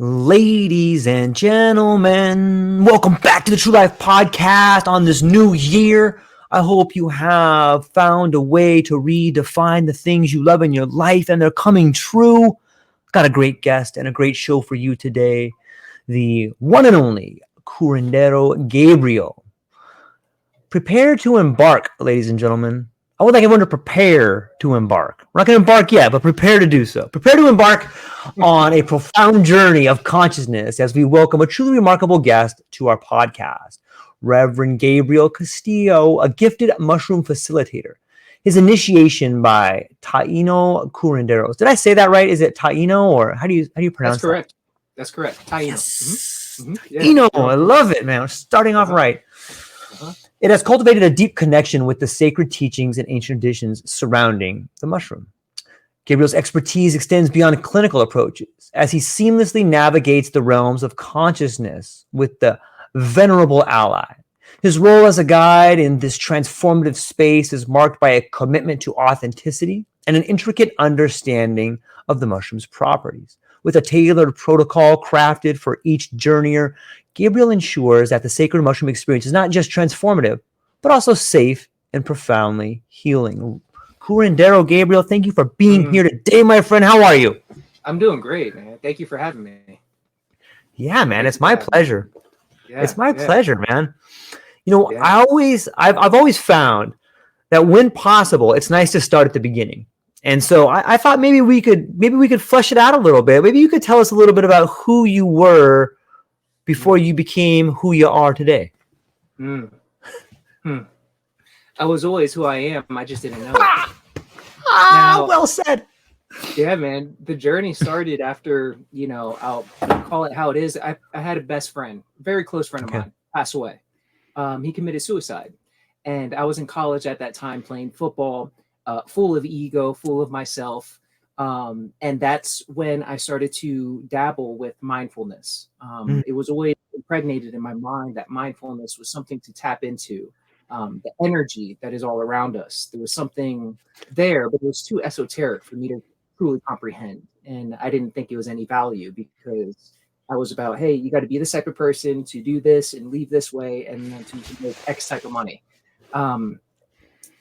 Ladies and gentlemen, welcome back to the True Life Podcast on this new year. I hope you have found a way to redefine the things you love in your life and they're coming true. Got a great guest and a great show for you today. The one and only Curandero Gabriel. Prepare to embark, ladies and gentlemen. I would like everyone to prepare to embark. We're not going to embark yet, but prepare to do so. Prepare to embark on a profound journey of consciousness as we welcome a truly remarkable guest to our podcast, Reverend Gabriel Castillo, a gifted mushroom facilitator. His initiation by taino curanderos. Did I say that right? Is it taino or how do you pronounce That's correct. that? That's correct. Taino. Yes. Yeah. Taino. I love it, man. We're starting off right. It has cultivated a deep connection with the sacred teachings and ancient traditions surrounding the mushroom. Gabriel's expertise extends beyond clinical approaches as he seamlessly navigates the realms of consciousness with the venerable ally. His role as a guide in this transformative space is marked by a commitment to authenticity and an intricate understanding of the mushroom's properties. With a tailored protocol crafted for each journeyer, Gabriel ensures that the sacred mushroom experience is not just transformative, but also safe and profoundly healing. Curandero Gabriel, thank you for being here today, my friend. How are you? I'm doing great, man. Thank you for having me. Yeah, man, it's my pleasure. Yeah, it's my pleasure, man. You know, I've always found that when possible, it's nice to start at the beginning. And so I thought maybe we could flesh it out a little bit. Maybe you could tell us a little bit about who you were before you became who you are today. I was always who I am. I just didn't know it. Well said. Yeah, man. The journey started after, I'll call it how it is. I had a best friend, very close friend of mine, pass away. He committed suicide. And I was in college at that time playing football, full of ego, full of myself. And that's when I started to dabble with mindfulness. It was always impregnated in my mind that mindfulness was something to tap into, the energy that is all around us. There was something there, but it was too esoteric for me to truly comprehend. And I didn't think it was any value because I was about, hey, you got to be this type of person to do this and leave this way and then to make X type of money.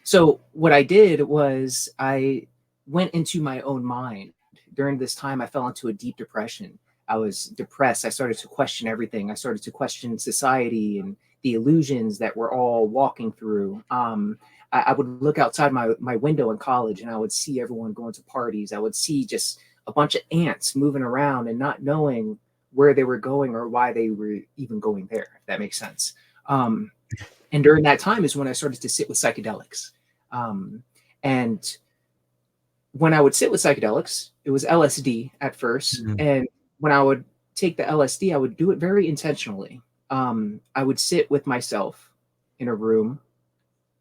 So what I did was I went into my own mind. During this time, I fell into a deep depression. I was depressed. I started to question everything. I started to question society and the illusions that we're all walking through. I would look outside my window in college and I would see everyone going to parties. I would see just a bunch of ants moving around and not knowing where they were going or why they were even going there, if that makes sense. And during that time is when I started to sit with psychedelics. And when I would sit with psychedelics, it was LSD at first. And when I would take the LSD, I would do it very intentionally. I would sit with myself in a room,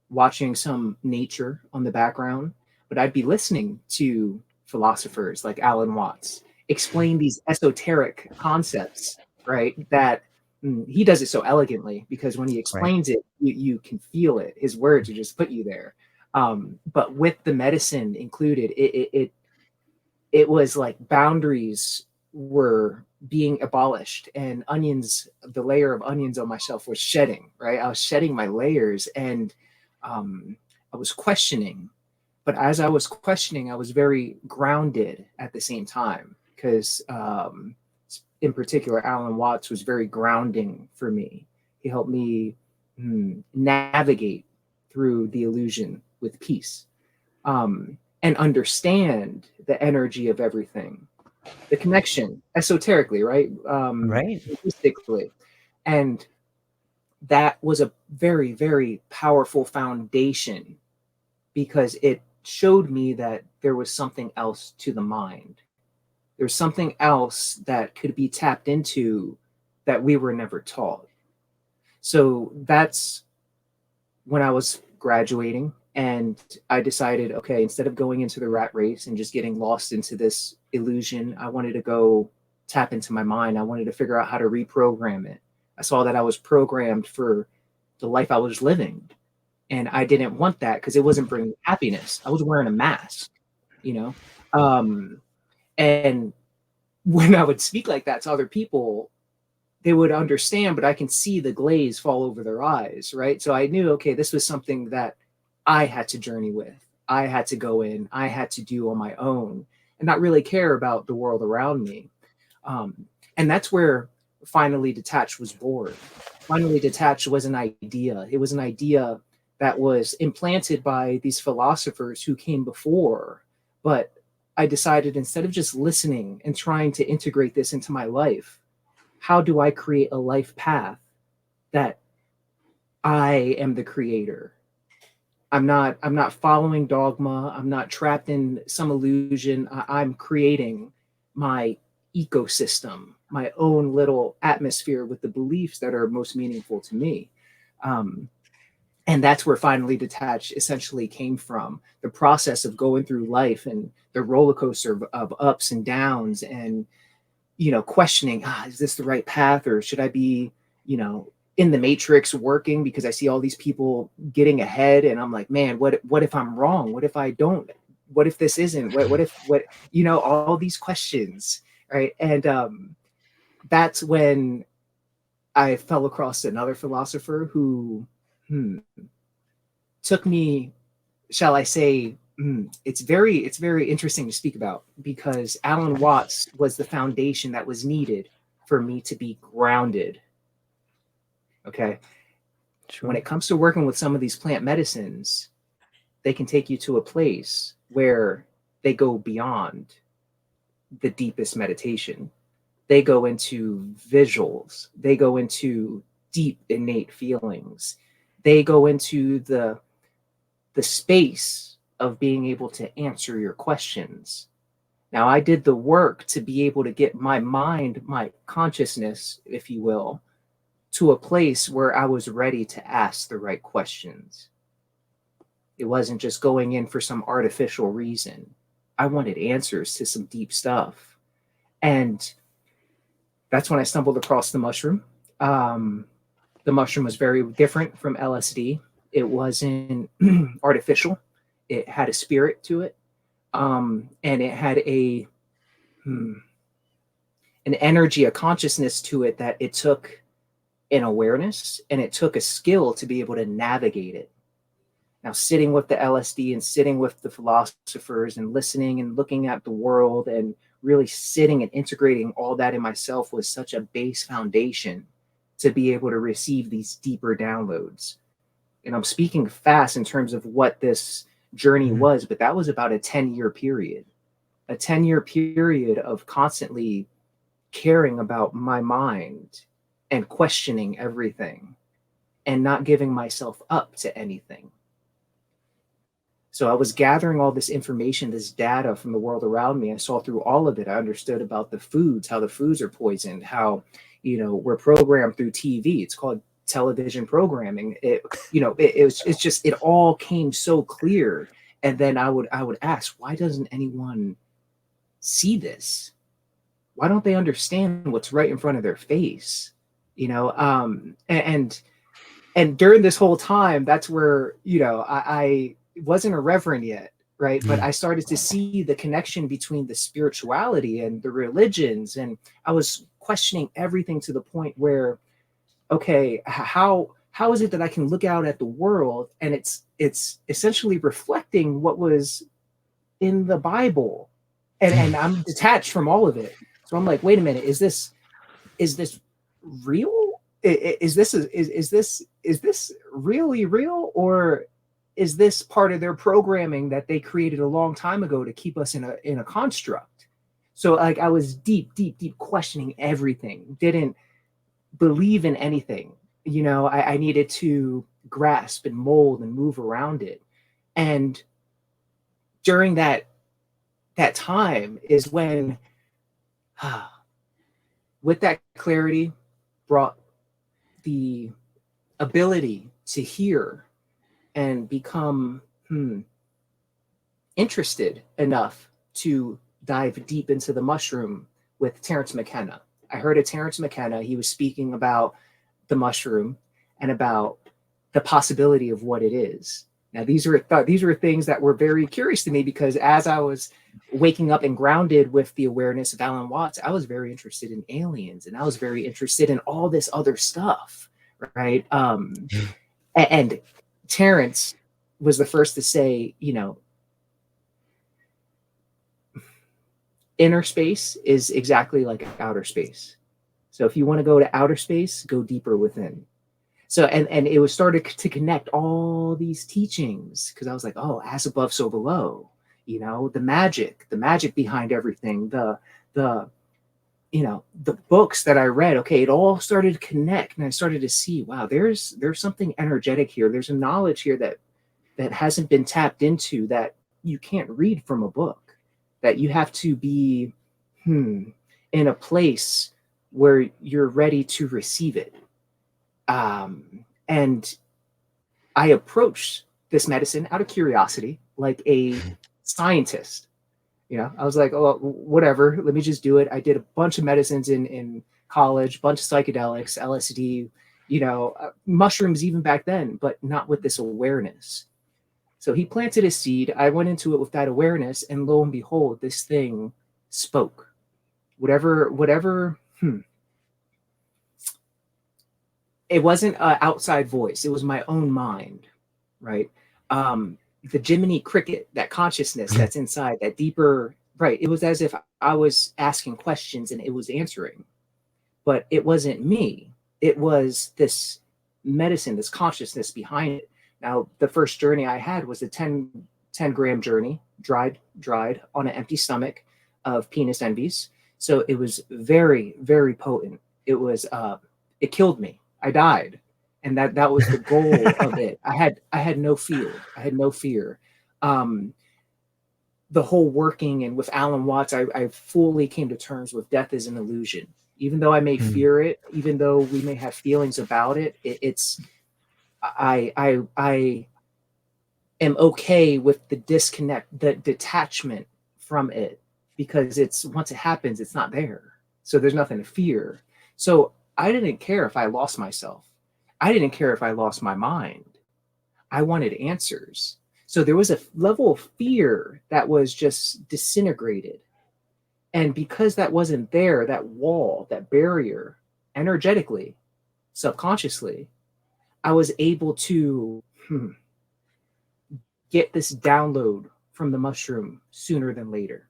watching some nature on the background, but I'd be listening to philosophers like Alan Watts explain these esoteric concepts, right? That he does it so elegantly because when he explains it, you can feel it. His words are just put you there. But with the medicine included, it was like boundaries were being abolished and the layer of onions on myself was shedding, right? I was shedding my layers and I was questioning. But as I was questioning, I was very grounded at the same time because in particular, Alan Watts was very grounding for me. He helped me navigate through the illusion with peace and understand the energy of everything, the connection esoterically, right? Linguistically. And that was a very, very powerful foundation because it showed me that there was something else to the mind. There's something else that could be tapped into that we were never taught. So that's when I was graduating and I decided, okay, instead of going into the rat race and just getting lost into this illusion, I wanted to go tap into my mind. I wanted to figure out how to reprogram it. I saw that I was programmed for the life I was living. And I didn't want that because it wasn't bringing happiness. I was wearing a mask, And when I would speak like that to other people, they would understand, but I can see the glaze fall over their eyes, right? So I knew, okay, this was something that I had to journey with. I had to go in, I had to do on my own and not really care about the world around me. And that's where Finally Detached was born. Finally Detached was an idea. It was an idea that was implanted by these philosophers who came before. But I decided, instead of just listening and trying to integrate this into my life, how do I create a life path that I am the creator? I'm not following dogma. I'm not trapped in some illusion. I'm creating my ecosystem, my own little atmosphere with the beliefs that are most meaningful to me. Um, and that's where Finally Detached essentially came from. The process of going through life and the roller coaster of ups and downs, and questioning, is this the right path, or should I be, in the matrix working because I see all these people getting ahead, and I'm like, man, what if I'm wrong? What if I don't? What if this isn't? What if all these questions, right? And that's when I fell across another philosopher who took me, shall I say, it's very interesting to speak about, because Alan Watts was the foundation that was needed for me to be grounded. Okay. Sure. When it comes to working with some of these plant medicines, they can take you to a place where they go beyond the deepest meditation. They go into visuals. They go into deep innate feelings. They go into the space of being able to answer your questions. Now, I did the work to be able to get my mind, my consciousness, if you will, to a place where I was ready to ask the right questions. It wasn't just going in for some artificial reason. I wanted answers to some deep stuff. And that's when I stumbled across the mushroom. The mushroom was very different from LSD. It wasn't artificial. It had a spirit to it. And it had an energy, a consciousness to it, that it took an awareness and it took a skill to be able to navigate it. Now, sitting with the LSD and sitting with the philosophers and listening and looking at the world and really sitting and integrating all that in myself was such a base foundation to be able to receive these deeper downloads. And I'm speaking fast in terms of what this journey was, but that was about a 10-year period, a 10-year period of constantly caring about my mind and questioning everything and not giving myself up to anything. So I was gathering all this information, this data from the world around me. I saw through all of it. I understood about the foods, how the foods are poisoned, how, we're programmed through TV. It's called television programming. It all came so clear. And then I would ask, why doesn't anyone see this? Why don't they understand what's right in front of their face? And during this whole time, that's where, I wasn't a reverend yet, right? But I started to see the connection between the spirituality and the religions. And I was questioning everything to the point where, okay, how is it that I can look out at the world and it's essentially reflecting what was in the Bible, and I'm detached from all of it. So I'm like, wait a minute, is this real? Is this really real, or is this part of their programming that they created a long time ago to keep us in a construct? So like I was deep questioning everything, didn't believe in anything. I needed to grasp and mold and move around it. And during that time is when, with that clarity, brought the ability to hear and become interested enough to dive deep into the mushroom with Terence McKenna. I heard of Terence McKenna. He was speaking about the mushroom and about the possibility of what it is. Now, these were things that were very curious to me, because as I was waking up and grounded with the awareness of Alan Watts, I was very interested in aliens, and I was very interested in all this other stuff, right? And Terrence was the first to say, you know, inner space is exactly like outer space. So if you want to go to outer space, go deeper within. So and it was started to connect all these teachings, because I was like, oh, as above, so below. You know, the magic behind everything, the you know, the books that I read. Okay, it all started to connect, and I started to see, wow, there's something energetic here. There's a knowledge here that hasn't been tapped into, that you can't read from a book, that you have to be in a place where you're ready to receive it. And I approached this medicine out of curiosity, like a scientist. You know, I was like, oh, whatever, let me just do it. I did a bunch of medicines in college, bunch of psychedelics, LSD, you know, mushrooms even back then, but not with this awareness. So he planted a seed. I went into it with that awareness, and lo and behold, this thing spoke. Whatever. It wasn't an outside voice. It was my own mind, right? The Jiminy Cricket, that consciousness that's inside, that deeper, right? It was as if I was asking questions and it was answering, but it wasn't me. It was this medicine, this consciousness behind it. Now, the first journey I had was a 10 gram journey, dried on an empty stomach of penis envies. So it was very, very potent. It was, it killed me. I died. And that was the goal of it. I had no fear. I had no fear. The whole working, and with Alan Watts, I fully came to terms with death is an illusion. Even though I may fear it, even though we may have feelings about it, I am okay with the disconnect, the detachment from it, because it's, once it happens, it's not there. So there's nothing to fear. So I didn't care if I lost myself. I didn't care if I lost my mind. I wanted answers. So there was a level of fear that was just disintegrated. And because that wasn't there, that wall, that barrier, energetically, subconsciously, I was able to get this download from the mushroom sooner than later.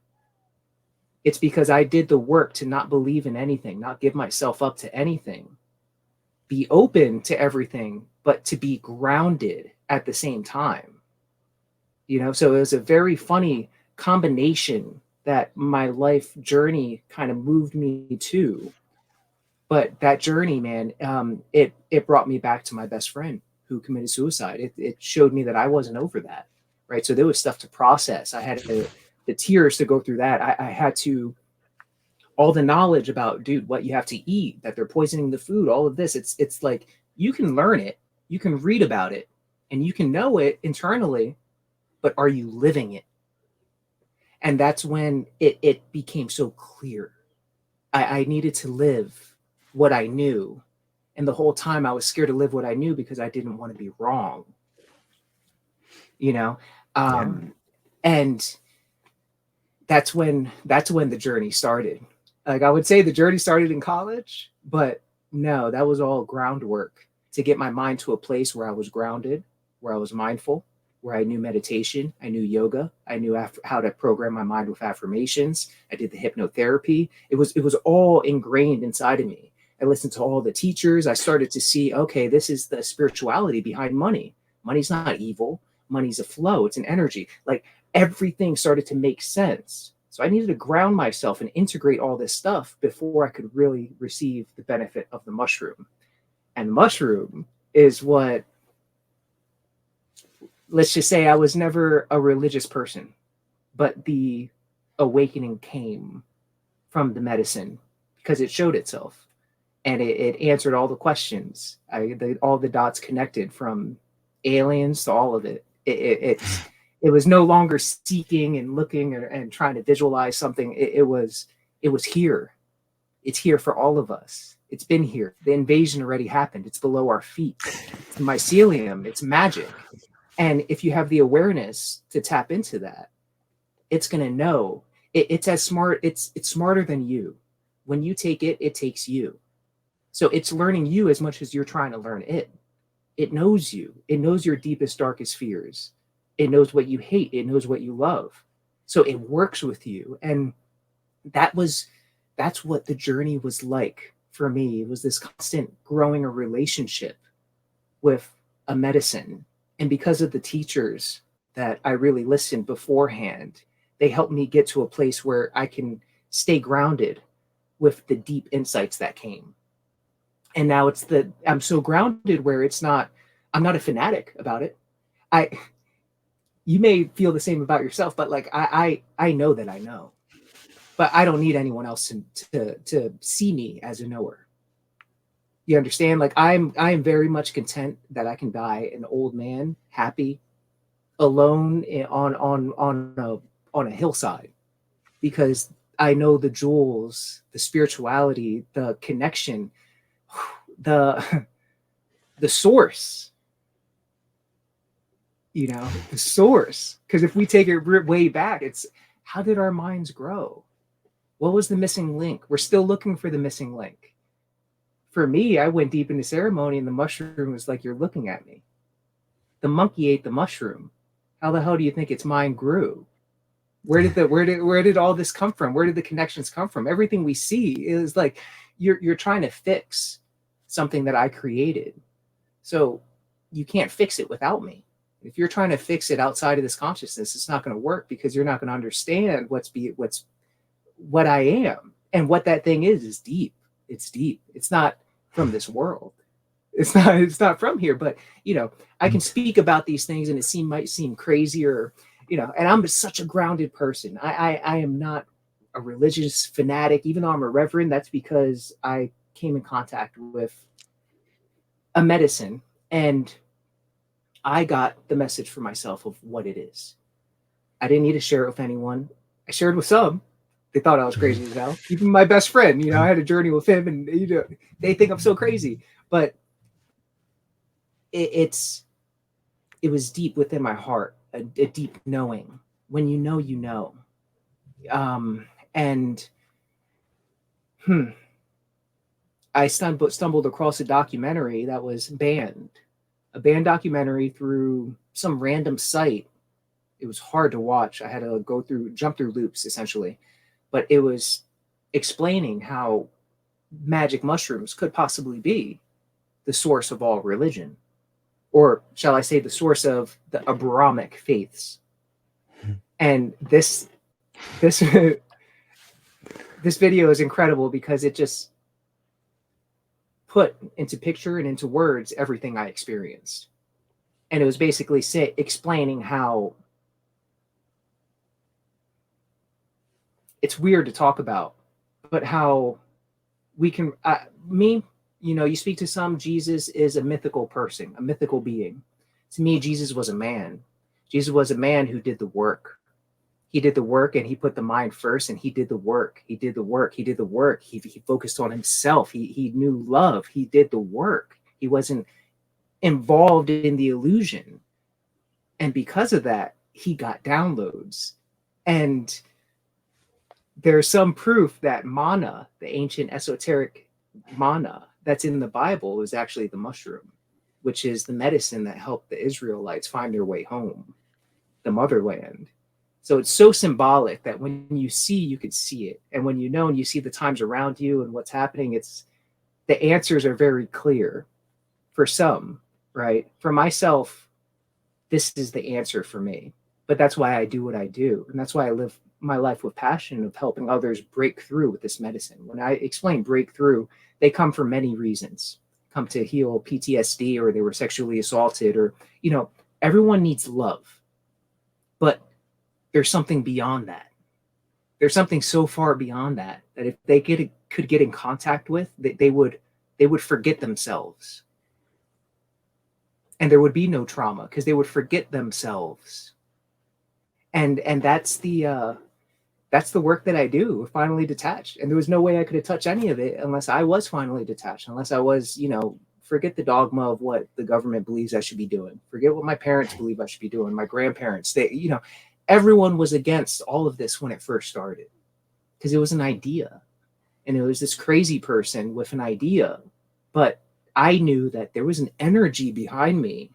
It's because I did the work to not believe in anything, not give myself up to anything, be open to everything, but to be grounded at the same time. You know, so it was a very funny combination that my life journey kind of moved me to. But that journey, man, it brought me back to my best friend who committed suicide. It showed me that I wasn't over that, right? So there was stuff to process. I had the tears to go through that. I had to, all the knowledge about, dude, what you have to eat, that they're poisoning the food, all of this. It's like, you can learn it, you can read about it, and you can know it internally, but are you living it? And that's when it became so clear. I needed to live what I knew. And the whole time I was scared to live what I knew because I didn't want to be wrong. You know? And that's when the journey started. Like, I would say the journey started in college, but no, that was all groundwork to get my mind to a place where I was grounded, where I was mindful, where I knew meditation, I knew yoga, I knew how to program my mind with affirmations. I did the hypnotherapy. It was all ingrained inside of me. I listened to all the teachers. I started to see, okay, this is the spirituality behind money. Money's not evil. Money's a flow. It's an energy. Like, everything started to make sense. So I needed to ground myself and integrate all this stuff before I could really receive the benefit of the mushroom. And mushroom is what, let's just say, I was never a religious person, but the awakening came from the medicine because it showed itself, and it answered all the questions. All the dots connected, from aliens to all of it. It was no longer seeking and looking and trying to visualize something. It was here. It's here for all of us. It's been here. The invasion already happened. It's below our feet. It's mycelium. It's magic. And if you have the awareness to tap into that, it's going to know. It's as smart. It's smarter than you. When you take it, it takes you. So it's learning you as much as you're trying to learn it. It knows you. It knows your deepest, darkest fears. It knows what you hate. It knows what you love. So it works with you. And that's what the journey was like for me. It was this constant growing a relationship with a medicine. And because of the teachers that I really listened beforehand, they helped me get to a place where I can stay grounded with the deep insights that came. And now I'm so grounded where I'm not a fanatic about it. You may feel the same about yourself, but like I know that I know, but I don't need anyone else to see me as a knower. You understand? Like I am very much content that I can die an old man, happy, alone on a hillside, because I know the jewels, the spirituality, the connection, the source. The source. Because if we take it way back, it's how did our minds grow? What was the missing link? We're still looking for the missing link. For me, I went deep into ceremony, and the mushroom was like, you're looking at me. The monkey ate the mushroom. How the hell do you think its mind grew? Where did all this come from? Where did the connections come from? Everything we see is like you're trying to fix something that I created. So you can't fix it without me. If you're trying to fix it outside of this consciousness, it's not going to work, because you're not going to understand what I am. And what that thing is deep. It's deep. It's not from this world. It's not from here, but I can speak about these things and it might seem crazy, or and I'm such a grounded person. I am not a religious fanatic, even though I'm a reverend. That's because I came in contact with a medicine and I got the message for myself of what it is. I didn't need to share it with anyone. I shared with some. They thought I was crazy as hell. Even my best friend, I had a journey with him, and they think I'm so crazy. But it was deep within my heart, a deep knowing. When you know, you know. I stumbled across a documentary that was banned, a banned documentary through some random site. It was hard to watch. I had to jump through loops essentially, but it was explaining how magic mushrooms could possibly be the source of all religion, or shall I say the source of the Abrahamic faiths. And this video is incredible because it just put into picture and into words everything I experienced. And it was basically explaining how it's weird to talk about, but how we can, you speak to some, Jesus is a mythical person, a mythical being. To me, Jesus was a man. Jesus was a man who did the work. He did the work, and he put the mind first, and he did the work. He did the work. He did the work. He focused on himself. He knew love. He did the work. He wasn't involved in the illusion. And because of that, he got downloads. And there's some proof that mana, the ancient esoteric mana that's in the Bible, is actually the mushroom, which is the medicine that helped the Israelites find their way home, the motherland. So it's so symbolic that when you see, you can see it. And when you know and you see the times around you and what's happening, the answers are very clear for some, right? For myself, this is the answer for me. But that's why I do what I do. And that's why I live my life with passion of helping others break through with this medicine. When I explain breakthrough, they come for many reasons. Come to heal PTSD, or they were sexually assaulted, or, everyone needs love. But there's something beyond that. There's something so far beyond that if they could get in contact with, they would forget themselves. And there would be no trauma because they would forget themselves. And that's the work that I do, finally detached. And there was no way I could have touched any of it unless I was finally detached, unless I was, forget the dogma of what the government believes I should be doing. Forget what my parents believe I should be doing, my grandparents, everyone was against all of this when it first started, because it was an idea, and it was this crazy person with an idea. But I knew that there was an energy behind me.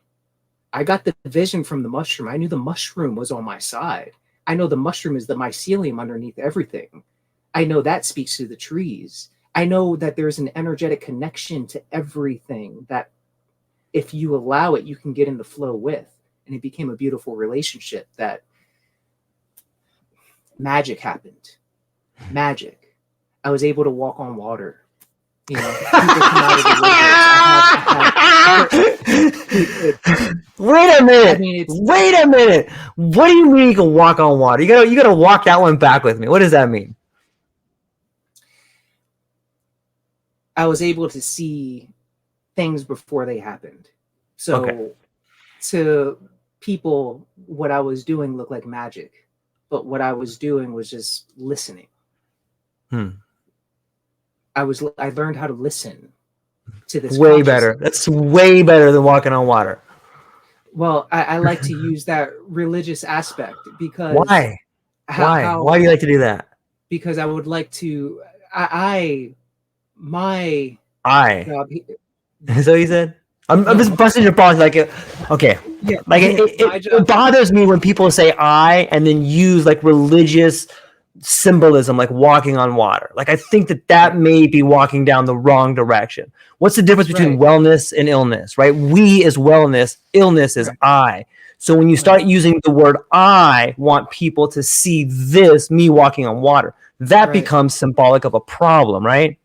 I got the vision from the mushroom. I knew the mushroom was on my side. I know the mushroom is the mycelium underneath everything. I know that speaks to the trees. I know that there's an energetic connection to everything that if you allow it, you can get in the flow with. And it became a beautiful relationship that magic happened. Magic. I was able to walk on water. You know, people come out of the rivers. Wait a minute. I mean, Wait a minute. What do you mean you can walk on water? You gotta walk that one back with me. What does that mean? I was able to see things before they happened. So to people, what I was doing looked like magic, but what I was doing was just listening. I learned how to listen to this. Way better. That's way better than walking on water. Well, I like to use that religious aspect because why? Why do you like to do that? Because I would like to. My job. Is that what you said? I'm just busting your balls. Like, okay, yeah, like it bothers me when people say "I" and then use like religious symbolism, like walking on water. Like, I think that may be walking down the wrong direction. What's the difference between wellness and illness? Right? We is wellness. Illness is I. So when you start using the word "I," want people to see this me walking on water, that becomes symbolic of a problem, right?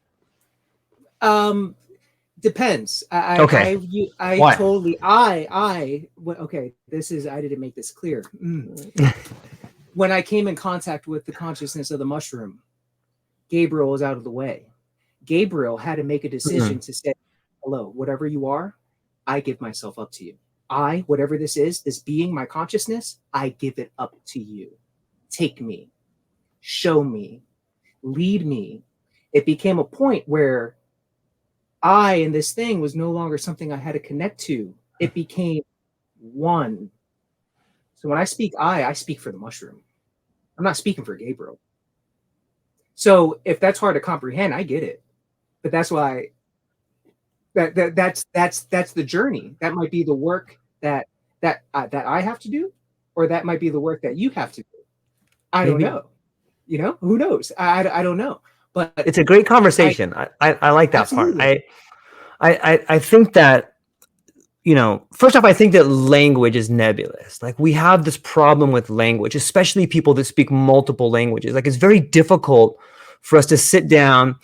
Depends. I didn't make this clear. When I came in contact with the consciousness of the mushroom, Gabriel was out of the way. Gabriel had to make a decision to say, hello, whatever you are, I give myself up to you. Whatever this is, this being, my consciousness, I give it up to you. Take me, show me, lead me. It became a point where I and this thing was no longer something I had to connect to. It became one. So when I speak I speak for the mushroom. I'm not speaking for Gabriel. So if that's hard to comprehend, I get it. But that's why that's the journey. That might be the work that I have to do, or that might be the work that you have to do. I don't know. You know, who knows? I don't know. But it's a great conversation. I like that absolutely. part. I think that, you know, first off, I think that language is nebulous. Like, we have this problem with language, especially people that speak multiple languages. Like, it's very difficult for us to sit down,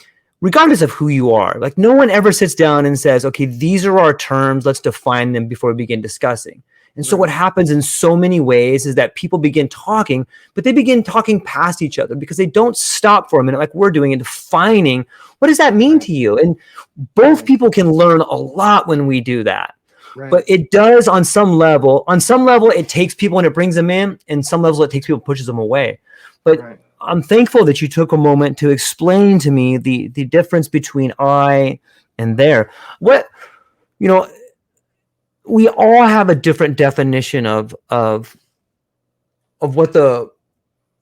regardless of who you are. Like, no one ever sits down and says, okay, these are our terms, let's define them before we begin discussing. And so what happens in so many ways is that people begin talking, but they begin talking past each other because they don't stop for a minute like we're doing and defining, what does that mean to you? And both people can learn a lot when we do that. But it does on some level. On some level, it takes people and it brings them in. And some levels, it takes people and pushes them away. But I'm thankful that you took a moment to explain to me the difference between I and there. What, you know, we all have a different definition of what the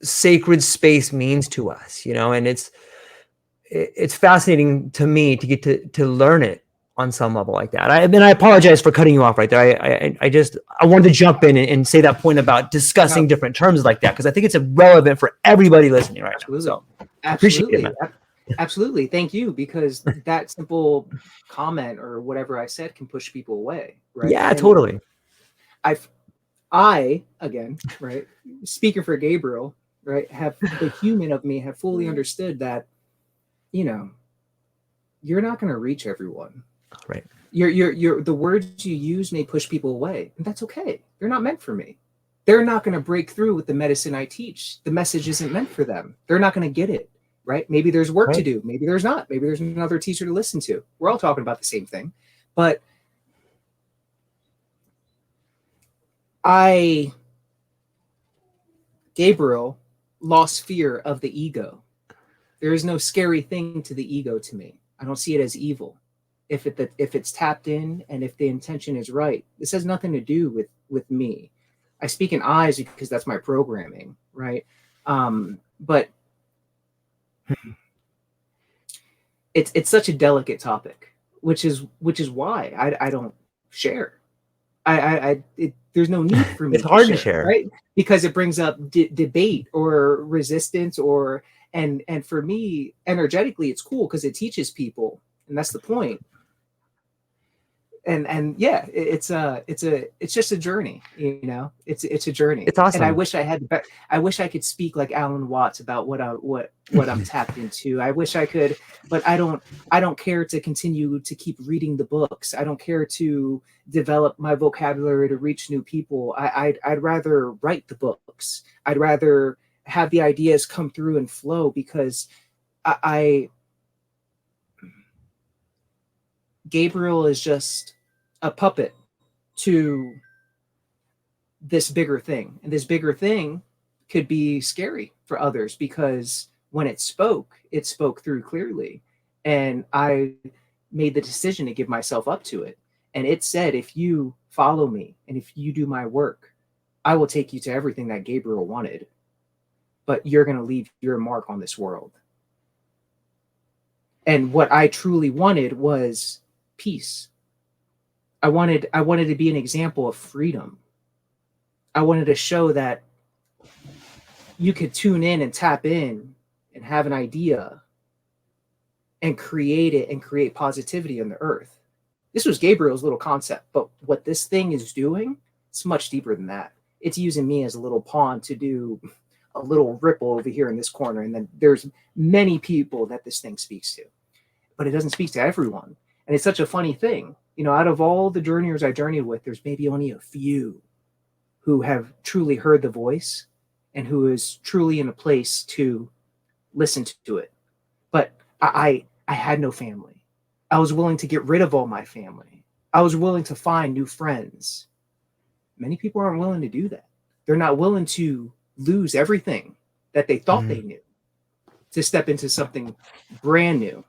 sacred space means to us, you know, and it's fascinating to me to get to learn it on some level like that. I apologize for cutting you off right there. I wanted to jump in and say that point about discussing different terms like that, because I think it's relevant for everybody listening right now. So I appreciate it, man. Absolutely. Thank you, because that simple comment or whatever I said can push people away. Right. Yeah, and totally. I again, right, speaking for Gabriel, right, have the human of me have fully understood that, you know, you're not going to reach everyone. Right. You're the words you use may push people away, and that's okay. They're not meant for me. They're not going to break through with the medicine I teach. The message isn't meant for them. They're not going to get it. Right? Maybe there's work to do. Maybe there's not. Maybe there's another teacher to listen to. We're all talking about the same thing. But Gabriel, lost fear of the ego. There is no scary thing to the ego to me. I don't see it as evil. If it's tapped in and if the intention is right, this has nothing to do with me. I speak in I's because that's my programming, right? But it's such a delicate topic, which is why I don't share. There's no need for me It's hard to share, share. right? Because it brings up debate or resistance, or and for me, energetically, it's cool because it teaches people, and that's the point. And yeah, it's just a journey, you know. It's a journey. It's And I awesome. wish I wish I could speak like Alan Watts about what I'm tapped into. I wish I could, but I don't care to continue to keep reading the books. I don't care to develop my vocabulary to reach new people. I'd rather write the books. I'd rather have the ideas come through and flow, because I Gabriel is just a puppet to this bigger thing. And this bigger thing could be scary for others, because when it spoke through clearly. And I made the decision to give myself up to it. And it said, if you follow me and if you do my work, I will take you to everything that Gabriel wanted. But you're going to leave your mark on this world. And what I truly wanted was peace. I wanted to be an example of freedom. I wanted to show that you could tune in and tap in and have an idea and create it and create positivity on the earth. This was Gabriel's little concept, but what this thing is doing, it's much deeper than that. It's using me as a little pawn to do a little ripple over here in this corner. And then there's many people that this thing speaks to, but it doesn't speak to everyone. And it's such a funny thing. You know, out of all the journeyers I journeyed with, there's maybe only a few who have truly heard the voice and who is truly in a place to listen to it. But I had no family. I was willing to get rid of all my family. I was willing to find new friends. Many people aren't willing to do that. They're not willing to lose everything that they thought they knew to step into something brand new.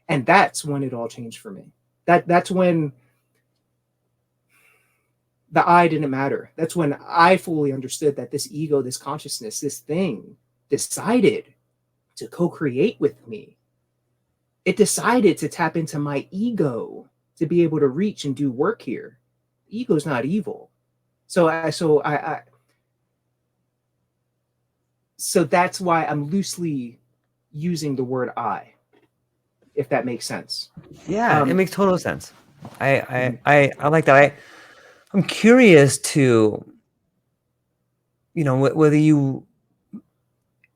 And that's when it all changed for me. That's when the I didn't matter. That's when I fully understood that this ego, this consciousness, this thing decided to co-create with me. It decided to tap into my ego to be able to reach and do work here. Ego's not evil. So that's why I'm loosely using the word I, if that makes sense. Yeah, it makes total sense. I like that. I'm curious to, whether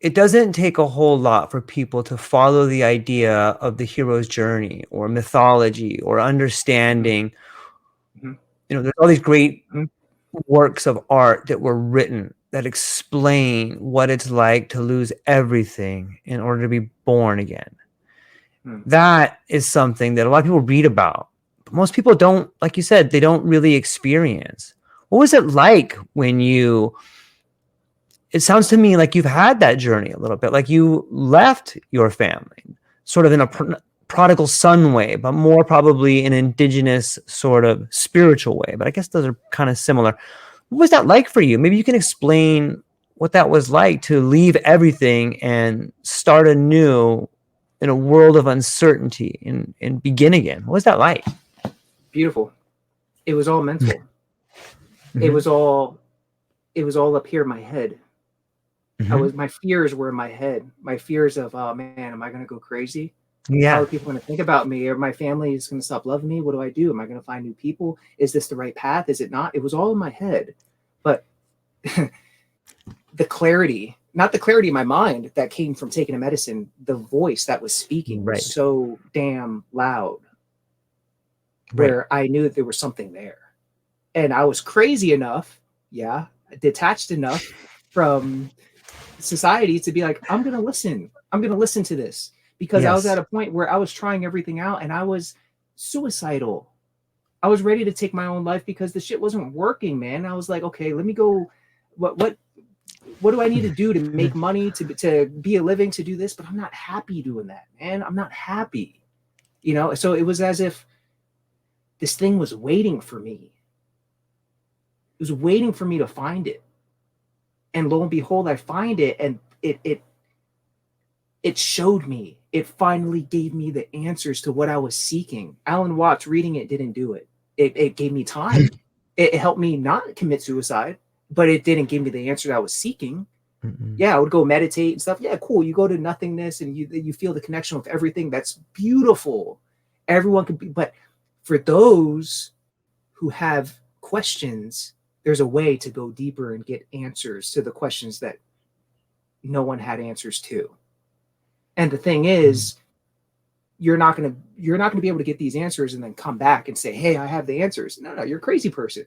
it doesn't take a whole lot for people to follow the idea of the hero's journey or mythology or understanding. There's all these great works of art that were written that explain what it's like to lose everything in order to be born again. That is something that a lot of people read about, but most people don't, like you said, they don't really experience. What was it like when it sounds to me like you've had that journey a little bit, like you left your family sort of in a prodigal son way, but more probably an indigenous sort of spiritual way. But I guess those are kind of similar. What was that like for you? Maybe you can explain what that was like to leave everything and start anew in a world of uncertainty and begin again. What was that like? Beautiful. It was all mental. It was all up here in my head. My fears were in my head. My fears of, oh man, am I going to go crazy? Yeah. How are people going to think about me? Or my family is going to stop loving me? What do I do? Am I going to find new people? Is this the right path? Is it not? It was all in my head. But the clarity, not the clarity in my mind that came from taking a medicine, the voice that was speaking was so damn loud, where I knew that there was something there. And I was crazy enough, detached enough from society to be like, I'm going to listen. I'm going to listen to this, because I was at a point where I was trying everything out and I was suicidal. I was ready to take my own life because the shit wasn't working, man. I was like, okay, let me go. What do I need to do to make money, to be a living, to do this? But I'm not happy doing that, man. I'm not happy, So it was as if this thing was waiting for me. It was waiting for me to find it. And lo and behold, I find it, and it showed me. It finally gave me the answers to what I was seeking. Alan Watts reading it didn't do it. It gave me time. It helped me not commit suicide, but it didn't give me the answer I was seeking. Yeah, I would go meditate and stuff. Yeah, cool. You go to nothingness and you feel the connection with everything. That's beautiful. Everyone can be, but for those who have questions, there's a way to go deeper and get answers to the questions that no one had answers to. And the thing is, you're not gonna be able to get these answers and then come back and say, "Hey, I have the answers." No, you're a crazy person.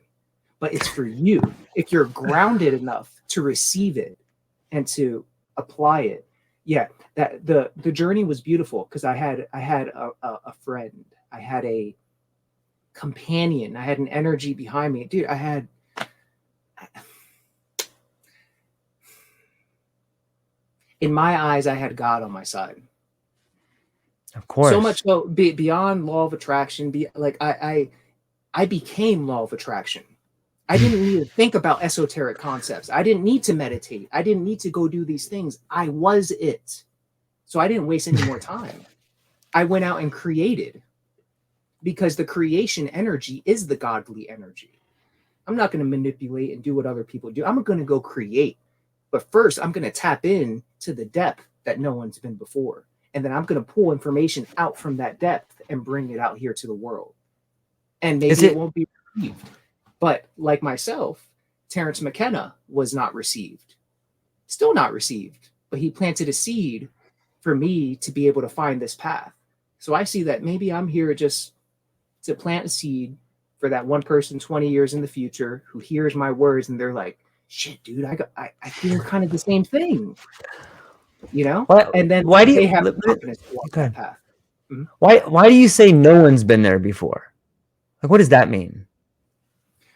But it's for you. If you're grounded enough to receive it and to apply it. Yeah, that the journey was beautiful because I had a friend, I had a companion, I had an energy behind me, dude. In my eyes, I had God on my side. Of course. So much so beyond law of attraction. I became law of attraction. I didn't need to think about esoteric concepts. I didn't need to meditate. I didn't need to go do these things. I was it. So I didn't waste any more time. I went out and created, because the creation energy is the godly energy. I'm not going to manipulate and do what other people do. I'm going to go create. But first, I'm going to tap in to the depth that no one's been before. And then I'm going to pull information out from that depth and bring it out here to the world. And maybe it won't be received. But like myself, Terrence McKenna was not received. Still not received. But he planted a seed for me to be able to find this path. So I see that maybe I'm here just to plant a seed for that one person 20 years in the future who hears my words and they're like, shit, dude, I feel kind of the same thing. You know? And then why do you have the confidence to walk that path. Mm-hmm. Why do you say no one's been there before? Like, what does that mean?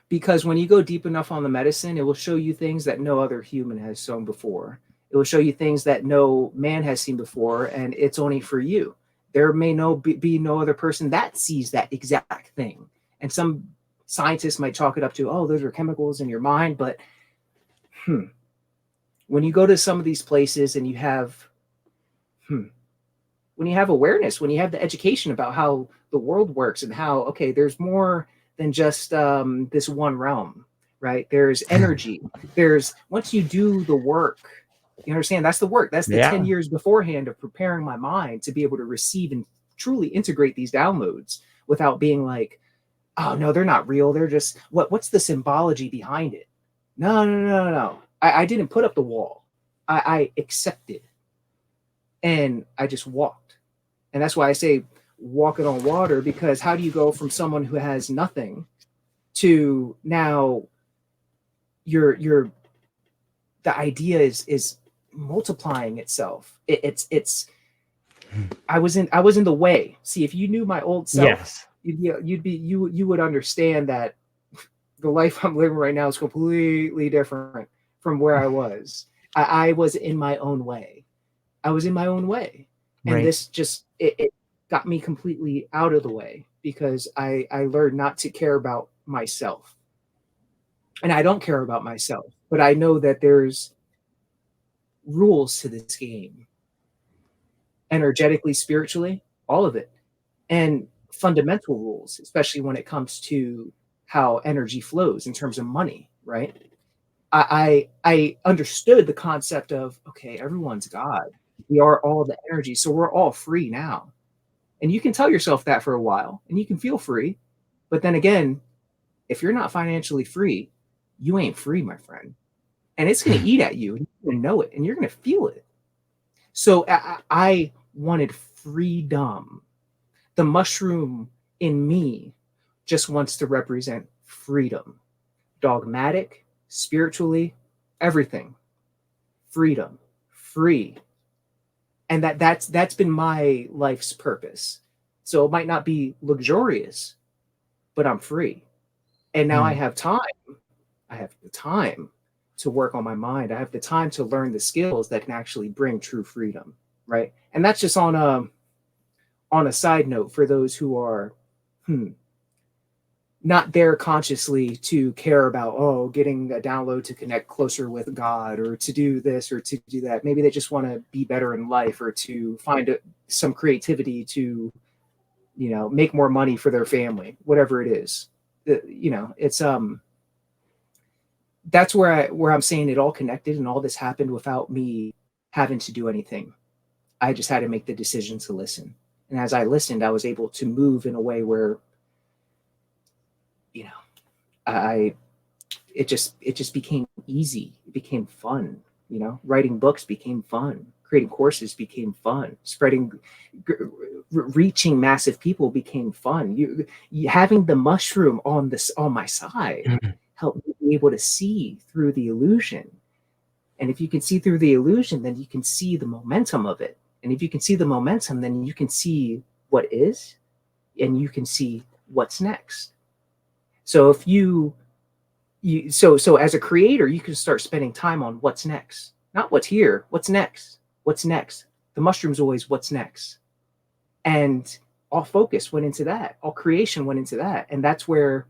Because when you go deep enough on the medicine, it will show you things that no other human has shown before. It will show you things that no man has seen before, and it's only for you. There may be no other person that sees that exact thing. And some scientists might chalk it up to, oh, those are chemicals in your mind. But when you go to some of these places and you have, when you have awareness, when you have the education about how the world works and how, okay, there's more than just this one realm, right? There's energy. Once you do the work, you understand, that's the work. That's the 10 years beforehand of preparing my mind to be able to receive and truly integrate these downloads without being like, oh, no, they're not real. They're just, what's the symbology behind it? No. I didn't put up the wall. I accepted. And I just walked. And that's why I say walking on water, because how do you go from someone who has nothing to now the idea is multiplying itself. I was in the way. See, if you knew my old self, you would understand that the life I'm living right now is completely different from where I was. I was in my own way. And this just it got me completely out of the way, because I learned not to care about myself. And I don't care about myself, but I know that there's rules to this game. Energetically, spiritually, all of it. And fundamental rules, especially when it comes to how energy flows in terms of money, right? I understood the concept of, okay, everyone's God. We are all the energy, so we're all free now. And you can tell yourself that for a while, and you can feel free. But then again, if you're not financially free, you ain't free, my friend. And it's going to eat at you, and you're going to know it, and you're going to feel it. So I wanted freedom. The mushroom in me just wants to represent freedom. Dogmatic, spiritually, everything. Freedom, free. And that's been my life's purpose. So it might not be luxurious, but I'm free. And now I have time. I have the time to work on my mind. I have the time to learn the skills that can actually bring true freedom, right? And that's just on a side note for those who are not there consciously to care about, getting a download to connect closer with God, or to do this or to do that. Maybe they just want to be better in life, or to find some creativity to, make more money for their family, whatever it is. It's that's where I'm saying it all connected, and all this happened without me having to do anything. I just had to make the decision to listen. And as I listened, I was able to move in a way where, it just became easy. It became fun. Writing books became fun. Creating courses became fun. Reaching massive people became fun. You having the mushroom on my side helped me be able to see through the illusion. And if you can see through the illusion, then you can see the momentum of it. And if you can see the momentum, then you can see what is, and you can see what's next. So if so as a creator, you can start spending time on what's next, not what's here. What's next? What's next? The mushroom's always what's next. And all focus went into that. All creation went into that. And that's where,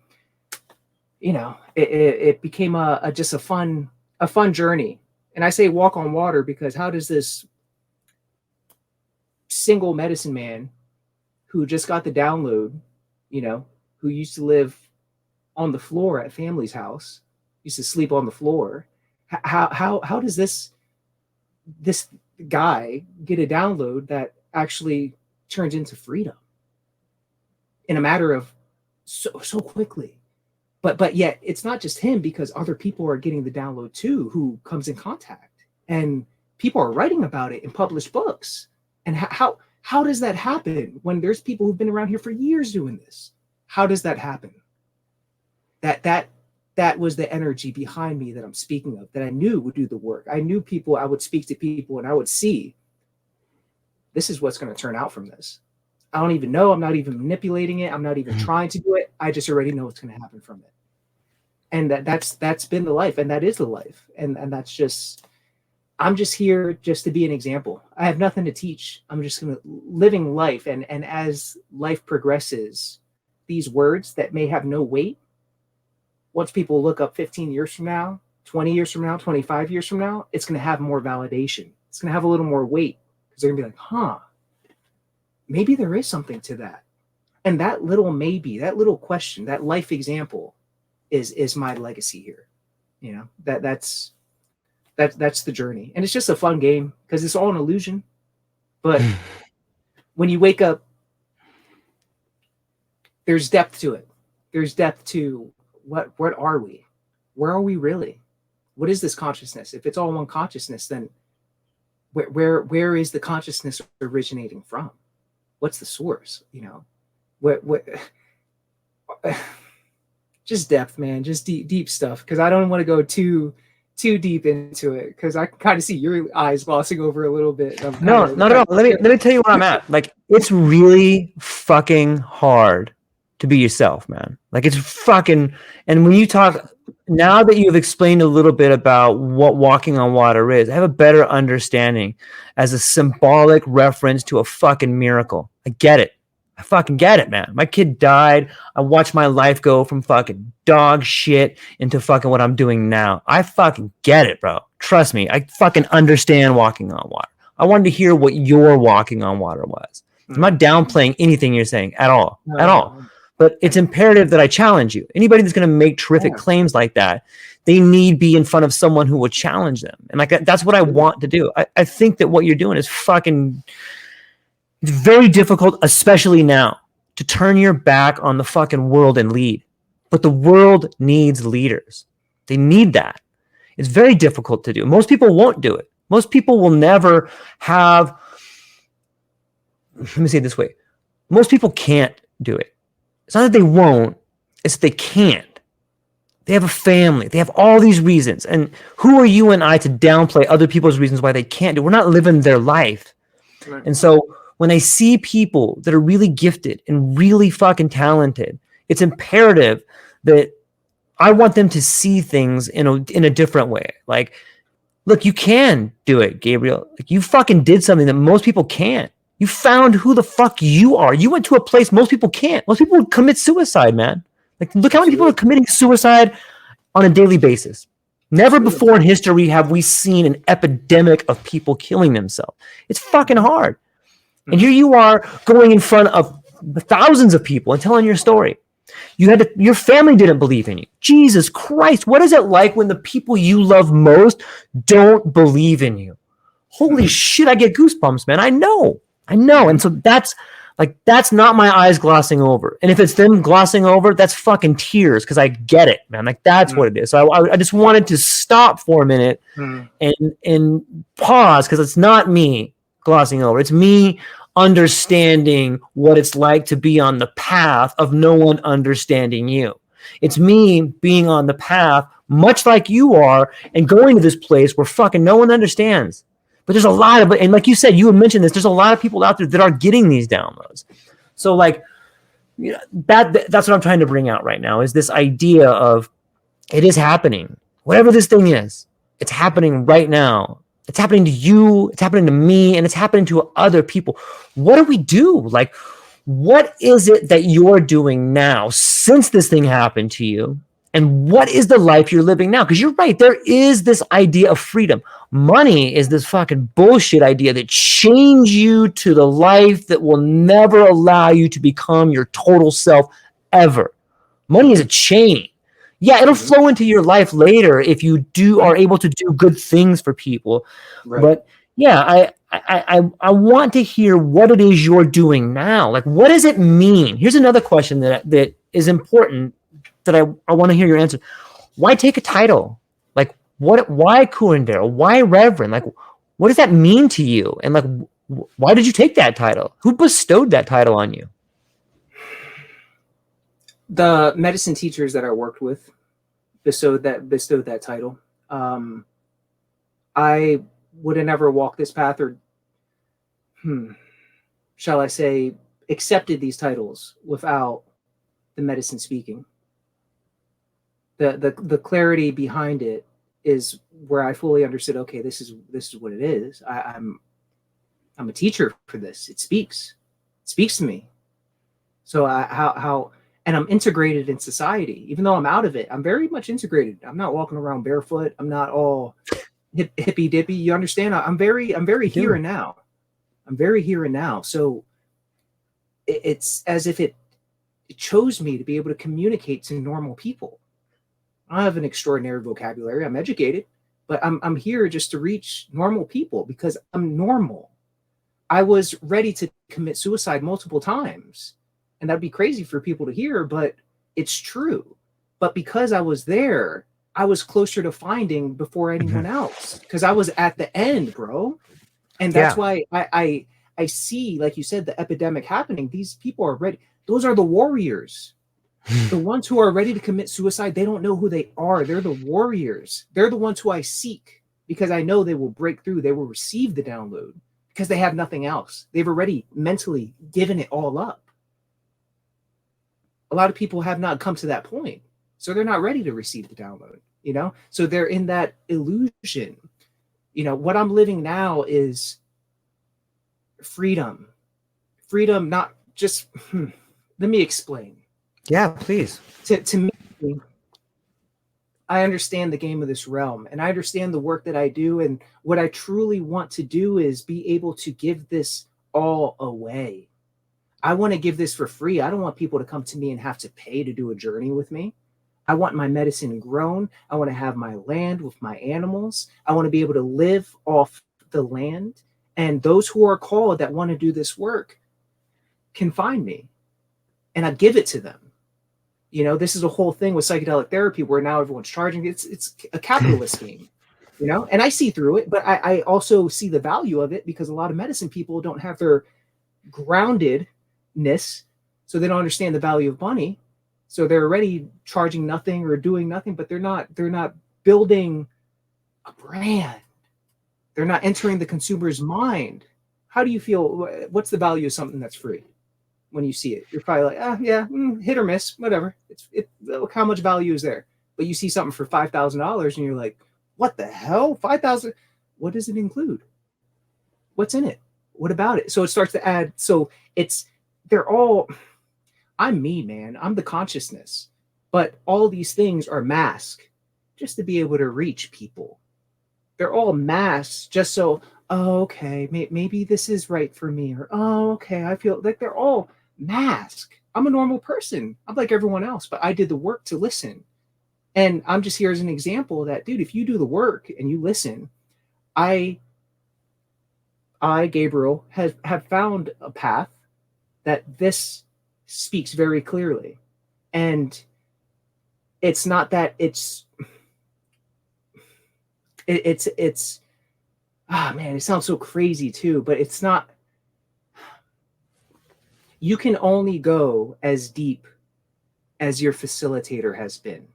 it became just a fun journey. And I say walk on water because how does this single medicine man who just got the download, who used to live on the floor at family's house, used to sleep on the floor, how does this guy get a download that actually turns into freedom in a matter of so quickly? But yet it's not just him, because other people are getting the download too, who comes in contact, and people are writing about it in published books. And how does that happen when there's people who've been around here for years doing this? How does that happen? That was the energy behind me that I'm speaking of, that I knew would do the work. I knew people, I would speak to people and I would see, this is what's going to turn out from this. I don't even know. I'm not even manipulating it. I'm not even trying to do it. I just already know what's going to happen from it. And that's been the life, and that is the life. And that's just, I'm just here just to be an example. I have nothing to teach. I'm just going to living life. And as life progresses, these words that may have no weight, once people look up 15 years from now, 20 years from now, 25 years from now, it's going to have more validation. It's going to have a little more weight, because they're going to be like, maybe there is something to that. And that little maybe, that little question, that life example is my legacy here. That's the journey. And it's just a fun game because it's all an illusion. But when you wake up, there's depth to it. There's depth to what are we? Where are we really? What is this consciousness? If it's all one consciousness, then where is the consciousness originating from? What's the source? What just depth, man, just deep stuff. Because I don't want to go too deep into it, because I can kind of see your eyes glossing over a little bit. No, not at all. Let me tell you where I'm at. Like, it's really fucking hard to be yourself, man. Like, it's fucking, and when you talk, now that you've explained a little bit about what walking on water is, I have a better understanding as a symbolic reference to a fucking miracle. I get it. I fucking get it, man. My kid died. I watched my life go from fucking dog shit into fucking what I'm doing now. I fucking get it, bro. Trust me. I fucking understand walking on water. I wanted to hear what your walking on water was. I'm not downplaying anything you're saying at all. But it's imperative that I challenge you. Anybody that's going to make terrific claims like that, they need be in front of someone who will challenge them. And like that's what I want to do. I think that what you're doing is fucking, it's very difficult, especially now, to turn your back on the fucking world and lead. But the world needs leaders. They need that. It's very difficult to do. Most people won't do it. Most people will never have, let me say it this way. Most people can't do it. It's not that they won't, it's that they can't. They have a family. They have all these reasons. And who are you and I to downplay other people's reasons why they can't do it? We're not living their life. Right. And so when I see people that are really gifted and really fucking talented, it's imperative that I want them to see things in a different way. Like, look, you can do it, Gabriel. Like, you fucking did something that most people can't. You found who the fuck you are. You went to a place most people can't. Most people would commit suicide, man. Like, look how many people are committing suicide on a daily basis. Never before in history have we seen an epidemic of people killing themselves. It's fucking hard. And here you are going in front of thousands of people and telling your story. Your family didn't believe in you. Jesus Christ, what is it like when the people you love most don't believe in you? Holy shit, I get goosebumps, man. I know. And so that's not my eyes glossing over. And if it's them glossing over, that's fucking tears, because I get it, man. Like, that's what it is. So I just wanted to stop for a minute and pause, because it's not me glossing over. It's me understanding what it's like to be on the path of no one understanding you. It's me being on the path, much like you are, and going to this place where fucking no one understands. But there's a lot of, and like you said, you had mentioned this, there's a lot of people out there that are getting these downloads. So like, you know, that's what I'm trying to bring out right now, is this idea of it is happening. Whatever this thing is, it's happening right now. It's happening to you, it's happening to me, and it's happening to other people. What do we do? Like, what is it that you're doing now since this thing happened to you? And what is the life you're living now? Because you're right, there is this idea of freedom. Money is this fucking bullshit idea that chains you to the life that will never allow you to become your total self ever. Money is a chain. Yeah, it'll flow into your life later if you are able to do good things for people. Right. But yeah, I want to hear what it is you're doing now. Like, what does it mean? Here's another question that is important that I want to hear your answer. Why take a title? Like, why Curandero? Why Reverend? Like, what does that mean to you? And like, why did you take that title? Who bestowed that title on you? The medicine teachers that I worked with bestowed that title. I would have never walked this path, or shall I say, accepted these titles without the medicine speaking. The clarity behind it is where I fully understood, okay, this is what it is. I'm a teacher for this. It speaks to me. So and I'm integrated in society. Even though I'm out of it, I'm very much integrated. I'm not walking around barefoot. I'm not all hippy dippy. You understand? I'm very here and now. I'm very here and now. So it's as if it chose me to be able to communicate to normal people. I have an extraordinary vocabulary. I'm educated, but I'm here just to reach normal people because I'm normal. I was ready to commit suicide multiple times. And that'd be crazy for people to hear, but it's true. But because I was there, I was closer to finding before anyone else, because I was at the end, bro. And that's why I see, like you said, the epidemic happening. These people are ready. Those are the warriors. The ones who are ready to commit suicide, they don't know who they are. They're the warriors. They're the ones who I seek, because I know they will break through. They will receive the download because they have nothing else. They've already mentally given it all up. A lot of people have not come to that point, so they're not ready to receive the download, you know? So they're in that illusion. You know, what I'm living now is freedom. Freedom, not just, let me explain. Yeah, please. To me, I understand the game of this realm, and I understand the work that I do, and what I truly want to do is be able to give this all away. I want to give this for free. I don't want people to come to me and have to pay to do a journey with me. I want my medicine grown. I want to have my land with my animals. I want to be able to live off the land. And those who are called that want to do this work can find me, and I give it to them. You know, this is a whole thing with psychedelic therapy where now everyone's charging. It's a capitalist game, you know, and I see through it, but I also see the value of it, because a lot of medicine people don't have their groundedness, so they don't understand the value of money. So they're already charging nothing or doing nothing, but they're not building a brand. They're not entering the consumer's mind. How do you feel? What's the value of something that's free? When you see it, you're probably like, hit or miss, whatever. Look how much value is there. But you see something for $5,000 and you're like, what the hell? 5,000? What does it include? What's in it? What about it? So it starts to add. So they're all, I'm me, man. I'm the consciousness. But all these things are masked just to be able to reach people. They're all masked just so, oh, okay, maybe this is right for me, or oh, okay, I feel like they're all masked. I'm a normal person. I'm like everyone else, but I did the work to listen. And I'm just here as an example that, dude, if you do the work and you listen, I Gabriel, have found a path that this speaks very clearly. And it's not that it's man, it sounds so crazy too, but it's not. You can only go as deep as your facilitator has been.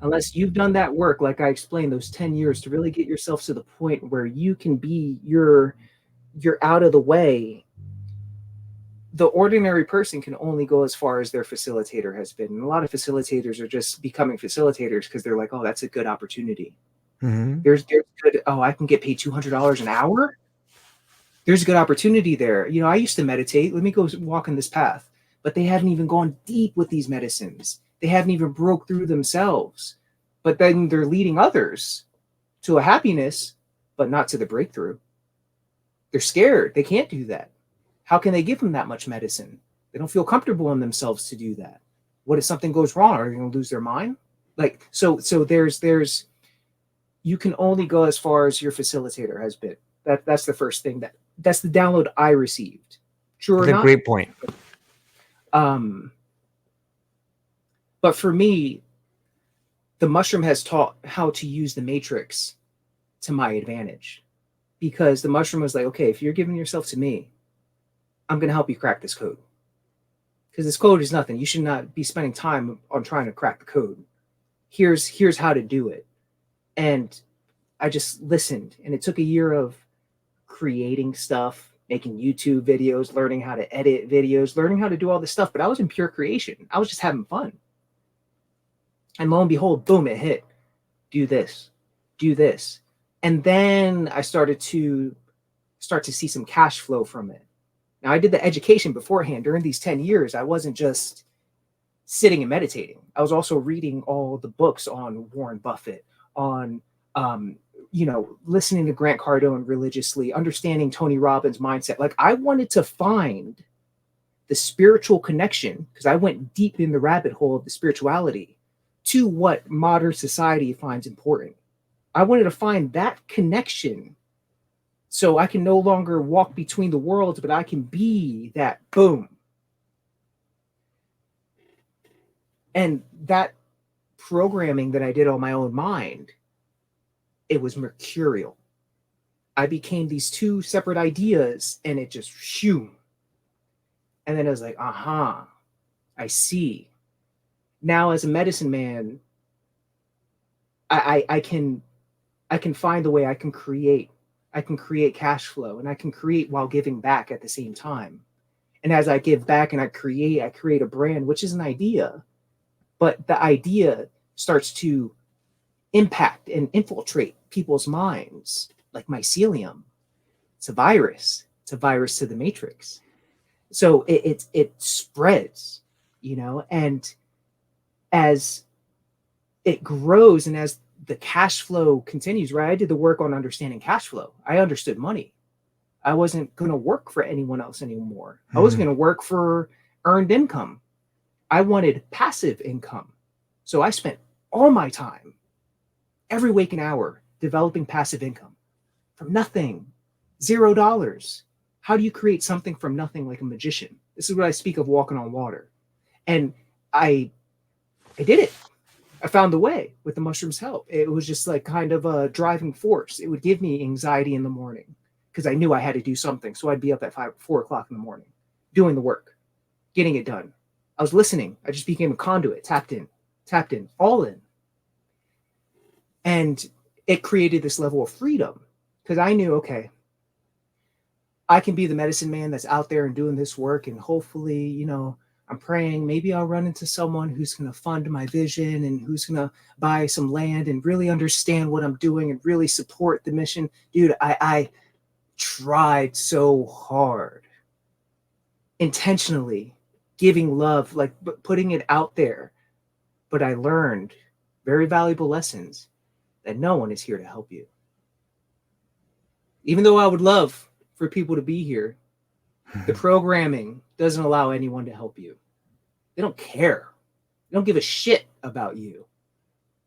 Unless you've done that work, like I explained, those 10 years to really get yourself to the point where you can be you're out of the way. The ordinary person can only go as far as their facilitator has been. And a lot of facilitators are just becoming facilitators because they're like, oh, that's a good opportunity. Mm-hmm. There's good, oh, I can get paid $200 an hour. There's a good opportunity there. You know, I used to meditate. Let me go walk in this path. But they haven't even gone deep with these medicines. They haven't even broke through themselves. But then they're leading others to a happiness, but not to the breakthrough. They're scared. They can't do that. How can they give them that much medicine? They don't feel comfortable in themselves to do that. What if something goes wrong? Are they going to lose their mind? Like, so there's, you can only go as far as your facilitator has been. That's the first thing that's the download I received. True or That's not? a great point. But for me, the mushroom has taught how to use the matrix to my advantage, because the mushroom was like, okay, if you're giving yourself to me, I'm going to help you crack this code, because this code is nothing. You should not be spending time on trying to crack the code. Here's how to do it. And I just listened, and it took a year of creating stuff, making YouTube videos, learning how to edit videos, learning how to do all this stuff. But I was in pure creation. I was just having fun. And lo and behold, boom, it hit. Do this, do this. And then I started to see some cash flow from it. Now, I did the education beforehand. During these 10 years, I wasn't just sitting and meditating. I was also reading all the books on Warren Buffett, on, listening to Grant Cardone religiously, understanding Tony Robbins' mindset. Like, I wanted to find the spiritual connection, because I went deep in the rabbit hole of the spirituality, to what modern society finds important. I wanted to find that connection so I can no longer walk between the worlds, but I can be that boom. And that programming that I did on my own mind, it was mercurial. I became these two separate ideas, and it just shoo. And then I was like, I see. Now, as a medicine man, I can find the way. I can create cash flow, and I can create while giving back at the same time. And as I give back and I create a brand, which is an idea, but the idea starts to impact and infiltrate people's minds, like mycelium. It's a virus. It's a virus to the matrix. So it spreads, and as it grows and as the cash flow continues, right? I did the work on understanding cash flow. I understood money. I wasn't going to work for anyone else anymore. I was going to work for earned income. I wanted passive income. So I spent all my time, every waking hour, developing passive income from nothing, $0. How do you create something from nothing like a magician? This is what I speak of walking on water. And I did it. I found the way with the mushroom's help. It was just like kind of a driving force. It would give me anxiety in the morning because I knew I had to do something. So I'd be up at 4 o'clock in the morning, doing the work, getting it done. I was listening. I just became a conduit, tapped in, all in. And it created this level of freedom because I knew, okay, I can be the medicine man that's out there and doing this work. And hopefully, I'm praying maybe I'll run into someone who's going to fund my vision and who's going to buy some land and really understand what I'm doing and really support the mission. Dude, I tried so hard, intentionally giving love, like putting it out there. but I learned very valuable lessons that no one is here to help you. Even though I would love for people to be here, the programming doesn't allow anyone to help you. They don't care. They don't give a shit about you.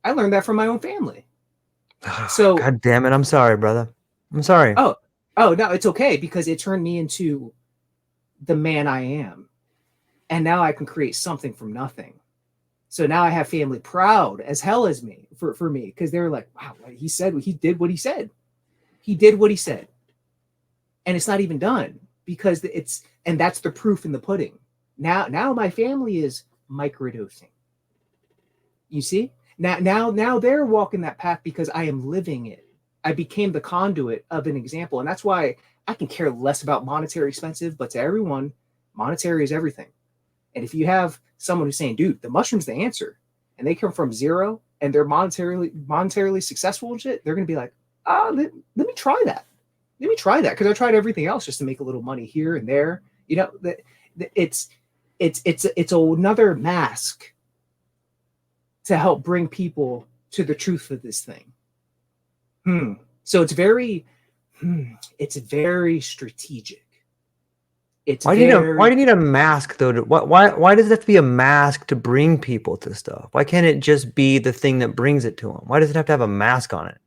I learned that from my own family. So, God damn it. I'm sorry, brother. I'm sorry. oh, no, it's okay, because it turned me into the man I am. And now I can create something from nothing. So now I have family proud as hell as me for me, because they were like, wow, he did what he said. He did what he said. And it's not even done, because and that's the proof in the pudding. Now my family is microdosing. You see? Now they're walking that path because I am living it. I became the conduit of an example. And that's why I can care less about monetary expensive, but to everyone, monetary is everything. And if you have someone who's saying, dude, the mushroom's the answer, and they come from zero and they're monetarily successful and shit, they're going to be like, let me try that. Let me try that, because I tried everything else just to make a little money here and there. You know, it's another mask to help bring people to the truth of this thing. So it's very strategic. Why do you need a mask though? Why does it have to be a mask to bring people to stuff? Why can't it just be the thing that brings it to them? Why does it have to have a mask on it?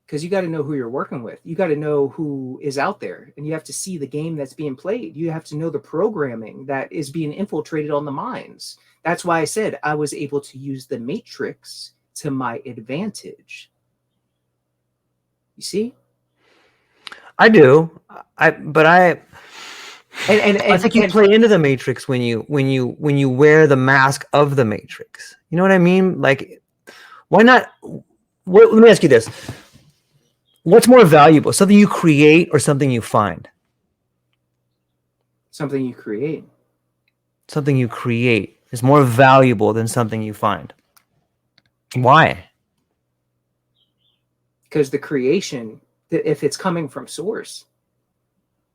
Because you got to know who you're working with. You got to know who is out there, and you have to see the game that's being played. You have to know the programming that is being infiltrated on the minds. That's why I said I was able to use the matrix to my advantage. You see? I do. I think you play into the matrix when you wear the mask of the matrix. You know what I mean? Like, why not? Let me ask you this: what's more valuable, something you create or something you find? Something you create. Something you create is more valuable than something you find. Why? Because the creation, if it's coming from source,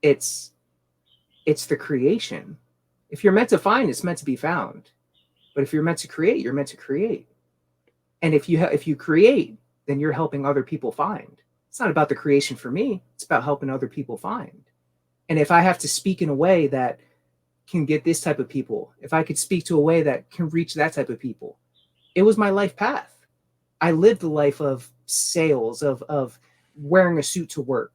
it's the creation. If you're meant to find, it's meant to be found. But if you're meant to create, you're meant to create. And if you create, then you're helping other people find. It's not about the creation for me. It's about helping other people find. And if I have to speak in a way that can get this type of people, if I could speak to a way that can reach that type of people, it was my life path. I lived the life of sales, of wearing a suit to work.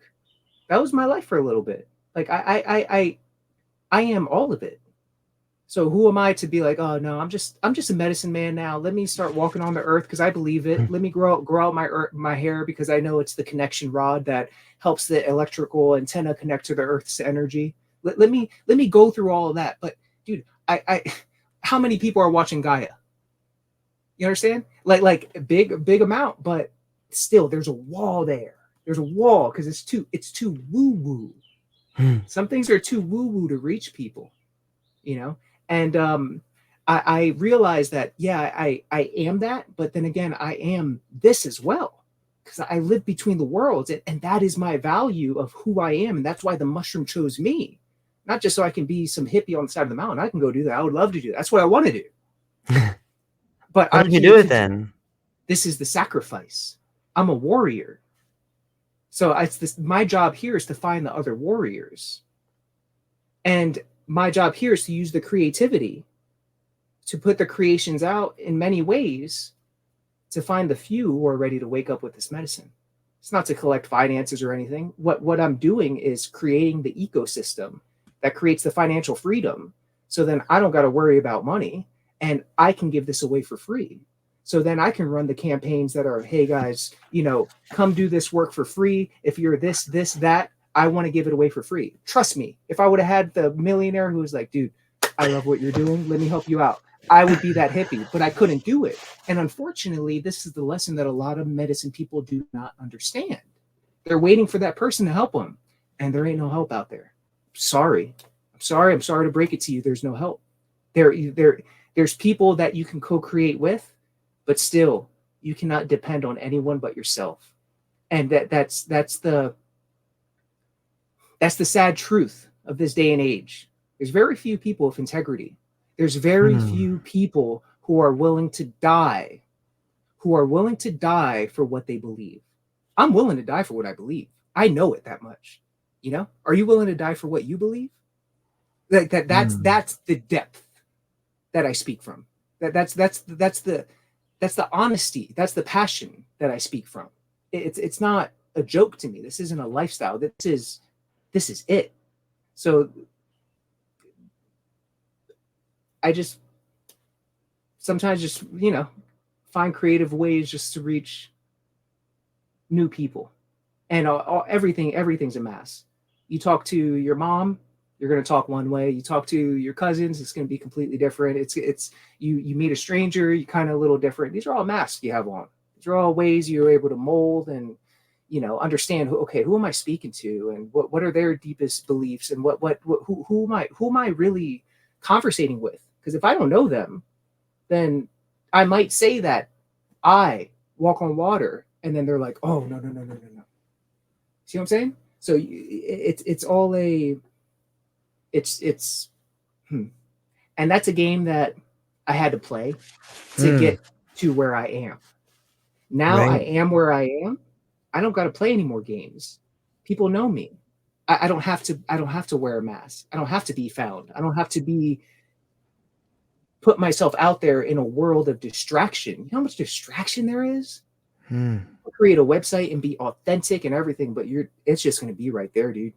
That was my life for a little bit. Like I am all of it. So who am I to be like, oh no, I'm just a medicine man now. Let me start walking on the earth because I believe it. Let me grow out my hair because I know it's the connection rod that helps the electrical antenna connect to the earth's energy. Let me go through all of that. But dude, I how many people are watching Gaia? You understand? Like a big amount, but still there's a wall there. There's a wall because it's too woo-woo. Some things are too woo-woo to reach people, you know? And I realized that, yeah, I am that, but then again, I am this as well, because I live between the worlds, and that is my value of who I am. And that's why the mushroom chose me, not just so I can be some hippie on the side of the mountain. I can go do that. I would love to do that. That's what I want to do. But how did you do it then? This is the sacrifice. I'm a warrior. So my job here is to find the other warriors. And my job here is to use the creativity to put the creations out in many ways to find the few who are ready to wake up with this medicine. It's not to collect finances or anything. What I'm doing is creating the ecosystem that creates the financial freedom. So then I don't got to worry about money, and I can give this away for free. So then I can run the campaigns that are, hey guys, come do this work for free. If you're this, that, I want to give it away for free. Trust me, if I would have had the millionaire who was like, dude, I love what you're doing, let me help you out, I would be that hippie, but I couldn't do it. And unfortunately, this is the lesson that a lot of medicine people do not understand. They're waiting for that person to help them, and there ain't no help out there. I'm sorry to break it to you. There's no help. There's people that you can co-create with, but still, you cannot depend on anyone but yourself. And that's the sad truth of this day and age. There's very few people with integrity. There's very few people who are willing to die, for what they believe. I'm willing to die for what I believe. I know it that much. You know, are you willing to die for what you believe? Like that's the depth that I speak from. That's the honesty. That's the passion that I speak from. It's not a joke to me. This isn't a lifestyle. This is it. So I just sometimes just, you know, find creative ways just to reach new people. And everything's a mass. You talk to your mom, you're going to talk one way. You talk to your cousins, it's going to be completely different. It's you meet a stranger, you kind of a little different. These are all masks you have on. These are all ways you're able to mold and, you know, understand who am I speaking to, and what are their deepest beliefs, and who am I really conversating with? Because if I don't know them, then I might say that I walk on water, and then they're like, oh no. See what I'm saying? So it's all and that's a game that I had to play to get to where I am. Now I am where I am. I don't got to play any more games. People know me. I don't have to wear a mask. I don't have to be found. I don't have to put myself out there in a world of distraction. You know how much distraction there is? Create a website and be authentic and everything, but it's just going to be right there, dude.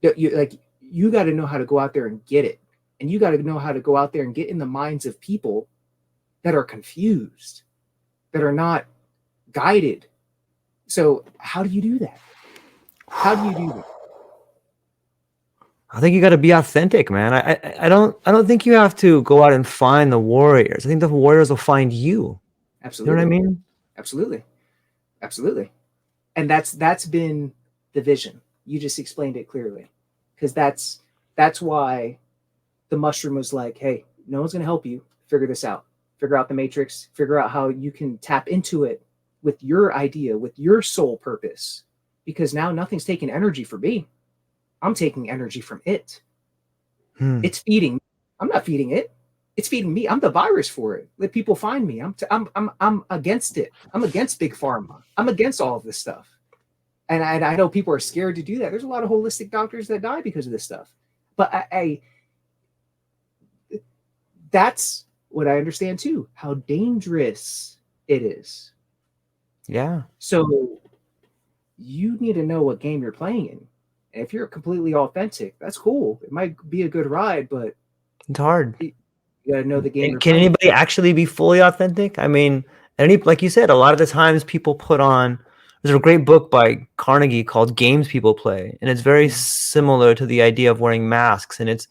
You got to know how to go out there and get it. And you got to know how to go out there and get in the minds of people that are confused, that are not guided. So how do you do that? How do you do that? I think you got to be authentic, man. I don't think you have to go out and find the warriors. I think the warriors will find you. Absolutely. You know what I mean? Absolutely. And that's been the vision. You just explained it clearly, because that's why the mushroom was like, hey, no one's going to help you figure this out. Figure out the matrix, figure out how you can tap into it with your idea, with your soul purpose, because now nothing's taking energy from me. I'm taking energy from it. It's feeding. I'm not feeding it. It's feeding me. I'm the virus for it. Let people find me. I'm against it. I'm against big pharma. I'm against all of this stuff. And I know people are scared to do that. There's a lot of holistic doctors that die because of this stuff. But that's what I understand too, how dangerous it is. Yeah. So you need to know what game you're playing in. And if you're completely authentic, that's cool. It might be a good ride, but it's hard. You gotta know the game. Can anybody actually be fully authentic? I mean, like you said, a lot of the times people put on. There's a great book by Carnegie called "Games People Play," and it's very similar to the idea of wearing masks. And it's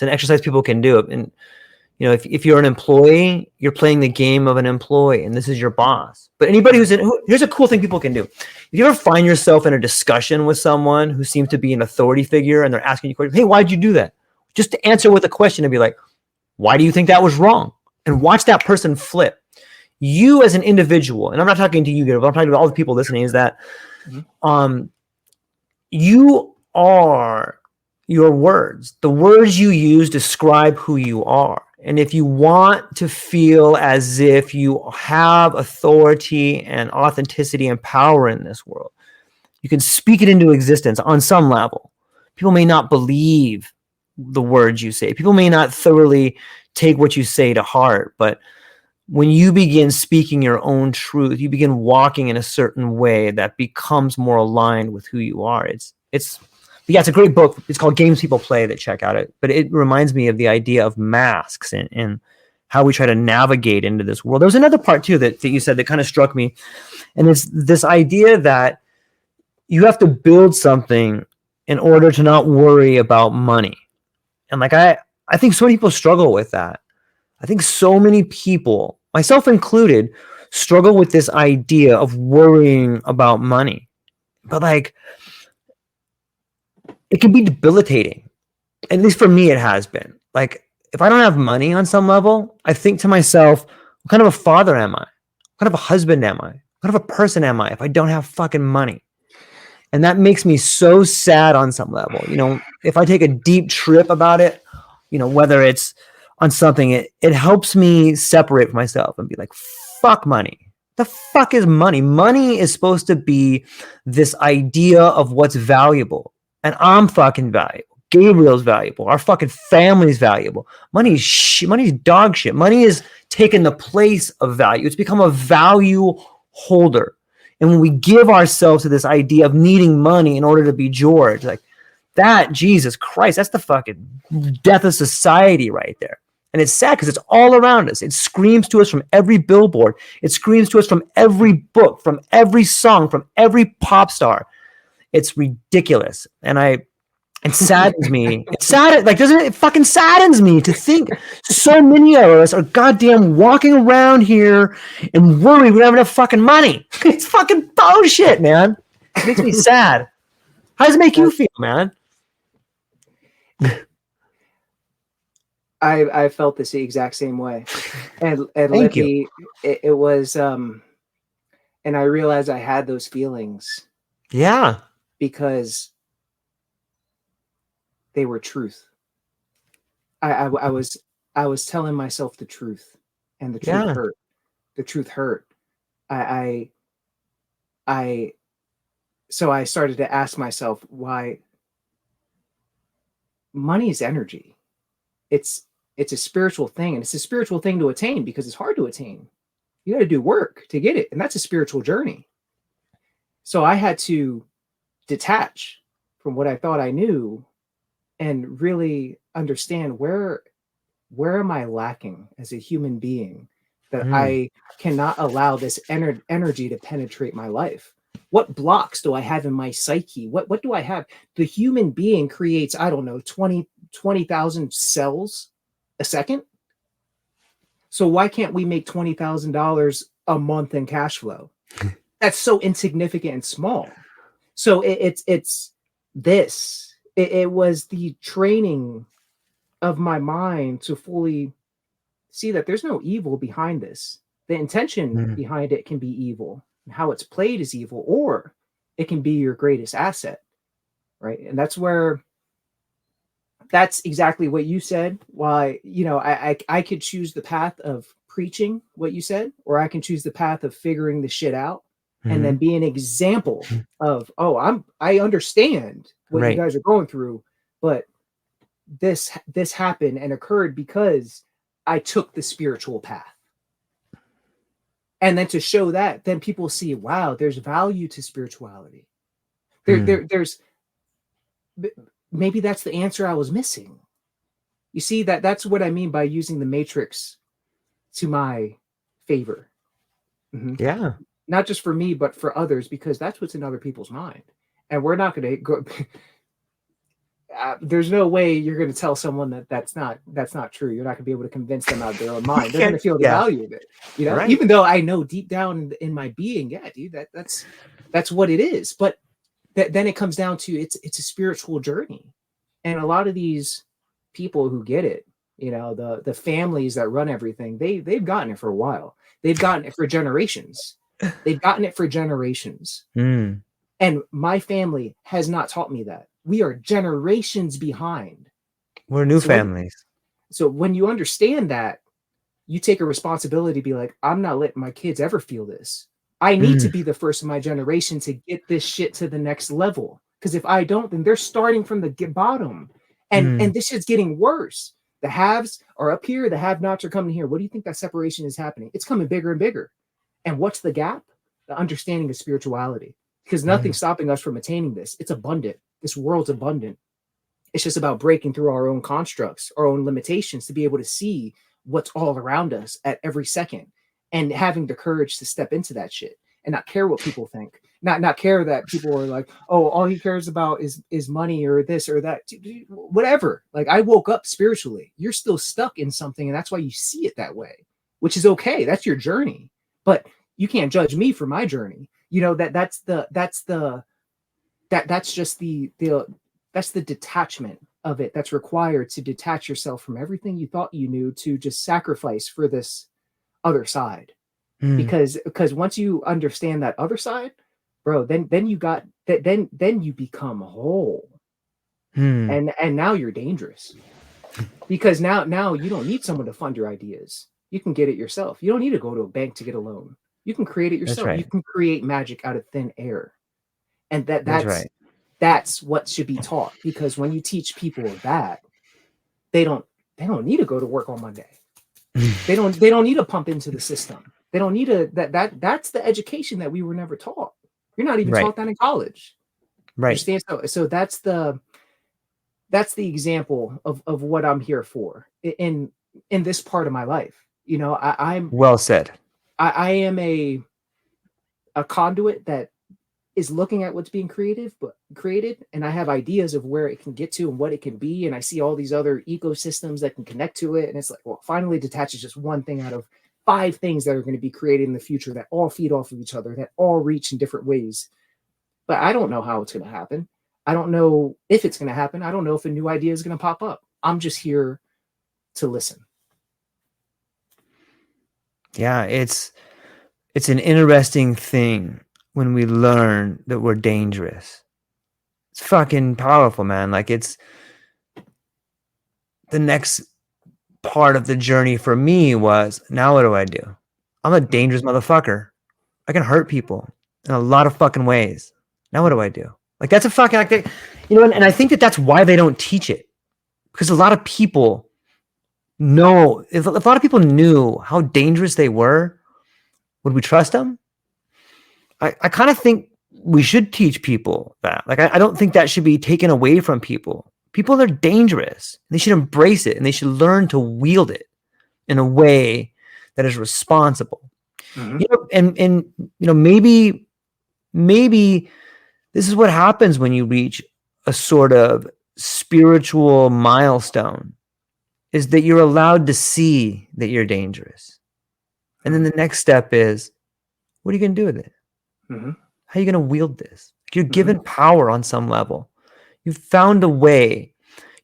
an exercise people can do. And you know, if you're an employee, you're playing the game of an employee, and this is your boss. But anybody here's a cool thing people can do. If you ever find yourself in a discussion with someone who seems to be an authority figure, and they're asking you questions, hey, why'd you do that? Just to answer with a question and be like, why do you think that was wrong? And watch that person flip. You as an individual, and I'm not talking to you, Gabriel, I'm talking to all the people listening, is that you are your words. The words you use describe who you are. And if you want to feel as if you have authority and authenticity and power in this world, you can speak it into existence on some level. People may not believe the words you say. People may not thoroughly take what you say to heart, but when you begin speaking your own truth, you begin walking in a certain way that becomes more aligned with who you are. It's a great book. It's called Games People Play, that check out it. But it reminds me of the idea of masks and how we try to navigate into this world. There was another part too that you said that kind of struck me. And it's this idea that you have to build something in order to not worry about money. And like, I think so many people struggle with that. I think so many people, myself included, struggle with this idea of worrying about money. But like, it can be debilitating. At least for me, it has been. Like, if I don't have money on some level, I think to myself, what kind of a father am I? What kind of a husband am I? What kind of a person am I if I don't have fucking money? And that makes me so sad on some level. You know, if I take a deep trip about it, you know, whether it's on something, it helps me separate from myself and be like, fuck money. The fuck is money? Money is supposed to be this idea of what's valuable. And I'm fucking valuable. Gabriel's valuable. Our fucking family's valuable. Money's dog shit. Money is taking the place of value. It's become a value holder. And when we give ourselves to this idea of needing money in order to be George, like that, Jesus Christ, that's the fucking death of society right there. And it's sad because it's all around us. It screams to us from every billboard. It screams to us from every book, from every song, from every pop star. It's ridiculous. And it saddens me. It fucking saddens me to think so many of us are goddamn walking around here and worried we don't have enough fucking money. It's fucking bullshit, man. It makes me sad. How does it make you feel, man? I felt this the exact same way. And Lippy, it was and I realized I had those feelings. Yeah. Because they were truth. I was telling myself the truth, and the truth hurt. The truth hurt. So I started to ask myself why. Money is energy. It's a spiritual thing, and it's a spiritual thing to attain because it's hard to attain. You got to do work to get it, and that's a spiritual journey. So I had to detach from what I thought I knew and really understand where am I lacking as a human being that I cannot allow this energy to penetrate my life. What blocks do I have in my psyche? What do I have? The human being creates, I don't know, 20,000 cells a second. So why can't we make $20,000 a month in cash flow? That's so insignificant and small. So it was the training of my mind to fully see that there's no evil behind this. The intention behind it can be evil. How it's played is evil, or it can be your greatest asset, right? And that's exactly what you said. Why, I could choose the path of preaching what you said, or I can choose the path of figuring the shit out and then be an example of, I understand what you guys are going through, but this happened and occurred because I took the spiritual path. And then to show that, then people see, wow, there's value to spirituality. There's maybe that's the answer I was missing. You see, that's what I mean by using the matrix to my favor. Yeah. Not just for me, but for others, because that's what's in other people's mind. And we're not going to go. There's no way you're going to tell someone that's not true. You're not going to be able to convince them out of their own mind. They're going to feel the value of it, right? Even though I know deep down in my being, yeah, dude, that's what it is. But then it comes down to it's a spiritual journey, and a lot of these people who get it, the families that run everything, they've gotten it for a while. They've gotten it for generations. They've gotten it for generations. And my family has not taught me that. We are generations behind. We're new families. So when you understand that, you take a responsibility to be like, I'm not letting my kids ever feel this. I need to be the first in my generation to get this shit to the next level. Because if I don't, then they're starting from the bottom. And this shit's getting worse. The haves are up here. The have-nots are coming here. What do you think that separation is happening? It's coming bigger and bigger. And what's the gap? The understanding of spirituality. Because nothing's stopping us from attaining this. It's abundant. This world's abundant. It's just about breaking through our own constructs, our own limitations to be able to see what's all around us at every second and having the courage to step into that shit and not care what people think. Not care that people are like, oh, all he cares about is money or this or that, whatever. Like I woke up spiritually. You're still stuck in something, and that's why you see it that way, which is okay. That's your journey, but you can't judge me for my journey. That's just the detachment of it that's required to detach yourself from everything you thought you knew to just sacrifice for this other side. Because once you understand that other side, bro, then you become whole. And now you're dangerous. Because now you don't need someone to fund your ideas. You can get it yourself. You don't need to go to a bank to get a loan. You can create it That's yourself. You right. can create magic out of thin air. And That's right. that's what should be taught, because when you teach people that, they don't need to go to work on Monday. They don't need to pump into the system. They don't need to that's the education that we were never taught. You're not even Right. taught that in college. Right. Understand? So that's the example of what I'm here for in this part of my life. You know, I'm Well said. I am a conduit that is looking at what's being created, and I have ideas of where it can get to and what it can be, and I see all these other ecosystems that can connect to it, and it's like, well, finally detaches just one thing out of 5 things that are going to be created in the future that all feed off of each other, that all reach in different ways. But I don't know how it's going to happen. I don't know if it's going to happen. I don't know if a new idea is going to pop up. I'm just here to listen. Yeah, it's an interesting thing when we learn that we're dangerous. It's fucking powerful, man. Like, it's the next part of the journey for me was, now what do I do? I'm a dangerous motherfucker. I can hurt people in a lot of fucking ways. Now what do I do? Like, that's a fucking, like, you know, and I think that that's why they don't teach it, because a lot of people know, if a lot of people knew how dangerous they were, would we trust them? I kind of think we should teach people that. Like, I don't think that should be taken away from people. People are dangerous. They should embrace it, and they should learn to wield it in a way that is responsible. Mm-hmm. You know, and you know, maybe this is what happens when you reach a sort of spiritual milestone, is that you're allowed to see that you're dangerous. And then the next step is, what are you going to do with it? Mm-hmm. How are you going to wield this? You're given power on some level. You've found a way.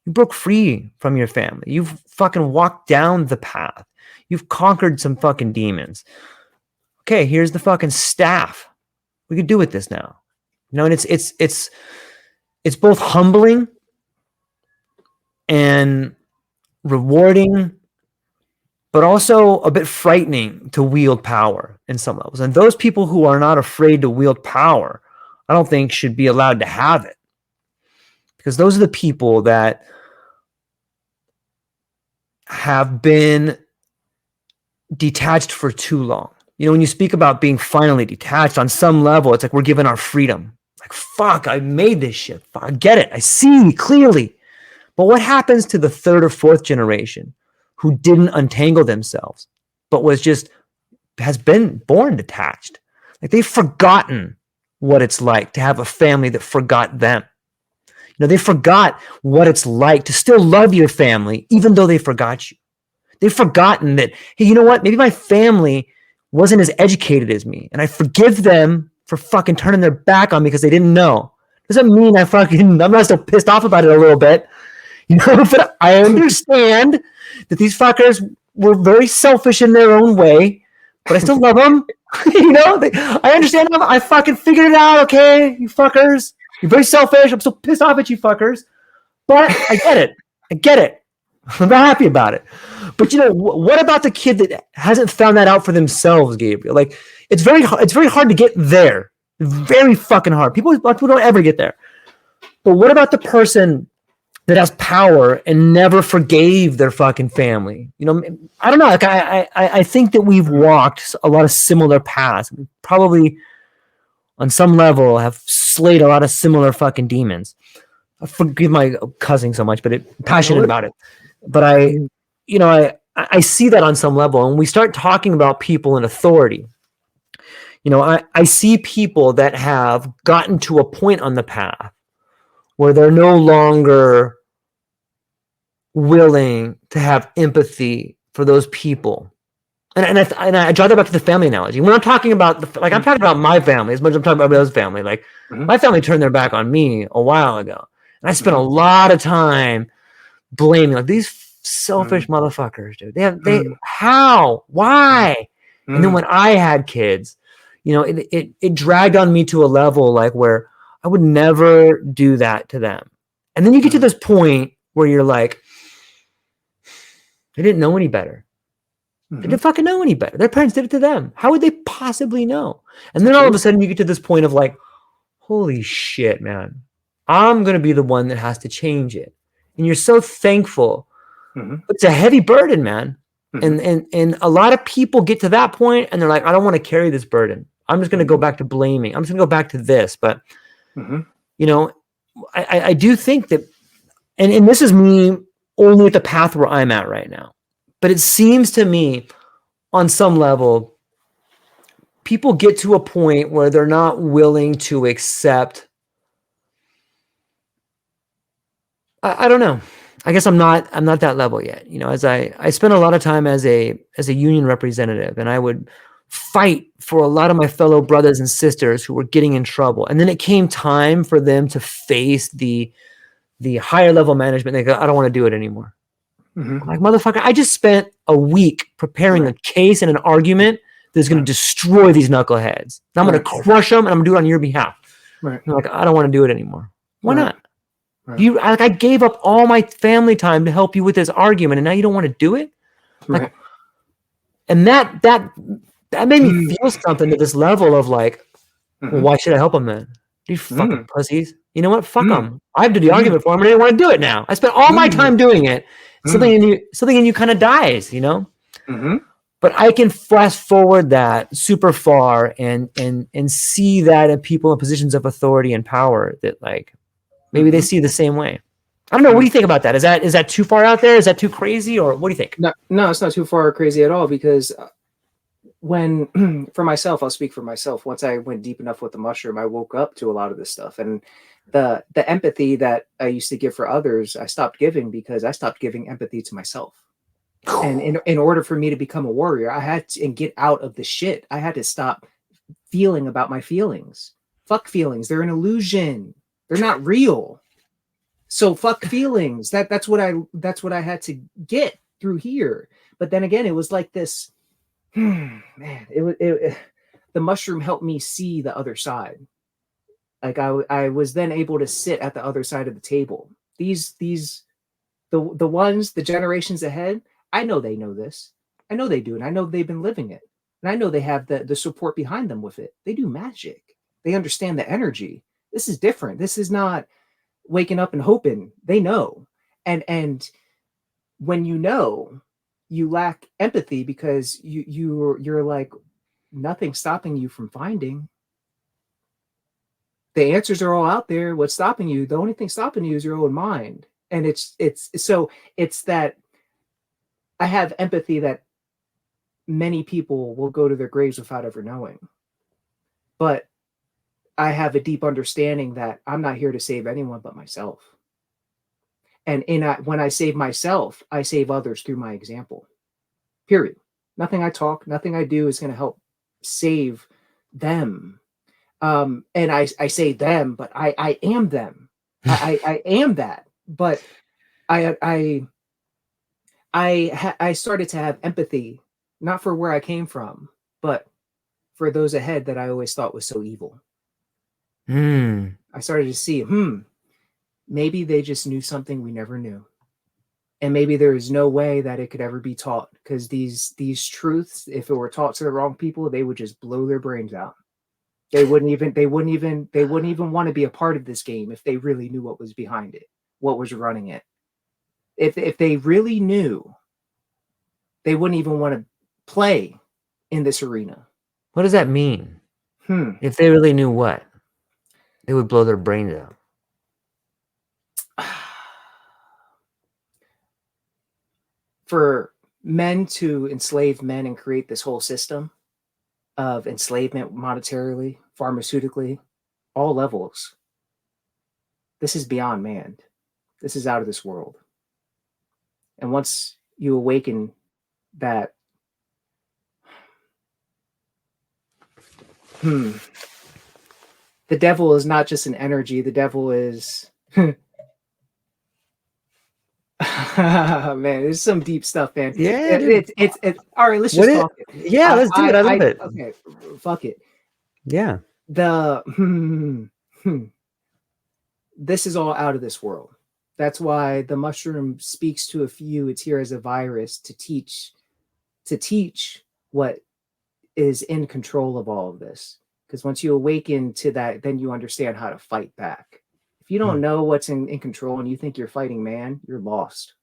You broke free from your family. You've fucking walked down the path. You've conquered some fucking demons. Okay, here's the fucking staff. We could do with this now. You know, and it's both humbling and rewarding, but also a bit frightening to wield power in some levels. And those people who are not afraid to wield power, I don't think should be allowed to have it. Because those are the people that have been detached for too long. You know, when you speak about being finally detached, on some level, it's like we're given our freedom. Like, fuck, I made this shit. Fuck, I get it. I see clearly. But what happens to the 3rd or 4th generation who didn't untangle themselves, but has been born detached? Like, they've forgotten what it's like to have a family that forgot them. You know, they forgot what it's like to still love your family, even though they forgot you. They've forgotten that, hey, you know what? Maybe my family wasn't as educated as me, and I forgive them for fucking turning their back on me because they didn't know. Doesn't mean I'm not still pissed off about it a little bit. You know, but I understand that these fuckers were very selfish in their own way, but I still love them. You know, I understand them. I fucking figured it out. Okay, you fuckers. You're very selfish. I'm so pissed off at you fuckers. But I get it. I'm not happy about it. But you know, what about the kid that hasn't found that out for themselves, Gabriel? Like, it's very hard to get there. Very fucking hard. People don't ever get there. But what about the person that has power and never forgave their fucking family? You know, I don't know. Like, I think that we've walked a lot of similar paths. We probably, on some level, have slayed a lot of similar fucking demons. I forgive my cussing so much, but I'm passionate about it. But I see that on some level. And when we start talking about people in authority, you know, I see people that have gotten to a point on the path where they're no longer willing to have empathy for those people. And I draw that back to the family analogy. When I'm talking about, I'm talking about my family as much as I'm talking about my other's family. Like, my family turned their back on me a while ago. And I spent a lot of time blaming, like, these selfish motherfuckers, dude. How? Why? And then when I had kids, you know, it dragged on me to a level like where I would never do that to them. And then you get to this point where you're like, They didn't know any better. They didn't fucking know any better. Their parents did it to them. How would they possibly know? And then all of a sudden you get to this point of like, holy shit, man. I'm going to be the one that has to change it. And you're so thankful. It's a heavy burden, man. And a lot of people get to that point and they're like, I don't want to carry this burden. I'm just going to go back to blaming. I'm just going to go back to this. But, you know, I do think that, and this is me only at the path where I'm at right now. But it seems to me on some level, people get to a point where they're not willing to accept. I don't know. I guess I'm not that level yet. You know, as I spent a lot of time as a union representative, and I would fight for a lot of my fellow brothers and sisters who were getting in trouble. And then it came time for them to face the higher level management. They go, I don't want to do it anymore. I'm like, motherfucker, I just spent a week preparing a case and an argument that's going to destroy these knuckleheads. And I'm going to crush them, and I'm going to do it on your behalf. I'm like, I don't want to do it anymore. Why not? I gave up all my family time to help you with this argument, and now you don't want to do it? Like, and that made me feel something to this level of like, well, why should I help them then? These fucking pussies. You know what? Fuck them. I have to do the argument for them, and I didn't want to do it now. I spent all my time doing it. Something in you kind of dies, you know? But I can fast forward that super far and see that in people in positions of authority and power that like maybe they see the same way. I don't know. What do you think about that? Is that too far out there? Is that too crazy? Or what do you think? No, it's not too far or crazy at all, because when for myself, I'll speak for myself. Once I went deep enough with the mushroom, I woke up to a lot of this stuff. And the empathy that I used to give for others, I stopped giving because I stopped giving empathy to myself. And in order for me to become a warrior, I had to get out of the shit. I had to stop feeling about my feelings. Fuck feelings. They're an illusion. They're not real. So fuck feelings. That's what I had to get through here. But then again, it was like this, man, the mushroom helped me see the other side. Like I was then able to sit at the other side of the table. The generations ahead, I know they know this. I know they do. And I know they've been living it. And I know they have the support behind them with it. They do magic. They understand the energy. This is different. This is not waking up and hoping. They know. And when you know, you lack empathy because you're like, nothing's stopping you from finding. The answers are all out there. What's stopping you? The only thing stopping you is your own mind. And it's that I have empathy that many people will go to their graves without ever knowing. But I have a deep understanding that I'm not here to save anyone but myself. And when I save myself, I save others through my example. Period. Nothing I talk, nothing I do is going to help save them. And I say them, but I am them. I am that. But I started to have empathy, not for where I came from, but for those ahead that I always thought was so evil. I started to see, maybe they just knew something we never knew. And maybe there is no way that it could ever be taught, because these truths, if it were taught to the wrong people, they would just blow their brains out. They wouldn't even want to be a part of this game if they really knew what was behind it, what was running it. If they really knew, they wouldn't even want to play in this arena. What does that mean? If they really knew what? They would blow their brains out. For men to enslave men and create this whole system of enslavement, monetarily, pharmaceutically, all levels, this is beyond man. This is out of this world. And once you awaken that, the devil is not just an energy. The devil is, man, there's some deep stuff, man. Yeah, it's all right. Let's just talk it. Yeah, let's do it. I love it. Okay, fuck it. Yeah. This is all out of this world. That's why the mushroom speaks to a few. It's here as a virus to teach what is in control of all of this. Because once you awaken to that, then you understand how to fight back. If you don't know what's in control and you think you're fighting man, you're lost.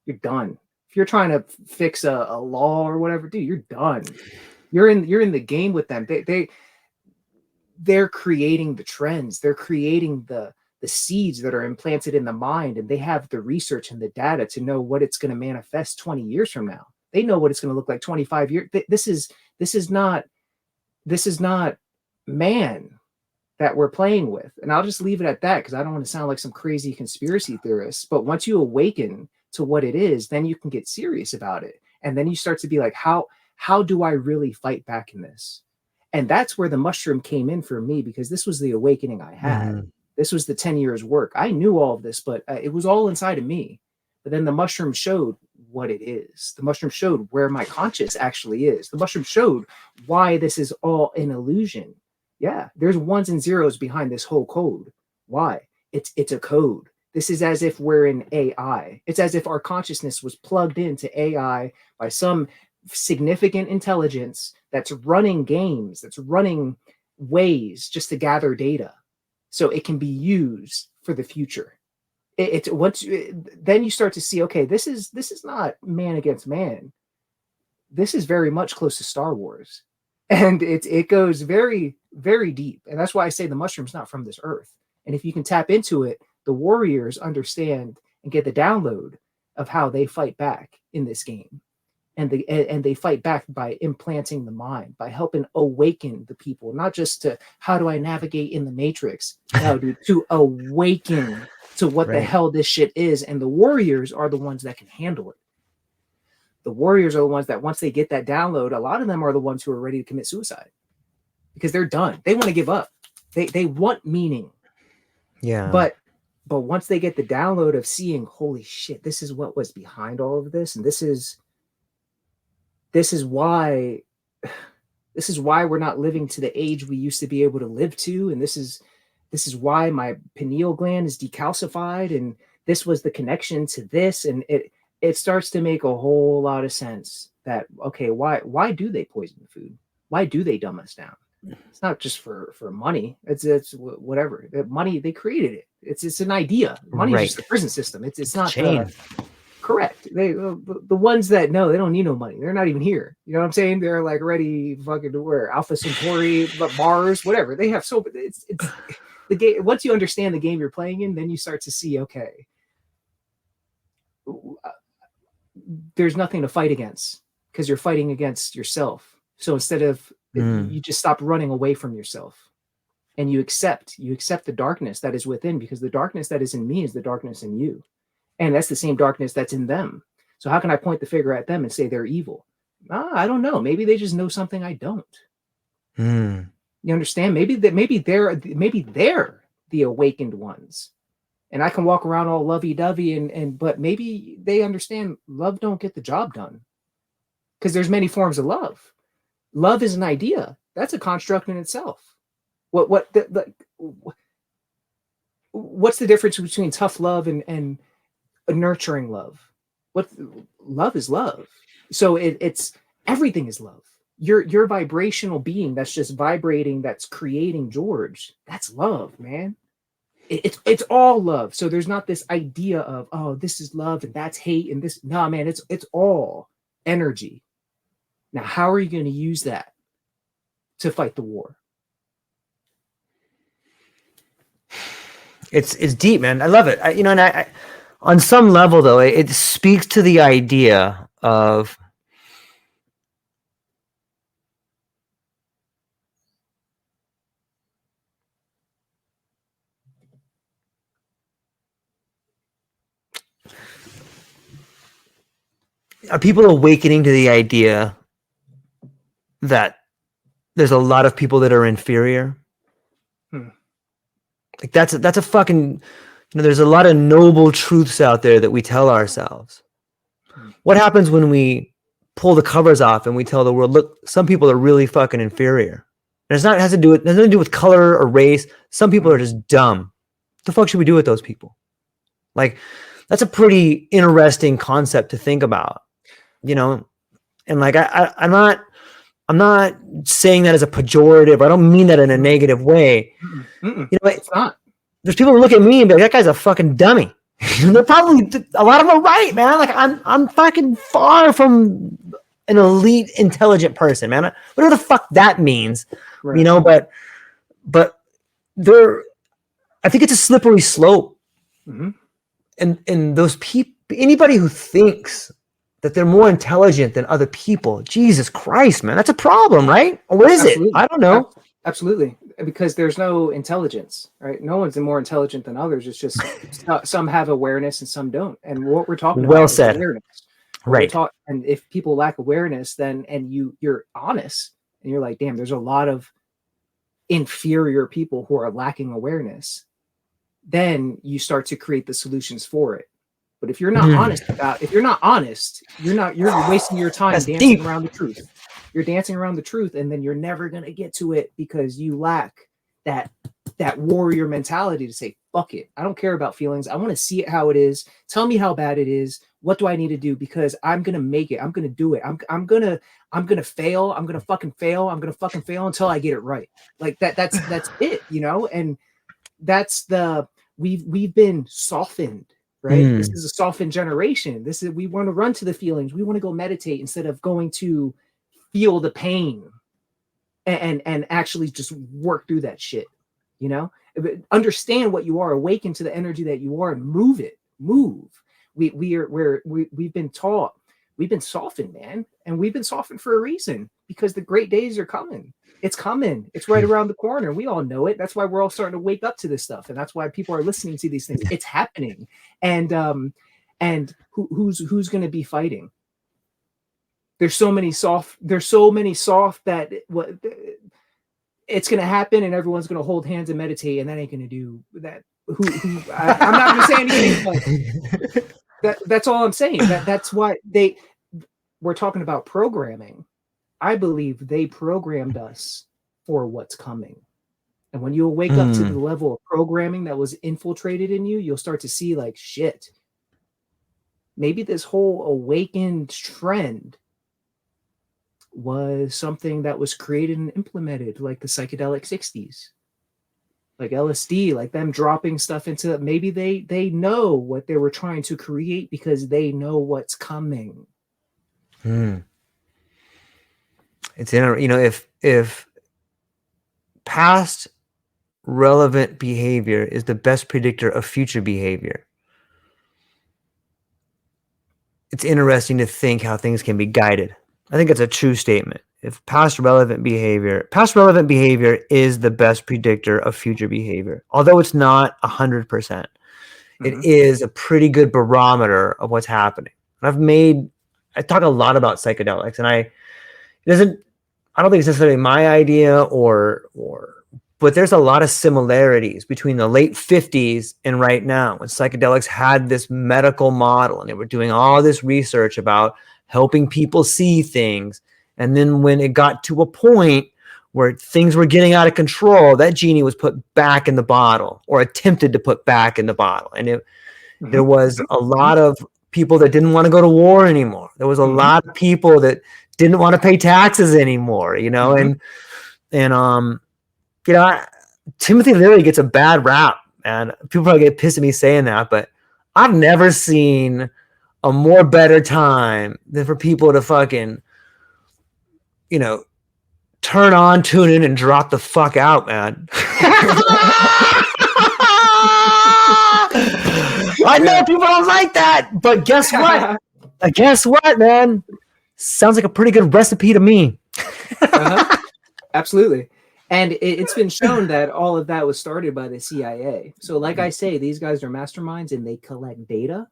You're done. If you're trying to fix a law or whatever, dude, you're done. You're in the game with them. They're creating the trends. They're creating the seeds that are implanted in the mind, and they have the research and the data to know what it's going to manifest 20 years from now. They know what it's going to look like 25 years. This is not man that we're playing with. And I'll just leave it at that because I don't want to sound like some crazy conspiracy theorist. But once you awaken to what it is, then you can get serious about it. And then you start to be like, how do I really fight back in this? And that's where the mushroom came in for me, because this was the awakening I had. This was the 10 years work. I knew all of this, but it was all inside of me. But then the mushroom showed what it is. The mushroom showed where my conscious actually is. The mushroom showed why this is all an illusion. Yeah, there's ones and zeros behind this whole code. Why? It's a code. This is as if we're in AI. It's as if our consciousness was plugged into AI by some significant intelligence that's running games, that's running ways just to gather data so it can be used for the future. Then you start to see, okay, this is not man against man. This is very much close to Star Wars. And it goes very, very deep. And that's why I say the mushroom's not from this earth. And if you can tap into it, the warriors understand and get the download of how they fight back in this game. And they fight back by implanting the mind, by helping awaken the people, not just to how do I navigate in the matrix, no, dude, to awaken to what the hell this shit is. And the warriors are the ones that can handle it. The warriors are the ones that once they get that download, a lot of them are the ones who are ready to commit suicide because they're done. They want to give up. They want meaning. Yeah. But once they get the download of seeing, holy shit, this is what was behind all of this. And this is why we're not living to the age we used to be able to live to. And this is why my pineal gland is decalcified. And this was the connection to this. And it starts to make a whole lot of sense that, okay, why do they poison the food? Why do they dumb us down? It's not just for money. It's whatever. The money, they created it. It's an idea. Money is just the prison system. It's not correct. The ones that know, they don't need no money. They're not even here. You know what I'm saying? They're like ready fucking to where Alpha Centauri, Mars, whatever. They have it's the game. Once you understand the game you're playing in, then you start to see, okay, there's nothing to fight against because you're fighting against yourself. So instead of you just stop running away from yourself and you accept the darkness that is within, because the darkness that is in me is the darkness in you. And that's the same darkness that's in them. So how can I point the finger at them and say they're evil? I don't know. Maybe they just know something I don't. You understand? Maybe they're the awakened ones. And I can walk around all lovey-dovey but maybe they understand love don't get the job done. Because there's many forms of love. Love is an idea. That's a construct in itself. What's the difference between tough love and a nurturing love? Love is love. So it's everything is love. Your vibrational being that's just vibrating, that's creating George. That's love, man. It's all love. So there's not this idea of, oh, this is love and that's hate and this. Nah, man, it's all energy. Now, how are you going to use that to fight the war? It's deep, man. I love it. I on some level, though, it speaks to the idea of are people awakening to the idea that there's a lot of people that are inferior? Like that's a fucking, there's a lot of noble truths out there that we tell ourselves. What happens when we pull the covers off and we tell the world, look, some people are really fucking inferior. And it has nothing to do with color or race. Some people are just dumb. What the fuck should we do with those people? Like, that's a pretty interesting concept to think about, you know? And like, I'm not saying that as a pejorative. I don't mean that in a negative way. You know, It's not. there's people who look at me and be like, that guy's a fucking dummy. They're probably, a lot of them are right, man. Like, I'm fucking far from an elite intelligent person, man. Whatever the fuck that means, Right. you know, but I think it's a slippery slope. And those people, anybody who thinks that they're more intelligent than other people, Jesus Christ, man, that's a problem, right? Or what is it? I don't know. Absolutely, because there's no intelligence, right? No one's more intelligent than others. It's just some have awareness and some don't. And what we're talking about is awareness. Right. And if people lack awareness, then you're honest and you're like, damn, there's a lot of inferior people who are lacking awareness. Then you start to create the solutions for it. But if you're not honest, you're wasting your time dancing around the truth. You're dancing around the truth, and then you're never gonna get to it because you lack that warrior mentality to say, fuck it. I don't care about feelings. I want to see it how it is. Tell me how bad it is. What do I need to do? Because I'm gonna make it. I'm gonna do it. I'm gonna fail. I'm gonna fucking fail. I'm gonna fucking fail until I get it right. Like that's it, you know? And that's we've been softened. Right. This is a softened generation. We want to run to the feelings. We want to go meditate instead of going to feel the pain and actually just work through that shit. You know, understand what you are, awaken to the energy that you are, and move. We've been taught, we've been softened, man, and we've been softened for a reason, because the great days are coming. It's coming. It's right around the corner. We all know it. That's why we're all starting to wake up to this stuff, and that's why people are listening to these things. It's happening, and who's going to be fighting? There's so many soft that it's going to happen, and everyone's going to hold hands and meditate, and that ain't going to do that. I'm not going to say anything, but that's all I'm saying. That's why we're talking about programming. I believe they programmed us for what's coming. And when you wake up to the level of programming that was infiltrated in you, you'll start to see like, shit, maybe this whole awakened trend was something that was created and implemented, like the psychedelic 60s, like LSD, like them dropping stuff into, maybe they know what they were trying to create because they know what's coming. It's you know, if past relevant behavior is the best predictor of future behavior, it's interesting to think how things can be guided. I think it's a true statement. If past relevant behavior is the best predictor of future behavior, although it's not 100%, it is a pretty good barometer of what's happening. And I talk a lot about psychedelics, and I don't think it's necessarily my idea but there's a lot of similarities between the late 50s and right now, when psychedelics had this medical model and they were doing all this research about helping people see things. And then when it got to a point where things were getting out of control, that genie was put back in the bottle, or attempted to put back in the bottle. And there was a lot of people that didn't want to go to war anymore. There was a lot of people that didn't want to pay taxes anymore, you know, and you know, Timothy Leary gets a bad rap, and people probably get pissed at me saying that, but I've never seen a more better time than for people to fucking, you know, turn on, tune in, and drop the fuck out, man. I know people don't like that, but guess what? Guess what, man? Sounds like a pretty good recipe to me. Absolutely. And it's been shown that all of that was started by the CIA. So like I say, these guys are masterminds and they collect data.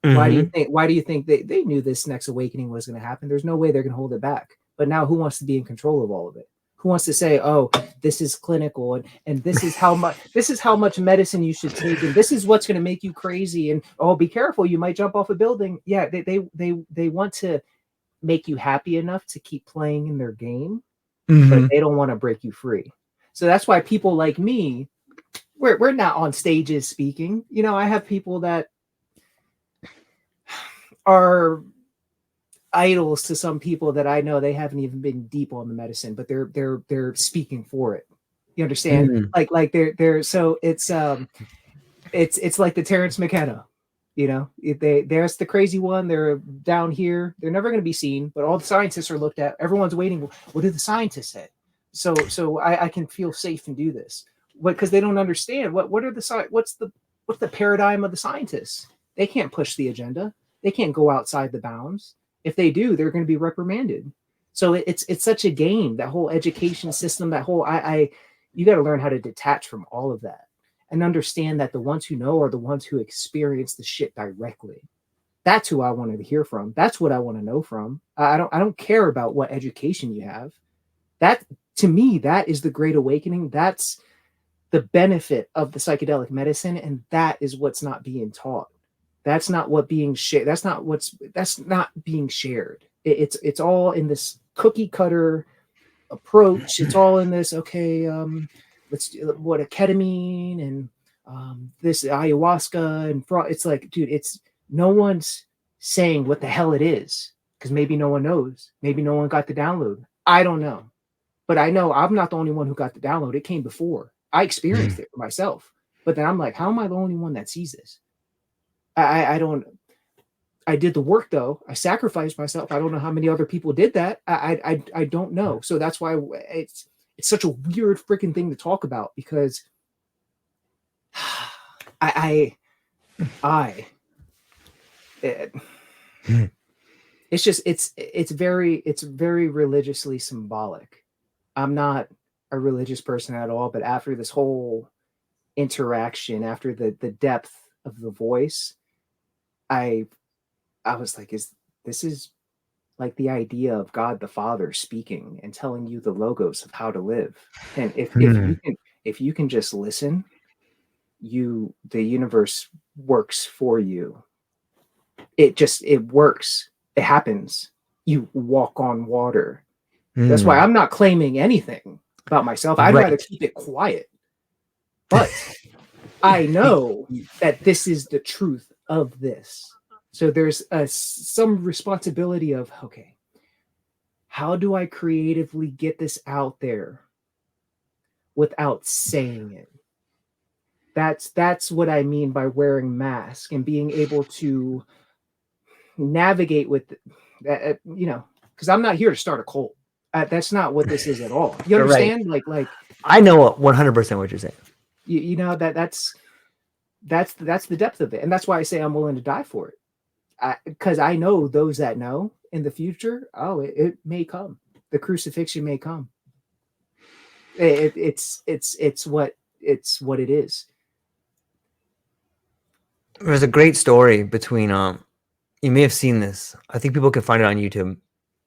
Why do you think they knew this next awakening was going to happen? There's no way they're going to hold it back. But now who wants to be in control of all of it? Who wants to say, oh, this is clinical, and this is how much medicine you should take, and this is what's going to make you crazy, and oh, be careful, you might jump off a building. Yeah, they want to make you happy enough to keep playing in their game, but they don't want to break you free. So that's why people like me, we're not on stages speaking. You know, I have people that are idols to some people that I know. They haven't even been deep on the medicine, but they're speaking for it. You understand? Like they're so it's like the Terrence McKenna. You know, there's the crazy one. They're down here. They're never going to be seen, but all the scientists are looked at. Everyone's waiting. What did the scientists say? So I can feel safe and do this. Because they don't understand what are the what's the paradigm of the scientists? They can't push the agenda. They can't go outside the bounds. If they do, they're going to be reprimanded. So it's such a game. That whole education system. That whole you got to learn how to detach from all of that. And understand that the ones who know are the ones who experience the shit directly. That's who I wanted to hear from. That's what I want to know from. I don't care about what education you have. That, to me, that is the Great Awakening. That's the benefit of the psychedelic medicine, and that is what's not being taught. That's not what being shared. That's not being shared. It's all in this cookie cutter approach. It's all in this. Okay, what a ketamine and this ayahuasca and fraud. It's like, dude, it's no one's saying what the hell it is because maybe no one knows. Maybe no one got the download. I don't know, but I know I'm not the only one who got the download. It came before. I experienced it for myself, but then I'm like, how am I the only one that sees this? I don't. I did the work though. I sacrificed myself. I don't know how many other people did that. I don't know. So that's why it's such a weird freaking thing to talk about because it's very religiously symbolic. I'm not a religious person at all, but after this whole interaction, after the depth of the voice, I was like, this is like the idea of God the Father speaking and telling you the logos of how to live. And if you can just listen, the universe works for you. It works. It happens. You walk on water. That's why I'm not claiming anything about myself. I'd rather keep it quiet. But I know that this is the truth of this. So there's some responsibility of, okay, how do I creatively get this out there without saying it? That's what I mean by wearing masks and being able to navigate with, because I'm not here to start a cult. That's not what this is at all. You understand? Right. Like I know 100% what you're saying. You know that's the depth of it, and that's why I say I'm willing to die for it. Because I know those that know in the future. Oh, it may come. The crucifixion may come. It's what it is. There's a great story between you may have seen this. I think people can find it on YouTube.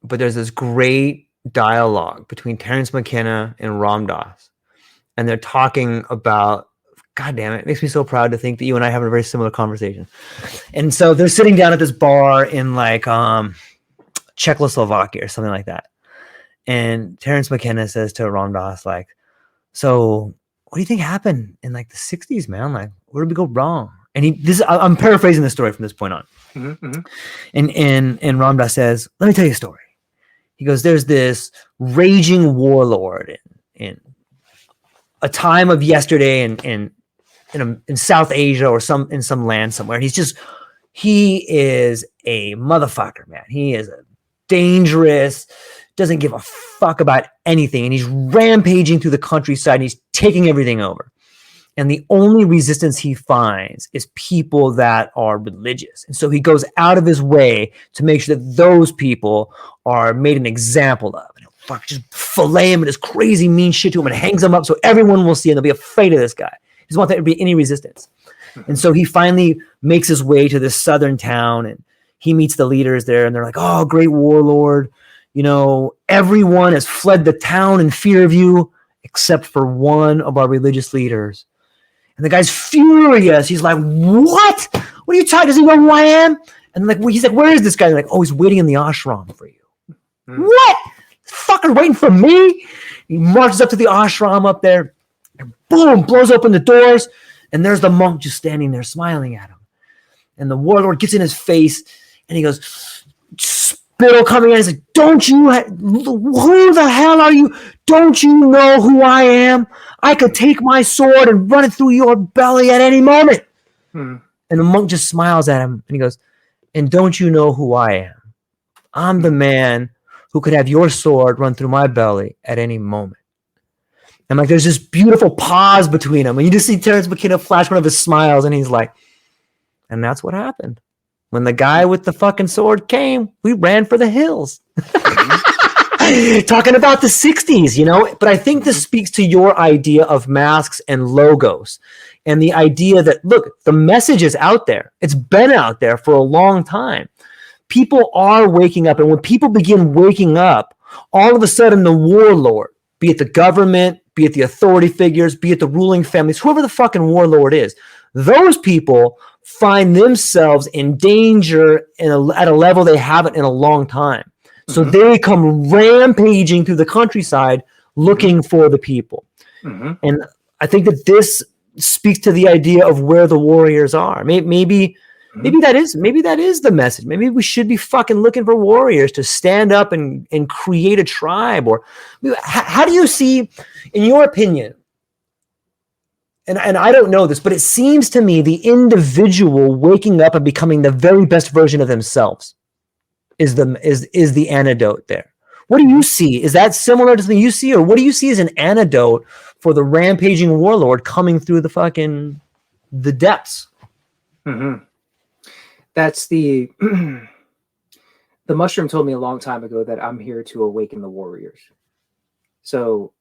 But there's this great dialogue between Terrence McKenna and Ram Dass. And they're talking about, God damn it makes me so proud to think that you and I have a very similar conversation. And so they're sitting down at this bar in like Czechoslovakia or something like that. And Terrence McKenna says to Ram Dass, like, so what do you think happened in like the 60s, man? Like, where did we go wrong? And I'm paraphrasing the story from this point on. Mm-hmm. And Ram Dass says, let me tell you a story. He goes, there's this raging warlord in a time of yesterday in South Asia or in some land somewhere. And he is a motherfucker, man. He is a dangerous, doesn't give a fuck about anything. And he's rampaging through the countryside and he's taking everything over. And the only resistance he finds is people that are religious. And so he goes out of his way to make sure that those people are made an example of. And he'll just fillet him and his crazy mean shit to him and hangs him up so everyone will see and they'll be afraid of this guy. He doesn't want there to be any resistance. And so he finally makes his way to this southern town and he meets the leaders there and they're like, oh, great warlord. You know, everyone has fled the town in fear of you except for one of our religious leaders. And the guy's furious. He's like, what? What are you talking? Does he know who I am? And like, he's like, where is this guy? They're like, oh, he's waiting in the ashram for you. What? This fucker's waiting for me? He marches up to the ashram up there and boom, blows open the doors. And there's the monk just standing there smiling at him. And the warlord gets in his face. And he goes, spittle coming out. He's like, who the hell are you? Don't you know who I am? I could take my sword and run it through your belly at any moment. And the monk just smiles at him and he goes, and don't you know who I am? I'm the man who could have your sword run through my belly at any moment. And like, there's this beautiful pause between them. And you just see Terrence McKenna flash one of his smiles and he's like, and that's what happened. When the guy with the fucking sword came, we ran for the hills. Talking about the 60s, you know? But I think this speaks to your idea of masks and logos and the idea that, look, the message is out there. It's been out there for a long time. People are waking up. And when people begin waking up, all of a sudden the warlord, be it the government, be it the authority figures, be it the ruling families, whoever the fucking warlord is, those people find themselves in danger at a level they haven't in a long time. So they come rampaging through the countryside looking for the people. And I think that this speaks to the idea of where the warriors are. Maybe that is the message. Maybe we should be fucking looking for warriors to stand up and create a tribe. Or how do you see, in your opinion, and I don't know this, but it seems to me the individual waking up and becoming the very best version of themselves is the antidote there. What do you see? Is that similar to something you see, or what do you see as an antidote for the rampaging warlord coming through the depths? That's the mushroom told me a long time ago that I'm here to awaken the warriors. So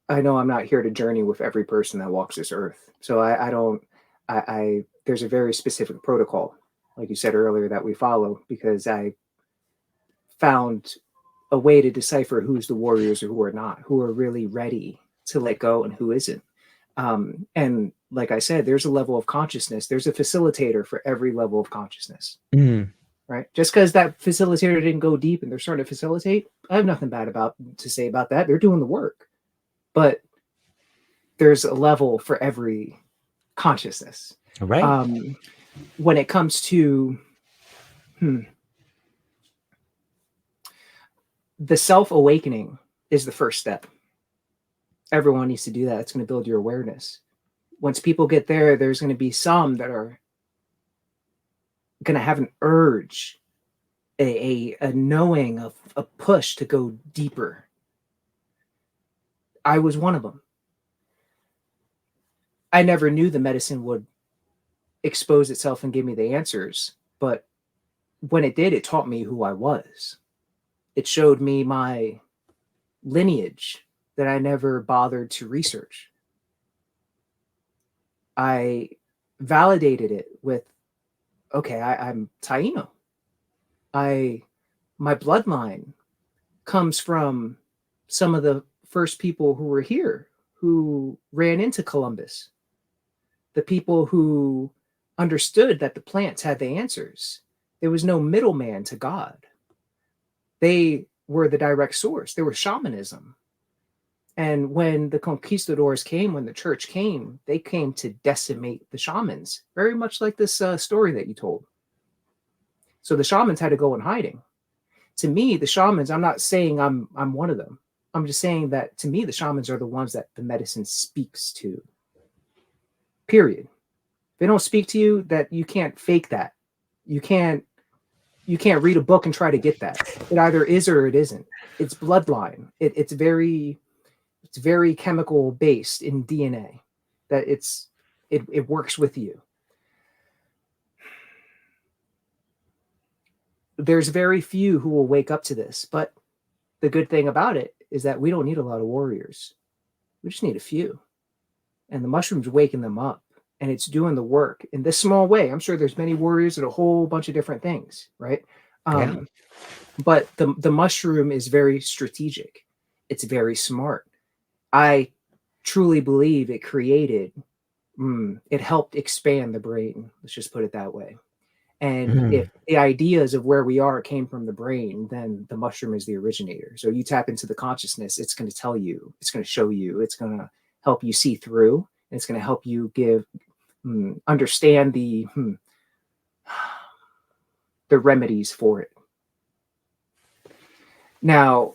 I know I'm not here to journey with every person that walks this earth. So there's a very specific protocol, like you said earlier, that we follow, because I found a way to decipher who's the warriors or who are not, who are really ready to let go and who isn't. And like I said, there's a level of consciousness. There's a facilitator for every level of consciousness, right? Just because that facilitator didn't go deep and they're starting to facilitate, I have nothing bad to say about that. They're doing the work. But there's a level for every consciousness. Right. When it comes to the self-awakening is the first step. Everyone needs to do that. It's going to build your awareness. Once people get there, there's going to be some that are going to have an urge, a knowing, a push to go deeper. I was one of them. I never knew the medicine would expose itself and give me the answers, but when it did, it taught me who I was. It showed me my lineage that I never bothered to research. I validated it with, okay, I'm Taino. My bloodline comes from some of the first people who were here, who ran into Columbus, the people who understood that the plants had the answers. There was no middleman to God. They were the direct source. There was shamanism. And when the conquistadors came, when the church came, they came to decimate the shamans, very much like this story that you told. So the shamans had to go in hiding. To me, the shamans, I'm not saying I'm one of them. I'm just saying that to me, the shamans are the ones that the medicine speaks to. Period. They don't speak to you, that you can't fake that. You can't read a book and try to get that. It either is or it isn't. It's bloodline. It's very chemical based in DNA, that it works with you. There's very few who will wake up to this, but the good thing about it is that we don't need a lot of warriors. We just need a few. And the mushroom's waking them up, and it's doing the work in this small way. I'm sure there's many warriors at a whole bunch of different things, right? But the mushroom is very strategic. It's very smart. I truly believe it it helped expand the brain. Let's just put it that way. And if the ideas of where we are came from the brain, then the mushroom is the originator. So you tap into the consciousness, it's going to tell you, it's going to show you, it's going to help you see through, and it's going to help you understand the remedies for it. Now,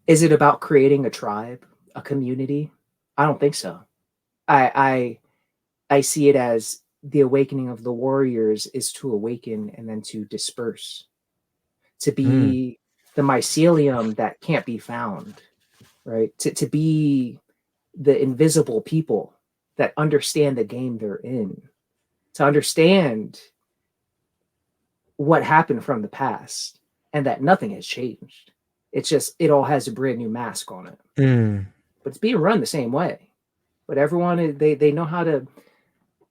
is it about creating a tribe, a community? I don't think so. I see it as the awakening of the warriors is to awaken and then to disperse, to be the mycelium that can't be found, right? To be the invisible people that understand the game they're in, to understand what happened from the past and that nothing has changed. It's just, it all has a brand new mask on it. But it's being run the same way. But everyone, they know how to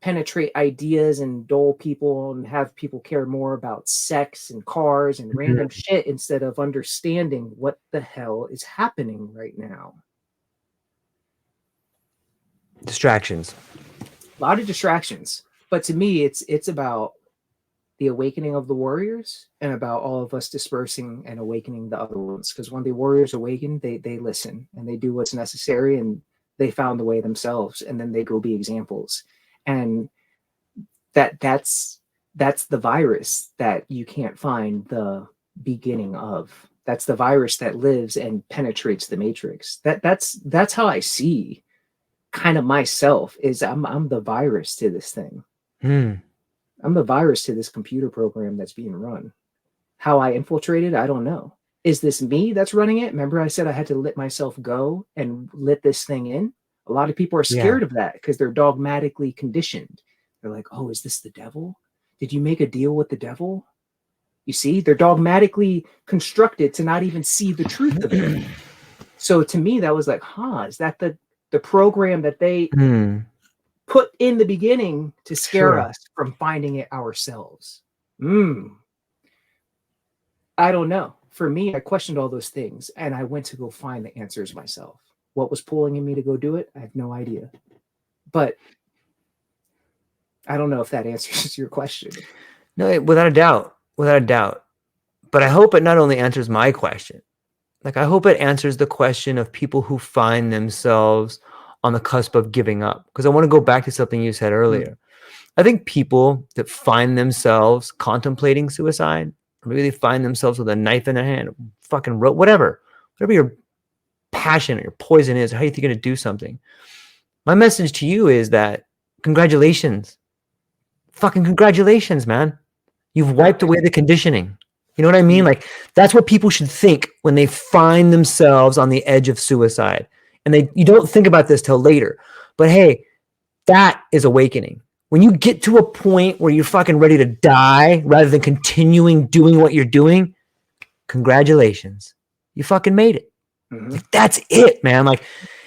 penetrate ideas and dull people and have people care more about sex and cars and random shit instead of understanding what the hell is happening right now. Distractions. A lot of distractions. But to me, it's about the awakening of the warriors and about all of us dispersing and awakening the other ones. Because when the warriors awaken, they listen and they do what's necessary, and they found the way themselves, and then they go be examples. And that's the virus that you can't find the beginning of. That's the virus that lives and penetrates the matrix. That's how I see kind of myself, is I'm the virus to this thing. I'm the virus to this computer program that's being run. How I infiltrated, I don't know. Is this me that's running it? Remember I said I had to let myself go and let this thing in? A lot of people are scared of that because they're dogmatically conditioned. They're like, oh, is this the devil? Did you make a deal with the devil? You see, they're dogmatically constructed to not even see the truth of it. So to me, that was like, is that the program that they put in the beginning to scare us from finding it ourselves? I don't know. For me, I questioned all those things and I went to go find the answers myself. What was pulling in me to go do it? I have no idea. But I don't know if that answers your question. No, without a doubt. Without a doubt. But I hope it not only answers my question, like I hope it answers the question of people who find themselves on the cusp of giving up. Because I want to go back to something you said earlier. I think people that find themselves contemplating suicide, or maybe they find themselves with a knife in their hand, fucking rope, whatever your passion or your poison is, or how you think you're going to do something. My message to you is that congratulations. Fucking congratulations, man. You've wiped away the conditioning. You know what I mean? Like, that's what people should think when they find themselves on the edge of suicide. And you don't think about this till later. But hey, that is awakening. When you get to a point where you're fucking ready to die rather than continuing doing what you're doing, congratulations. You fucking made it. Like, that's it, man. Like,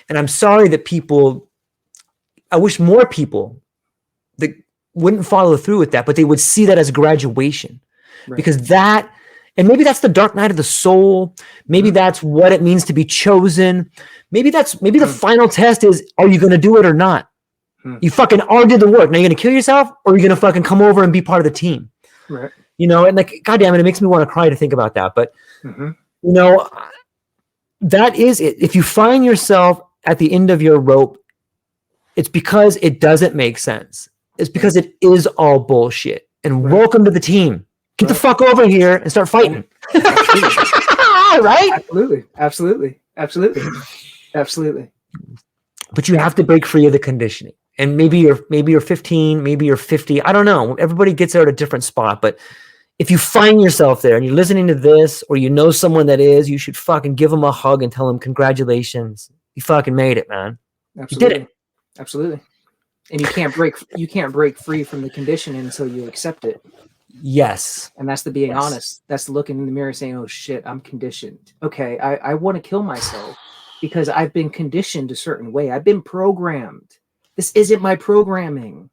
and I'm sorry that I wish more people that wouldn't follow through with that, but they would see that as graduation. Because and maybe that's the dark night of the soul. Maybe that's what it means to be chosen. Maybe the final test is, are you going to do it or not? You fucking already did the work. Now you're going to kill yourself, or are you going to fucking come over and be part of the team? Right. You know, and like, goddamn it makes me want to cry to think about that. But, you know, that is it. If you find yourself at the end of your rope, it's because it doesn't make sense. It's because it is all bullshit. And welcome to the team. Get the fuck over here and start fighting. Right? Absolutely. But you have to break free of the conditioning. And maybe you're 15, maybe you're 50. I don't know. Everybody gets there at a different spot. But if you find yourself there and you're listening to this, or you know someone that is, you should fucking give them a hug and tell them congratulations. You fucking made it, man. Absolutely. You did it. Absolutely. And you can't break free from the conditioning until you accept it. Yes. And that's the being honest. That's the looking in the mirror saying, oh shit, I'm conditioned. Okay, I want to kill myself because I've been conditioned a certain way. I've been programmed. This isn't my programming.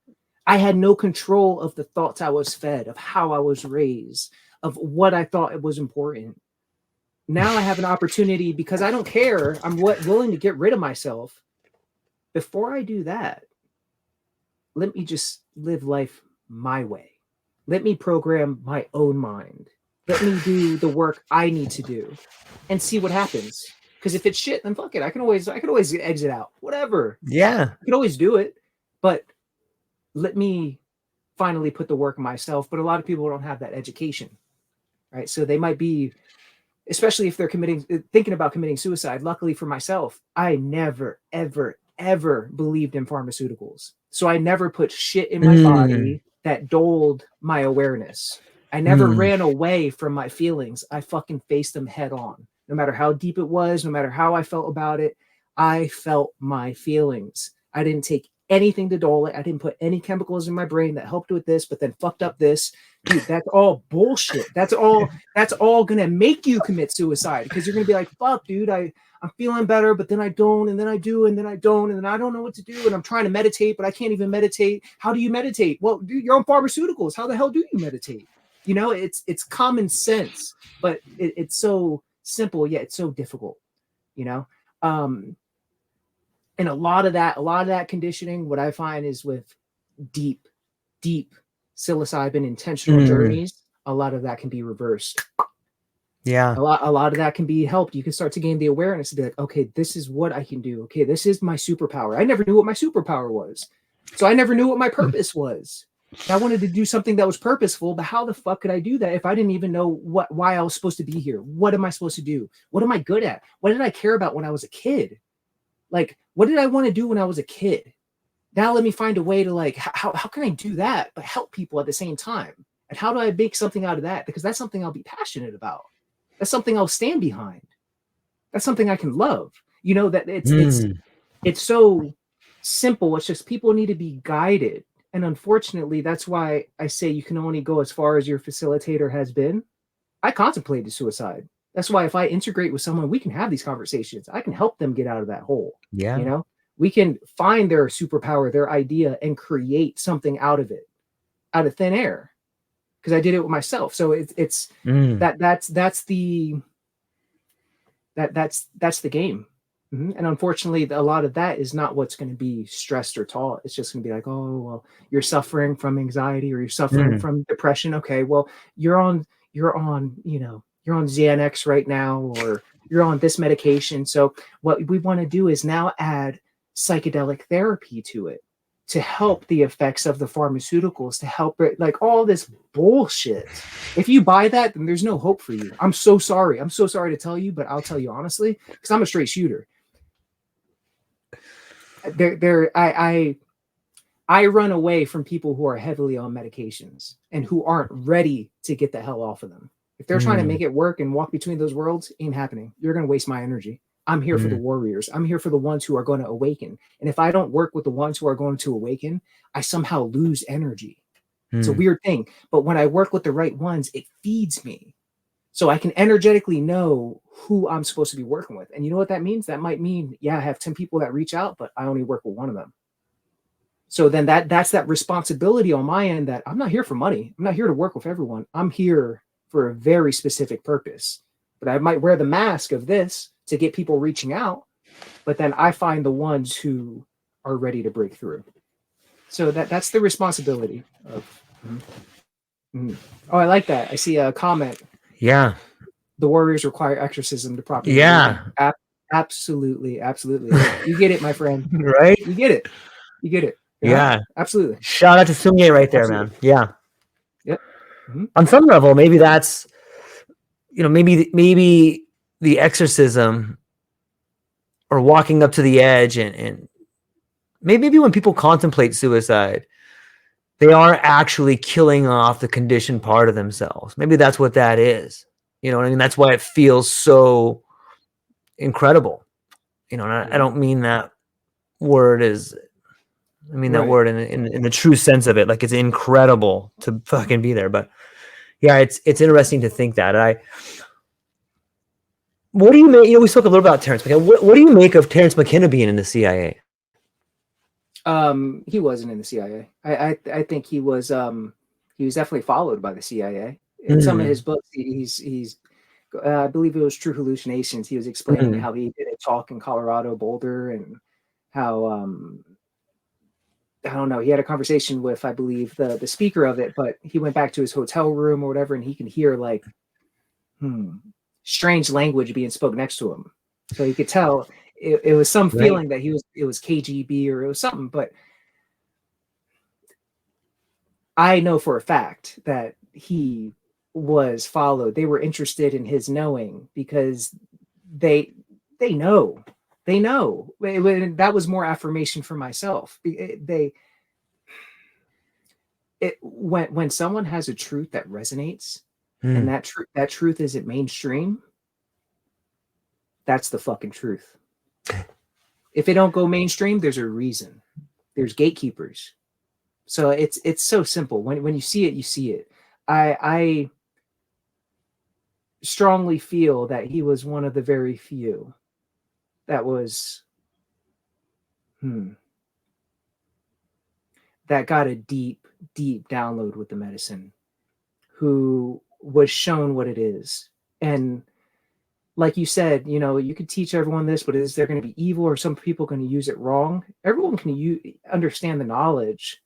I had no control of the thoughts I was fed, of how I was raised, of what I thought was important. Now I have an opportunity, because I don't care. I'm willing to get rid of myself. Before I do that, let me just live life my way. Let me program my own mind. Let me do the work I need to do and see what happens. Because if it's shit, then fuck it. I can always exit out. Whatever. Yeah. I can always do it. but let me finally put the work myself. But a lot of people don't have that education, right? So they might be, especially if they're thinking about committing suicide. Luckily for myself, I never, ever, ever believed in pharmaceuticals. So I never put shit in my body that dulled my awareness. I never ran away from my feelings. I fucking faced them head on. No matter how deep it was, no matter how I felt about it, I felt my feelings. I didn't take anything to dull it. I didn't put any chemicals in my brain that helped with this, but then fucked up this. Dude, that's all bullshit. That's all gonna make you commit suicide, because you're gonna be like, fuck, dude, I'm feeling better, but then I don't, and then I do, and then I don't, and then I don't know what to do, and I'm trying to meditate, but I can't even meditate. How do you meditate? Well, dude, you're on pharmaceuticals. How the hell do you meditate? You know, it's common sense, but it's so simple, yet it's so difficult, you know? And a lot of that conditioning, what I find is with deep psilocybin intentional journeys, a lot of that can be reversed. Yeah. A lot of that can be helped. You can start to gain the awareness to be like, okay, this is what I can do. Okay, this is my superpower. I never knew what my superpower was. So I never knew what my purpose was. I wanted to do something that was purposeful, but how the fuck could I do that if I didn't even know why I was supposed to be here? What am I supposed to do? What am I good at? What did I care about when I was a kid? Like, what did I want to do when I was a kid? Now let me find a way to, like, how can I do that but help people at the same time? And how do I make something out of that? Because that's something I'll be passionate about. That's something I'll stand behind. That's something I can love. You know, that it's so simple. It's just people need to be guided. And unfortunately, that's why I say you can only go as far as your facilitator has been. I contemplated suicide. That's why if I integrate with someone, we can have these conversations. I can help them get out of that hole. Yeah. You know, we can find their superpower, their idea, and create something out of it, out of thin air. Because I did it with myself. So that's the game. And unfortunately, a lot of that is not what's going to be stressed or taught. It's just going to be like, oh, well, you're suffering from anxiety or you're suffering from depression. Okay, well, you're on Xanax right now, or you're on this medication. So what we want to do is now add psychedelic therapy to it to help the effects of the pharmaceuticals, to help it, like all this bullshit. If you buy that, then there's no hope for you. I'm so sorry. I'm so sorry to tell you, but I'll tell you honestly, because I'm a straight shooter. I run away from people who are heavily on medications and who aren't ready to get the hell off of them. If they're trying to make it work and walk between those worlds, ain't happening. You're going to waste my energy. I'm here for the warriors. I'm here for the ones who are going to awaken. And if I don't work with the ones who are going to awaken, I somehow lose energy. It's a weird thing. But when I work with the right ones, it feeds me. So I can energetically know who I'm supposed to be working with. And you know what that means? That might mean, yeah, I have 10 people that reach out, but I only work with one of them. So then that's that responsibility on my end, that I'm not here for money. I'm not here to work with everyone. I'm here for a very specific purpose. But I might wear the mask of this to get people reaching out, but then I find the ones who are ready to break through. So that's the responsibility of. Oh, I like that. I see a comment. Yeah. The warriors require exorcism to properly. Yeah. Absolutely. You get it, my friend. Right? You get it. Yeah. Absolutely. Shout out to Sumye right there, man. Yeah. Yep. On some level, maybe that's, maybe the exorcism or walking up to the edge, and maybe when people contemplate suicide, they are actually killing off the conditioned part of themselves. Maybe that's what that is. You know what I mean? That's why it feels so incredible. And I don't mean that word that word in the true sense of it. Like, it's incredible to fucking be there. But yeah, it's interesting to think that. What do you make? We spoke a little about Terrence McKenna. What do you make of Terrence McKenna being in the CIA? He wasn't in the CIA. I think he was definitely followed by the CIA. In some of his books, he's I believe it was True Hallucinations. He was explaining how he did a talk in Colorado Boulder, and how I don't know, he had a conversation with, I believe, the speaker of it, but he went back to his hotel room or whatever, and he can hear like strange language being spoke next to him. So you could tell it was some feeling that it was KGB or it was something. But I know for a fact that he was followed. They were interested in his knowing because they know. They know. That was more affirmation for myself. When someone has a truth that resonates, and that truth isn't mainstream, that's the fucking truth. If it don't go mainstream, there's a reason. There's gatekeepers. So it's so simple. When you see it, you see it. I strongly feel that he was one of the very few that was that got a deep download with the medicine, who was shown what it is. And like you said, you could teach everyone this, but is there going to be evil, or some people going to use it wrong? Everyone can understand the knowledge,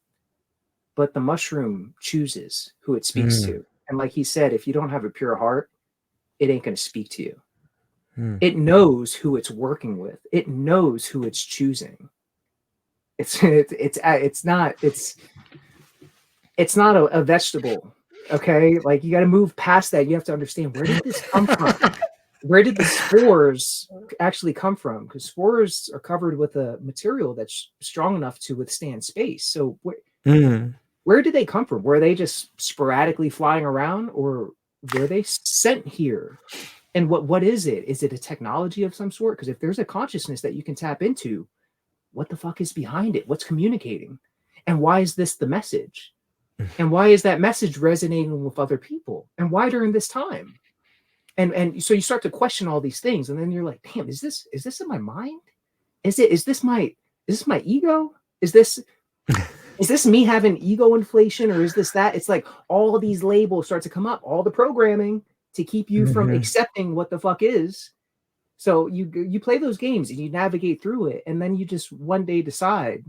but the mushroom chooses who it speaks to. And like he said, if you don't have a pure heart, it ain't going to speak to you. It knows who it's working with. It knows who it's choosing. It's not a vegetable. Okay. Like, you got to move past that. You have to understand, where did this come from? Where did the spores actually come from? Because spores are covered with a material that's strong enough to withstand space. So where did they come from? Were they just sporadically flying around, or were they sent here? And what is it? Is it a technology of some sort? Because if there's a consciousness that you can tap into, what the fuck is behind it? What's communicating? And why is this the message? And why is that message resonating with other people? And why during this time? And so you start to question all these things, and then you're like, damn, is this in my mind? Is this my ego? Is this me having ego inflation, or is this that? It's like all these labels start to come up, all the programming to keep you from accepting what the fuck is. So you play those games and you navigate through it, and then you just one day decide,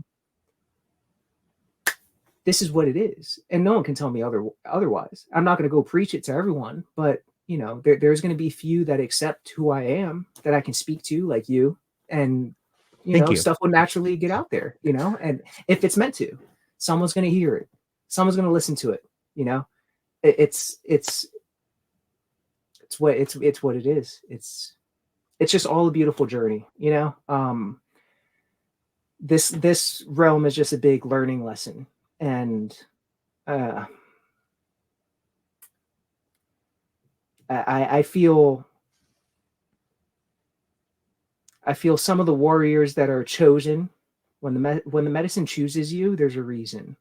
this is what it is, and no one can tell me otherwise. I'm not going to go preach it to everyone, but there's going to be few that accept who I am, that I can speak to, like you, and stuff will naturally get out there. And if it's meant to, someone's going to hear it, someone's going to listen to it. It's what it is. It's just all a beautiful journey. This realm is just a big learning lesson, and I feel some of the warriors that are chosen, when the medicine chooses you, there's a reason.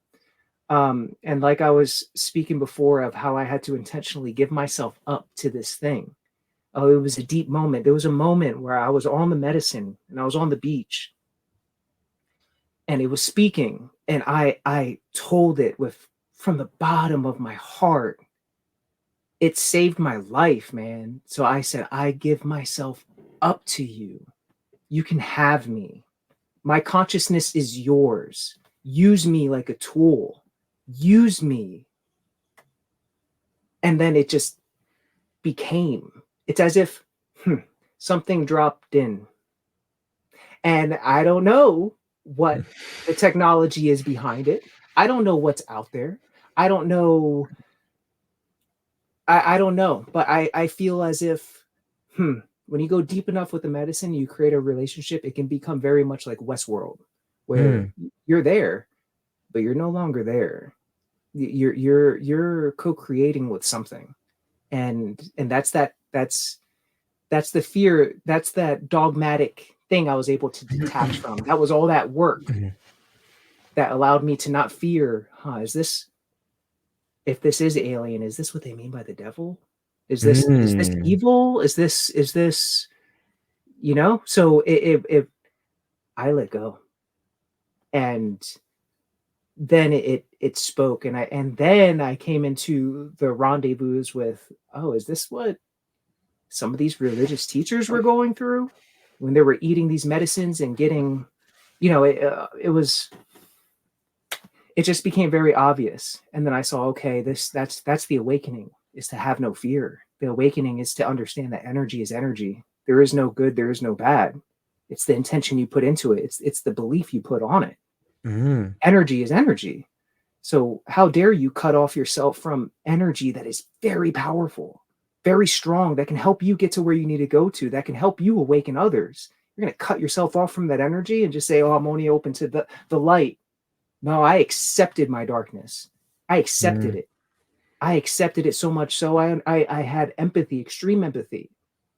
And like I was speaking before of how I had to intentionally give myself up to this thing. Oh, it was a deep moment. There was a moment where I was on the medicine and I was on the beach, and it was speaking, and I told it from the bottom of my heart. It saved my life, man. So I said, I give myself up to you. You can have me. My consciousness is yours. Use me like a tool. Use me. And then it just became. It's as if something dropped in. And I don't know what the technology is behind it. I don't know what's out there. I don't know. I don't know, but I feel as if when you go deep enough with the medicine, you create a relationship. It can become very much like Westworld, where you're there, but you're no longer there. You're co-creating with something, and that's the fear. That's that dogmatic thing I was able to detach from. That was all that work that allowed me to not fear. If this is alien, is this what they mean by the devil? Is this evil? Is this So if I let go, and then it spoke, and then I came into the rendezvous with, is this what some of these religious teachers were going through when they were eating these medicines and getting, it just became very obvious. And then I saw, okay, that's the awakening, is to have no fear. The awakening is to understand that energy is energy. There is no good, there is no bad. It's the intention you put into it. It's the belief you put on it. Energy is energy. So how dare you cut off yourself from energy that is very powerful, very strong, that can help you get to where you need to go to, that can help you awaken others. You're going to cut yourself off from that energy and just say, oh, I'm only open to the light. No, I accepted my darkness. I accepted it. I accepted it so much so I had empathy, extreme empathy.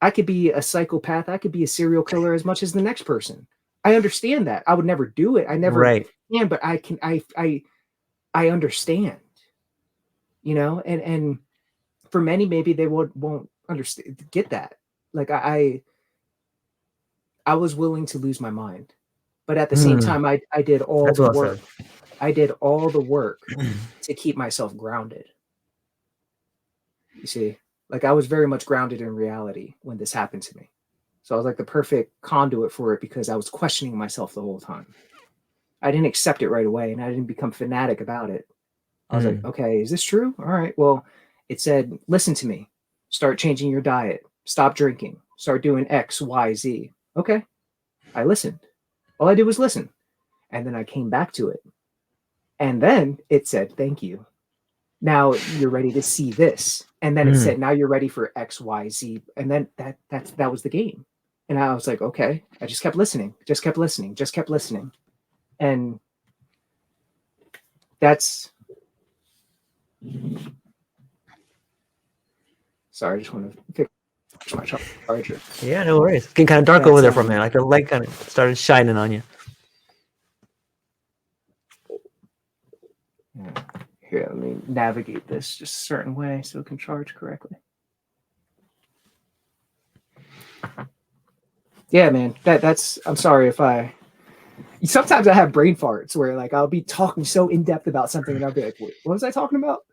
I could be a psychopath. I could be a serial killer as much as the next person. I understand that. I would never do it. I never can, but I can. I understand. You know, and for many, maybe they won't understand, get that. Like I was willing to lose my mind, but at the same time, I did all the work. I did all the work to keep myself grounded. You see, like I was very much grounded in reality when this happened to me. So I was like the perfect conduit for it because I was questioning myself the whole time. I didn't accept it right away and I didn't become fanatic about it. I was like, okay, is this true? All right. Well, it said, listen to me, start changing your diet, stop drinking, start doing X, Y, Z. Okay. I listened. All I did was listen. And then I came back to it. And then it said, thank you. Now you're ready to see this. And then it said, now you're ready for X, Y, Z. And then that was the game. And I was like, okay. I just kept listening, just kept listening, just kept listening. And that's, sorry, I just want to fix my charger. Yeah, no worries. It's getting kind of dark over there for a minute. Like the light kind of started shining on you. Yeah. Here, let me navigate this just a certain way so it can charge correctly. Yeah, man. That's I'm sorry if sometimes I have brain farts where like I'll be talking so in depth about something and I'll be like, what was I talking about?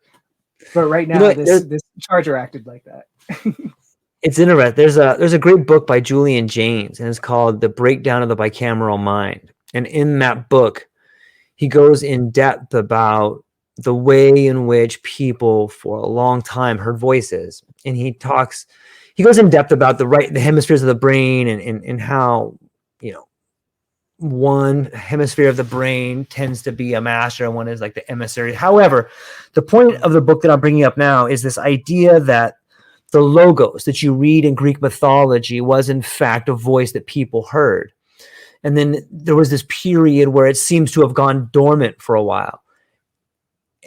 But right now this charger acted like that. It's interesting. There's a great book by Julian Jaynes, and it's called The Breakdown of the Bicameral Mind. And in that book, he goes in depth about the way in which people for a long time heard voices. And he goes in depth about the hemispheres of the brain and how, you know, one hemisphere of the brain tends to be a master and one is like the emissary. However, the point of the book that I'm bringing up now is this idea that the logos that you read in Greek mythology was in fact a voice that people heard. And then there was this period where it seems to have gone dormant for a while.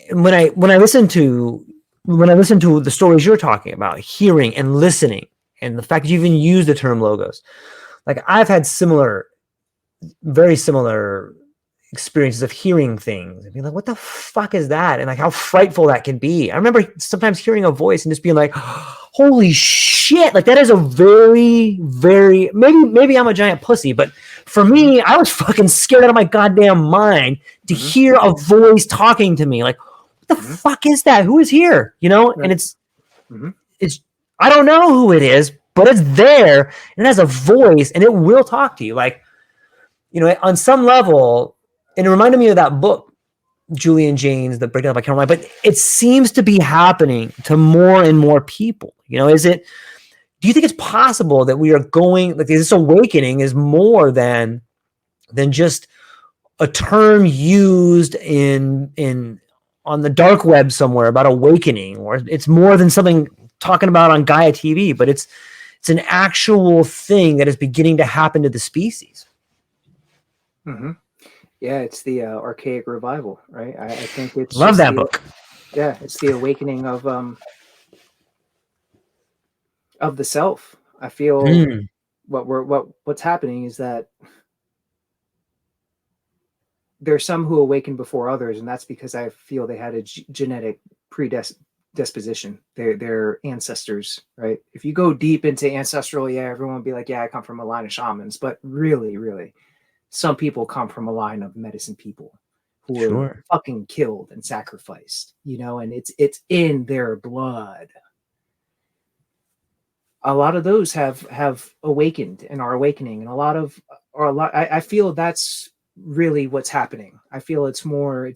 And when I listen to the stories you're talking about, hearing and listening, and the fact that you even use the term logos, like I've had very similar experiences of hearing things and being like, what the fuck is that? And like how frightful that can be. I remember sometimes hearing a voice and just being like, holy shit, like that is a very, very, maybe I'm a giant pussy, but for me, I was fucking scared out of my goddamn mind to hear a voice talking to me. Like, what the fuck is that? Who is here? You know? And it's I don't know who it is, but it's there and it has a voice and it will talk to you. Like, you know, on some level, and it reminded me of that book, Julian Jaynes, The Breakdown of Bicameral Mind, but it seems to be happening to more and more people. You know, do you think it's possible that we are going, like this awakening is more than just a term used on the dark web somewhere about awakening, or it's more than something talking about on Gaia TV, but it's an actual thing that is beginning to happen to the species. Yeah, it's the archaic revival, right? I think it's love that book. Yeah, it's the awakening of the self. I feel what's happening is that there's some who awaken before others, and that's because I feel they had a genetic predisposition. Their ancestors, right? If you go deep into ancestral, everyone will be like, yeah, I come from a line of shamans, but really, some people come from a line of medicine people who were fucking killed and sacrificed, you know, and it's in their blood. A lot of those have awakened and are awakening, and I feel that's really what's happening. I feel it's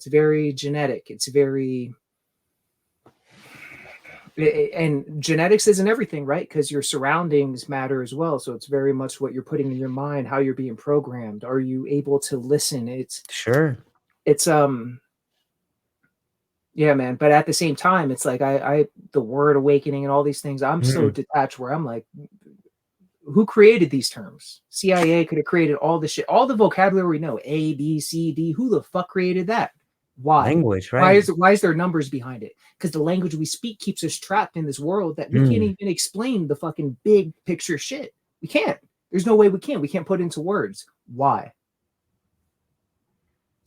very genetic. And genetics isn't everything, right? Because your surroundings matter as well. So it's very much what you're putting in your mind, how you're being programmed. Are you able to listen? It's Yeah, man. But at the same time, it's like the word awakening and all these things, I'm so detached where I'm like, who created these terms? CIA could have created all the shit, all the vocabulary we know, A, B, C, D. Who the fuck created that? Why? Language, right? Why is there numbers behind it? Because the language we speak keeps us trapped in this world that we can't even explain the fucking big picture shit. We can't. There's no way we can. We can't put it into words. Why?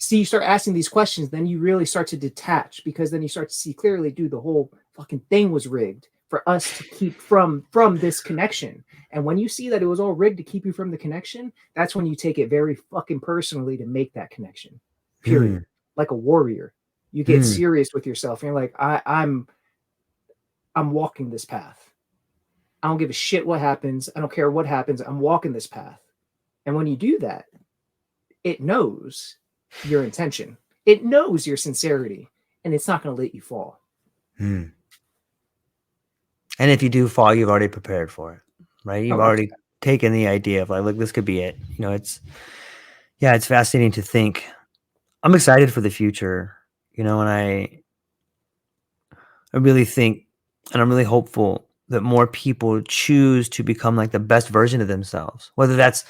See, you start asking these questions, then you really start to detach, because then you start to see clearly, dude, the whole fucking thing was rigged for us to keep from this connection. And when you see that it was all rigged to keep you from the connection, that's when you take it very fucking personally to make that connection. Period. Like a warrior. You get serious with yourself and you're like, I'm walking this path. I don't give a shit what happens. I don't care what happens. I'm walking this path. And when you do that, it knows your intention. It knows your sincerity, and it's not going to let you fall. And if you do fall, you've already prepared for it, right? You've already taken the idea of like, look, this could be it. You know, it's fascinating to think. I'm excited for the future, you know, and I really think, and I'm really hopeful that more people choose to become like the best version of themselves, whether that's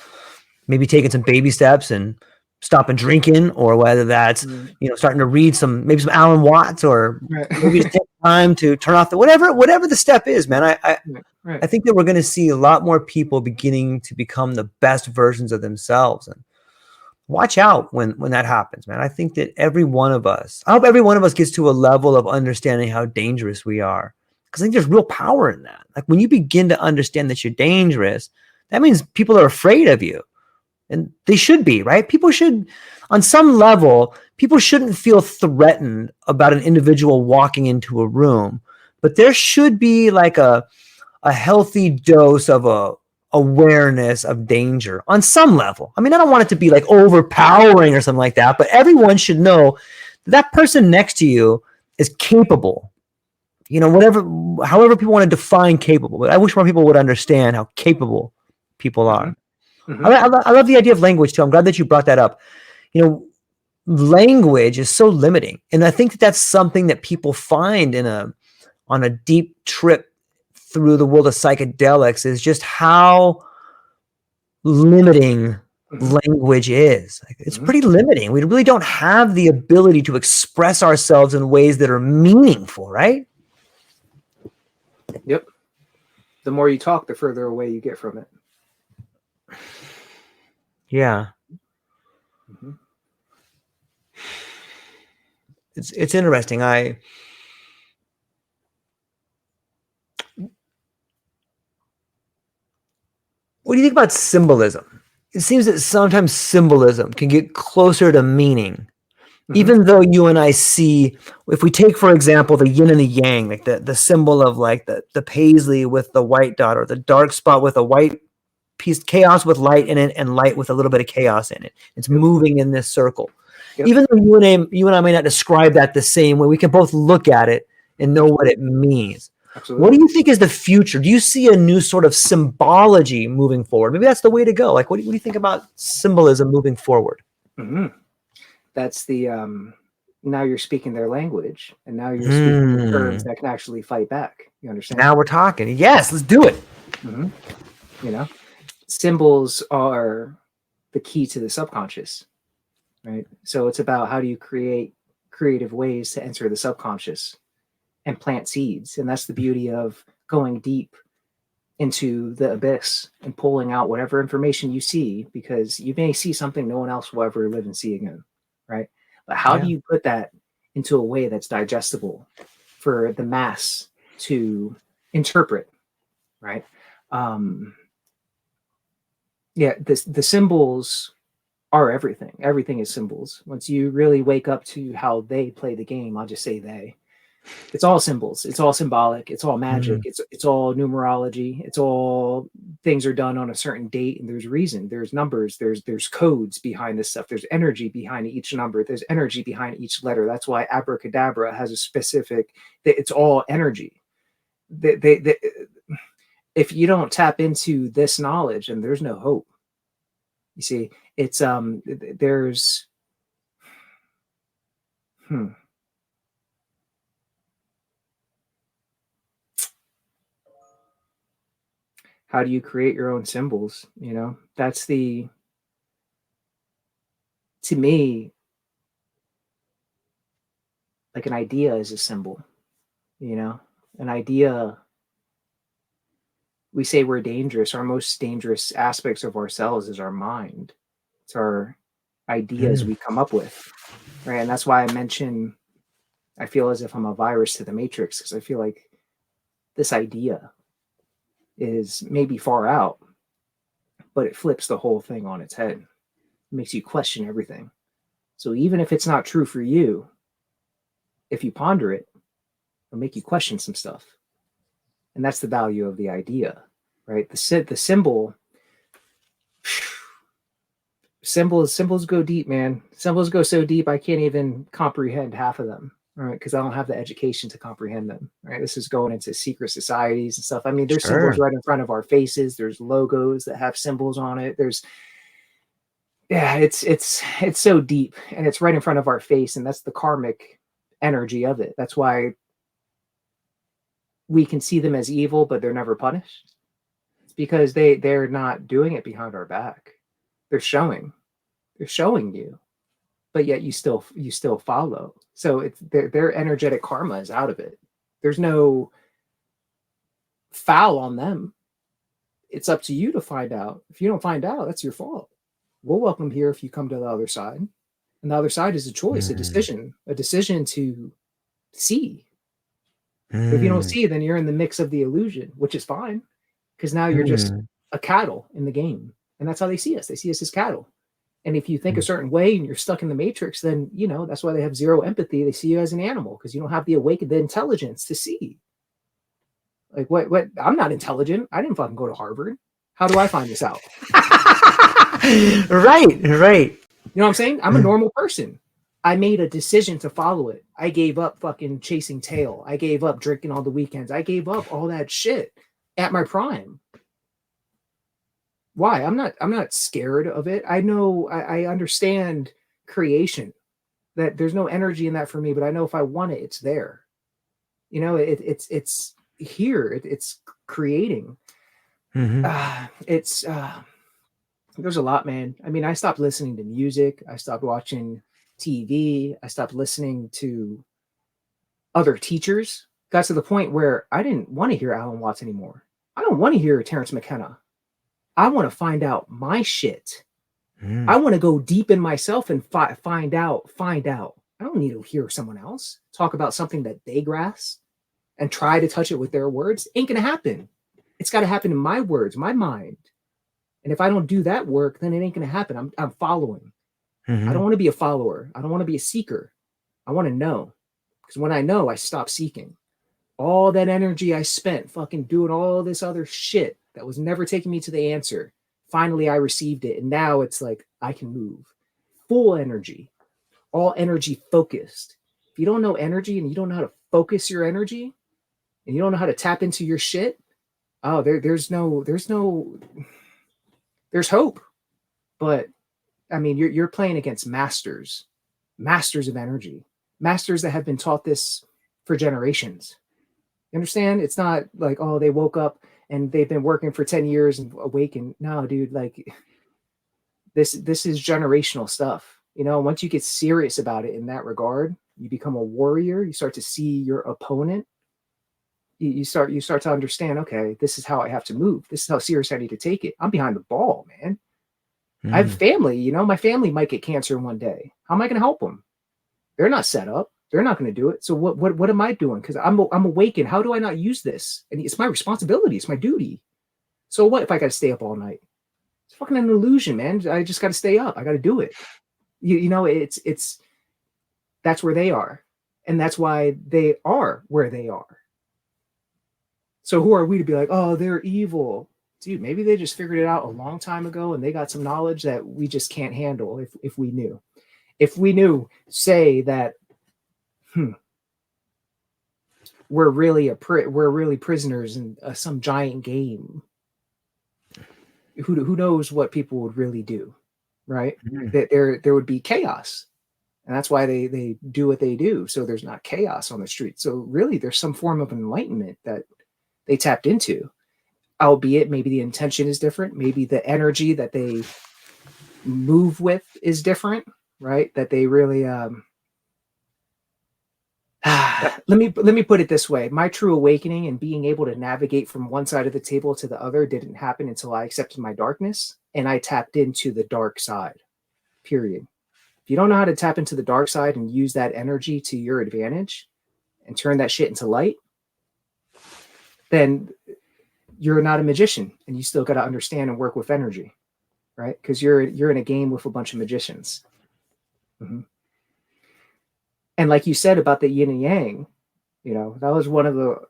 maybe taking some baby steps and stopping drinking, or whether that's, you know, starting to read maybe some Alan Watts, or maybe just take time to turn off whatever the step is, man. I think that we're going to see a lot more people beginning to become the best versions of themselves, and watch out when that happens, man. I think that I hope every one of us gets to a level of understanding how dangerous we are, because I think there's real power in that. Like when you begin to understand that you're dangerous, that means people are afraid of you. And they should be, right? People should, on some level, people shouldn't feel threatened about an individual walking into a room, but there should be like a healthy dose of awareness of danger on some level. I mean, I don't want it to be like overpowering or something like that, but everyone should know that person next to you is capable. You know, however people want to define capable, but I wish more people would understand how capable people are. I love the idea of language too. I'm glad that you brought that up. You know, language is so limiting, and I think that that's something that people find on a deep trip through the world of psychedelics, is just how limiting language is. Like, it's pretty limiting. We really don't have the ability to express ourselves in ways that are meaningful, right? Yep. The more you talk, the further away you get from it. Yeah. It's interesting. What do you think about symbolism? It seems that sometimes symbolism can get closer to meaning, even though you and I see, if we take, for example, the yin and the yang, like the symbol of like the paisley with the white dot, or the dark spot with a white piece, chaos with light in it, and light with a little bit of chaos in it. It's moving in this circle. Even though you and I may not describe that the same way, we can both look at it and know what it means. Absolutely. What do you think is the future? Do you see a new sort of symbology moving forward? Maybe that's the way to go. Like, what do you think about symbolism moving forward? That's the now you're speaking their language, and now you're speaking terms that can actually fight back. You understand? Now we're talking. Yes, let's do it. You know, symbols are the key to the subconscious, right? So it's about how do you create creative ways to enter the subconscious and plant seeds. And that's the beauty of going deep into the abyss and pulling out whatever information you see, because you may see something no one else will ever live and see again, right? But how do you put that into a way that's digestible for the mass to interpret, right? The symbols are everything. Everything is symbols. Once you really wake up to how they play the game, I'll just say it's all symbols. It's all symbolic. It's all magic. It's all numerology. It's all things are done on a certain date, and there's reason. There's numbers. There's codes behind this stuff. There's energy behind each number. There's energy behind each letter. That's why abracadabra has a specific. It's all energy. If you don't tap into this knowledge, then there's no hope. You see, it's there's How do you create your own symbols? You know, that's to me, like an idea is a symbol, you know, an idea. We say we're dangerous. Our most dangerous aspects of ourselves is our mind. It's our ideas we come up with, right? And that's why I mention, I feel as if I'm a virus to the matrix, because I feel like this idea is maybe far out, but it flips the whole thing on its head. It makes you question everything. So even if it's not true for you, if you ponder it, it'll make you question some stuff. And that's the value of the idea, right? The symbols go deep, man. Symbols go so deep I can't even comprehend half of them, right? Because I don't have the education to comprehend them, right? This is going into secret societies and stuff. I mean, there's symbols right in front of our faces. There's logos that have symbols on it. It's so deep, and it's right in front of our face, and that's the karmic energy of it. That's why we can see them as evil, but they're never punished. It's because they're not doing it behind our back. They're showing you, but yet you still follow. So it's their energetic karma is out of it. There's no foul on them. It's up to you to find out. If you don't find out, that's your fault. We'll welcome here if you come to the other side. And the other side is a choice, a decision to see. But if you don't see, then you're in the mix of the illusion, which is fine, because now you're just a cattle in the game. And that's how they see us. They see us as cattle. And if you think a certain way and you're stuck in the matrix, then, you know, that's why they have zero empathy. They see you as an animal because you don't have the awakened intelligence to see. Like, what? I'm not intelligent. I didn't fucking go to Harvard. How do I find this out? Right. You know what I'm saying? I'm a normal person. I made a decision to follow it. I gave up fucking chasing tail. I gave up drinking all the weekends. I gave up all that shit at my prime. Why? I'm not scared of it. I know, I understand creation, that there's no energy in that for me, but I know if I want it, it's there. You know, it's here. It's creating. There's a lot, man. I mean, I stopped listening to music. I stopped watching TV. I stopped listening to other teachers. Got to the point where I didn't want to hear Alan Watts anymore. I don't want to hear Terrence McKenna. I want to find out my shit. I want to go deep in myself and find out. I don't need to hear someone else talk about something that they grasp and try to touch it with their words. Ain't going to happen. It's got to happen in my words, my mind. And if I don't do that work, then it ain't going to happen. I'm following. I don't want to be a follower. I don't want to be a seeker. I want to know. Because when I know, I stop seeking. All that energy I spent fucking doing all this other shit that was never taking me to the answer. Finally, I received it. And now it's like, I can move. Full energy. All energy focused. If you don't know energy and you don't know how to focus your energy and you don't know how to tap into your shit, oh, there's hope. But I mean, you're playing against masters of energy, masters that have been taught this for generations. You understand? It's not like, oh, they woke up and they've been working for 10 years and awakened. No, dude, like this is generational stuff. You know, once you get serious about it in that regard, you become a warrior. You start to see your opponent. You start to understand, okay, this is how I have to move. This is how serious I need to take it. I'm behind the ball, man. I have family, you know, my family might get cancer one day. How am I going to help them? They're not set up. They're not going to do it. So what am I doing? Because I'm awakened. How do I not use this? And it's my responsibility. It's my duty. So what if I got to stay up all night? It's fucking an illusion, man. I just got to stay up. I got to do it. You know, it's that's where they are. And that's why they are where they are. So who are we to be like, oh, they're evil? Dude, maybe they just figured it out a long time ago and they got some knowledge that we just can't handle if we knew. If we knew, say that we're really prisoners in some giant game. Who knows what people would really do, right? There would be chaos, and that's why they do what they do. So there's not chaos on the street. So really, there's some form of enlightenment that they tapped into. albeit maybe the intention is different. Maybe the energy that they move with is different, right? That they really, let me put it this way. My true awakening and being able to navigate from one side of the table to the other didn't happen until I accepted my darkness and I tapped into the dark side, period. If you don't know how to tap into the dark side and use that energy to your advantage and turn that shit into light, then you're not a magician and you still got to understand and work with energy, right? Because you're in a game with a bunch of magicians. Mm-hmm. And like you said about the yin and yang, you know, that was one of the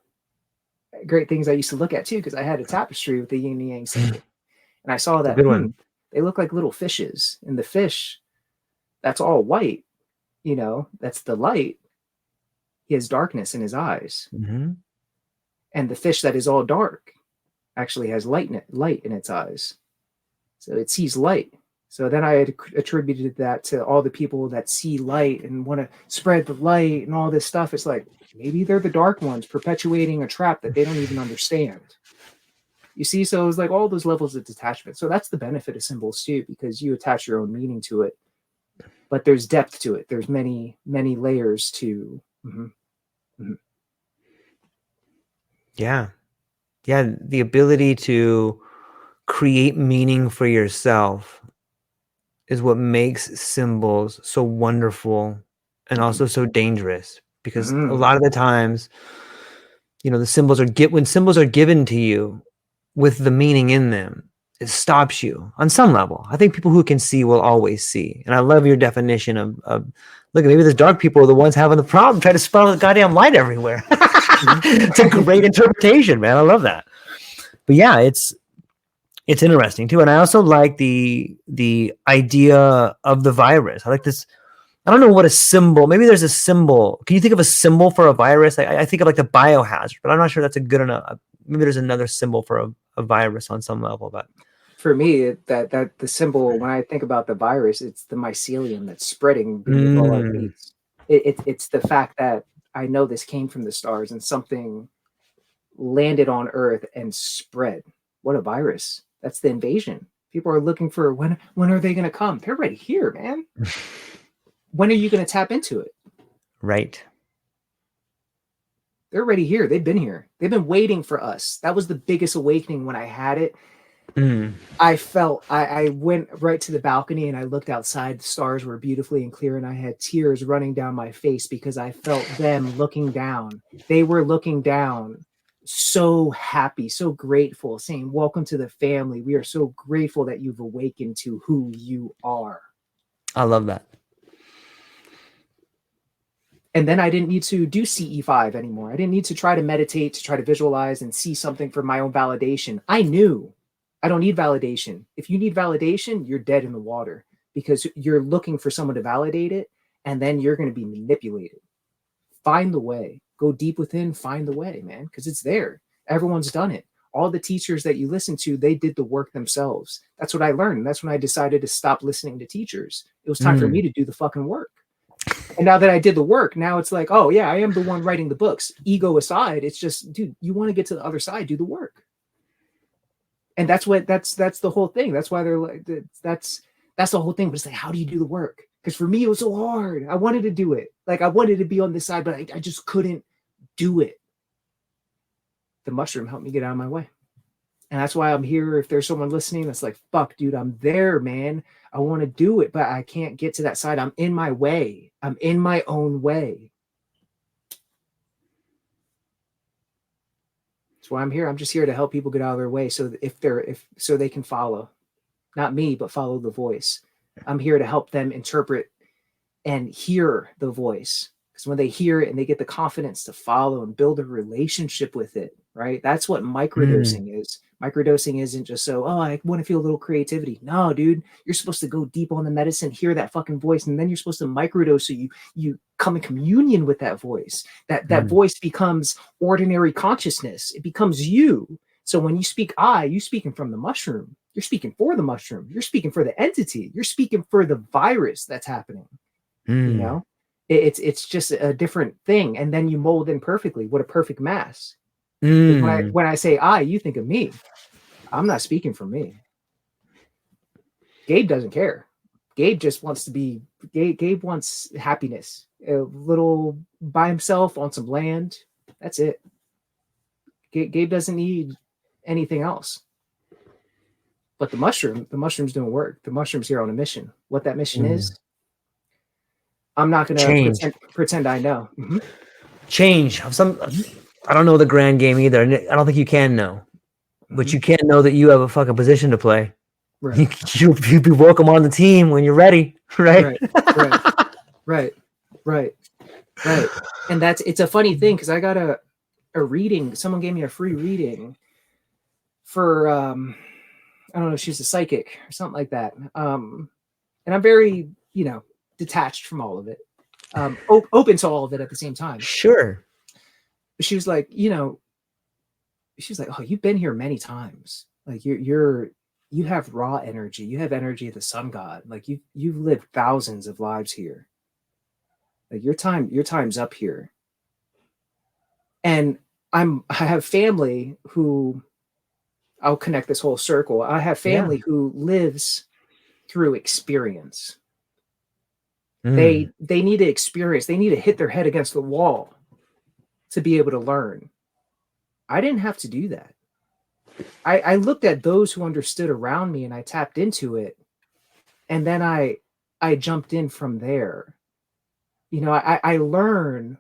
great things I used to look at too, because I had a tapestry with the yin and yang symbol. And I saw that they look like little fishes. And the fish, that's all white, you know, that's the light. He has darkness in his eyes. Mm-hmm. And the fish that is all dark actually has light in its eyes. So it sees light. So then I had attributed that to all the people that see light and want to spread the light and all this stuff. It's like, maybe they're the dark ones perpetuating a trap that they don't even understand. You see, so it was like all those levels of detachment. So that's the benefit of symbols too, because you attach your own meaning to it. But there's depth to it. There's many, many layers to. Mm-hmm. Mm-hmm. Yeah. Yeah. The ability to create meaning for yourself is what makes symbols so wonderful and also so dangerous, because a lot of the times, you know, the symbols when symbols are given to you with the meaning in them, it stops you on some level. I think people who can see will always see. And I love your definition of look, maybe those dark people are the ones having the problem, try to spell the goddamn light everywhere. It's a great interpretation, man. I love that. But yeah, it's interesting too. And I also like the idea of the virus. I like this. I don't know what a symbol, maybe there's a symbol. Can you think of a symbol for a virus? I think of like the biohazard, but I'm not sure that's a good enough. Maybe there's another symbol for a virus on some level. But for me, that the symbol, when I think about the virus, it's the mycelium that's spreading beneath all our feet. It's the fact that I know this came from the stars and something landed on Earth and spread. What a virus. That's the invasion. People are looking for when are they going to come? They're right here, man. When are you going to tap into it? Right. They're already here. They've been here. They've been waiting for us. That was the biggest awakening when I had it. I felt, I went right to the balcony and I looked outside. The stars were beautifully and clear and I had tears running down my face because I felt them looking down. They were looking down, so happy, so grateful, saying, welcome to the family. We are so grateful that you've awakened to who you are. I love that. And then I didn't need to do CE5 anymore. I didn't need to try to meditate, to try to visualize and see something for my own validation. I knew I don't need validation. If you need validation, you're dead in the water because you're looking for someone to validate it, and then you're going to be manipulated. Find the way. Go deep within, find the way, man, because it's there. Everyone's done it. All the teachers that you listen to, they did the work themselves. That's what I learned. That's when I decided to stop listening to teachers. It was time for me to do the fucking work. And now that I did the work, now it's like, oh yeah, I am the one writing the books. Ego aside, it's just, dude, you want to get to the other side, do the work. And that's the whole thing. That's why they're like, that's the whole thing. But it's like, how do you do the work? Because for me, it was so hard. I wanted to do it. Like I wanted to be on this side, but I just couldn't do it. The mushroom helped me get out of my way. And that's why I'm here. If there's someone listening that's like, fuck, dude, I'm there, man. I want to do it, but I can't get to that side. I'm in my way. I'm in my own way. That's why I'm here. I'm just here to help people get out of their way. So so they can follow, not me, but follow the voice. I'm here to help them interpret and hear the voice. Because when they hear it and they get the confidence to follow and build a relationship with it, right? That's what microdosing is. Microdosing isn't just so, oh, I want to feel a little creativity. No, dude, you're supposed to go deep on the medicine, hear that fucking voice, and then you're supposed to microdose so you come in communion with that voice. That voice becomes ordinary consciousness. It becomes you. So when you speak you're speaking from the mushroom. You're speaking for the mushroom. You're speaking for the entity. You're speaking for the virus that's happening. You know? It's just a different thing. And then you mold in perfectly. What a perfect mass. Because Mm. when I say I, you think of me. I'm not speaking for me. Gabe doesn't care. Gabe just wants to be. Gabe wants happiness. A little by himself on some land. That's it. Gabe doesn't need anything else. But the mushroom's doing work. The mushroom's here on a mission. What that mission is, I'm not gonna Change. pretend I know. Change. I don't know the grand game either. And I don't think you can know. But you can know that you have a fucking position to play. Right. You be welcome on the team when you're ready, right? Right. And it's a funny thing because I got a reading. Someone gave me a free reading for I don't know, she's a psychic or something like that. And I'm very, detached from all of it. Open to all of it at the same time. Sure. She was like, she's like, oh, you've been here many times. Like you have raw energy. You have energy of the sun god. Like you've lived thousands of lives here. Like your time's up here. And I have family who, I'll connect this whole circle. I have family who lives through experience. They need to experience. They need to hit their head against the wall to be able to learn. I didn't have to do that. I looked at those who understood around me and I tapped into it. And then I jumped in from there. I learn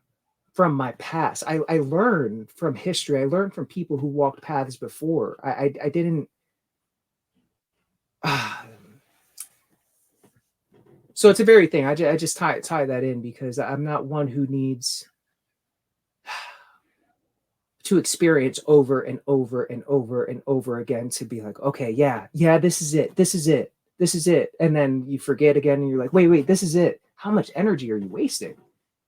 from my past. I learn from history. I learned from people who walked paths before. I didn't. So it's a very thing. I just tie that in because I'm not one who needs to experience over and over and over and over again to be like, okay, yeah, this is it. And then you forget again and you're like, wait, this is it. How much energy are you wasting?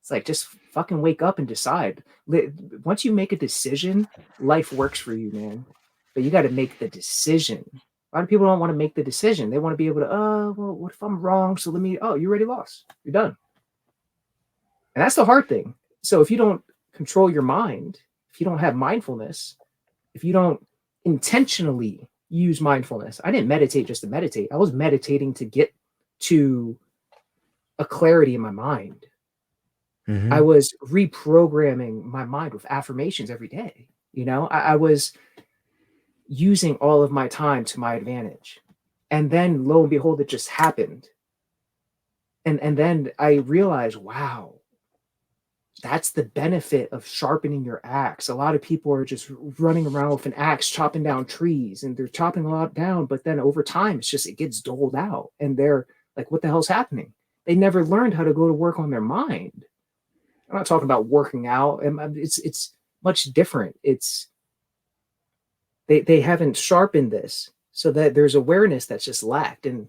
It's like, just fucking wake up and decide. Once you make a decision, life works for you, man. But you got to make the decision. A lot of people don't want to make the decision. They want to be able to, well, what if I'm wrong? So you already lost. You're done. And that's the hard thing. So if you don't control your mind, if you don't have mindfulness, if you don't intentionally use mindfulness, I didn't meditate just to meditate. I was meditating to get to a clarity in my mind. I was reprogramming my mind with affirmations every day. I was using all of my time to my advantage. And then lo and behold, it just happened. And then I realized, wow, that's the benefit of sharpening your axe. A lot of people are just running around with an axe, chopping down trees, and they're chopping a lot down. But then over time, it gets doled out. And they're like, what the hell's happening? They never learned how to go to work on their mind. I'm not talking about working out. It's much different. They haven't sharpened this, so that there's awareness that's just lacked. And,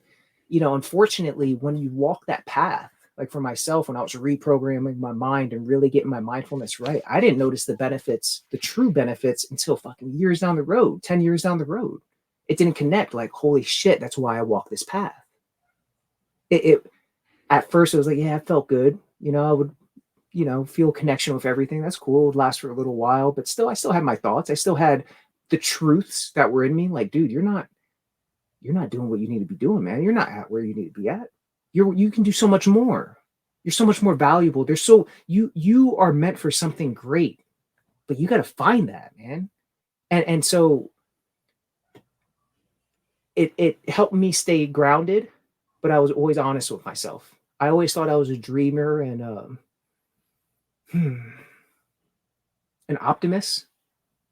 unfortunately, when you walk that path, like for myself, when I was reprogramming my mind and really getting my mindfulness right, I didn't notice the benefits, the true benefits, until fucking years down the road, 10 years down the road. It didn't connect. Like, holy shit, that's why I walk this path. It at first it was like, yeah, it felt good. I would, feel connection with everything. That's cool. It would last for a little while, but I still had my thoughts. I still had the truths that were in me. Like, dude, you're not doing what you need to be doing, man. You're not at where you need to be at. You can do so much more. You're so much more valuable. You are meant for something great, but you got to find that, man. And so it helped me stay grounded, but I was always honest with myself. I always thought I was a dreamer and an optimist,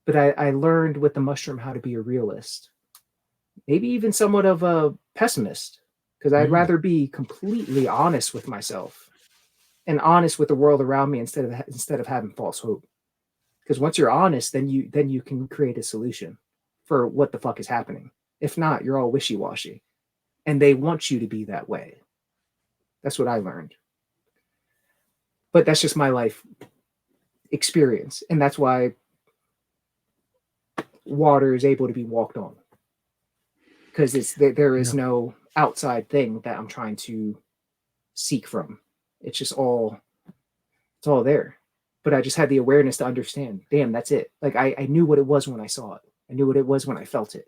but I learned with the mushroom how to be a realist, maybe even somewhat of a pessimist, because I'd rather be completely honest with myself and honest with the world around me instead of having false hope. Because once you're honest, then you can create a solution for what the fuck is happening. If not, you're all wishy-washy, and they want you to be that way. That's what I learned. But that's just my life experience, and that's why water is able to be walked on, because there is no outside thing that I'm trying to seek from. It's all there. but I just had the awareness to understand, damn, that's it. Like I knew what it was when I saw it. I knew what it was when I felt it.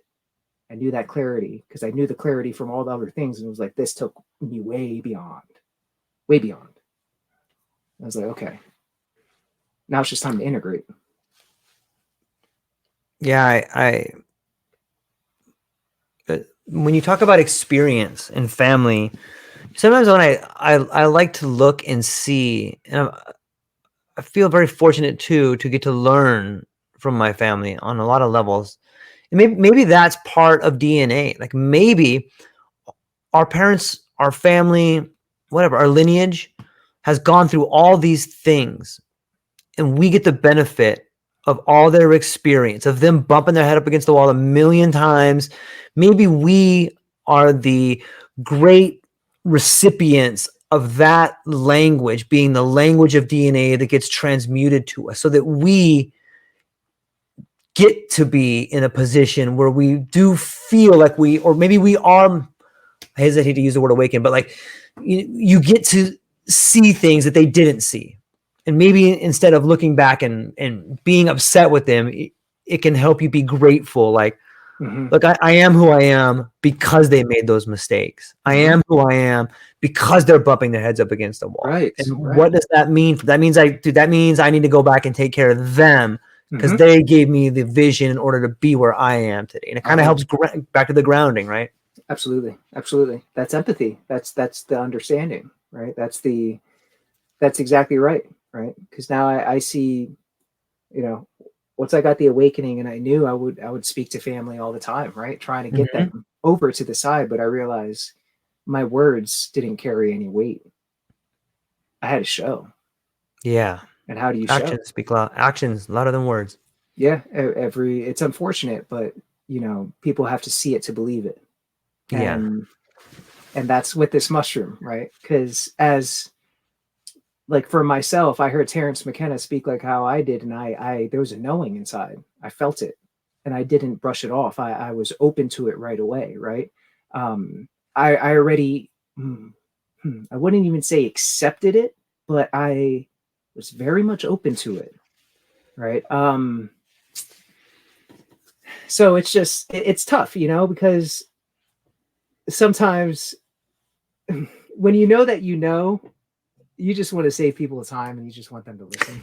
I knew that clarity because I knew the clarity from all the other things. And it was like, this took me way beyond. I was like, okay, now it's just time to integrate. Yeah, when you talk about experience and family, sometimes when I like to look and see, and I feel very fortunate too to get to learn from my family on a lot of levels. And maybe that's part of DNA. Like maybe our parents, our family, whatever, our lineage has gone through all these things, and we get the benefit of all their experience, of them bumping their head up against the wall a million times. Maybe we are the great recipients of that language being the language of DNA that gets transmuted to us so that we get to be in a position where we do feel like or maybe we are, I hesitate to use the word awaken, but like you get to see things that they didn't see. And maybe instead of looking back and being upset with them, it can help you be grateful. Like, look, I am who I am because they made those mistakes. I am who I am because they're bumping their heads up against the wall. Right. And what does that mean? That means I need to go back and take care of them because they gave me the vision in order to be where I am today. And it kind of helps back to the grounding, right? Absolutely. Absolutely. That's empathy. That's the understanding, right? That's exactly right. Right. Because now I see, once I got the awakening and I knew I would speak to family all the time, right? Trying to get them over to the side. But I realized my words didn't carry any weight. I had to show. Yeah. And how do you Actions show? speak loud. Actions louder than words. Yeah. It's unfortunate, but people have to see it to believe it. And that's with this mushroom, right? Because like for myself, I heard Terrence McKenna speak like how I did, and I there was a knowing inside. I felt it, and I didn't brush it off. I was open to it right away, right? I already, I wouldn't even say accepted it, but I was very much open to it, right? So it's tough, because sometimes when you know that you just want to save people the time and you just want them to listen.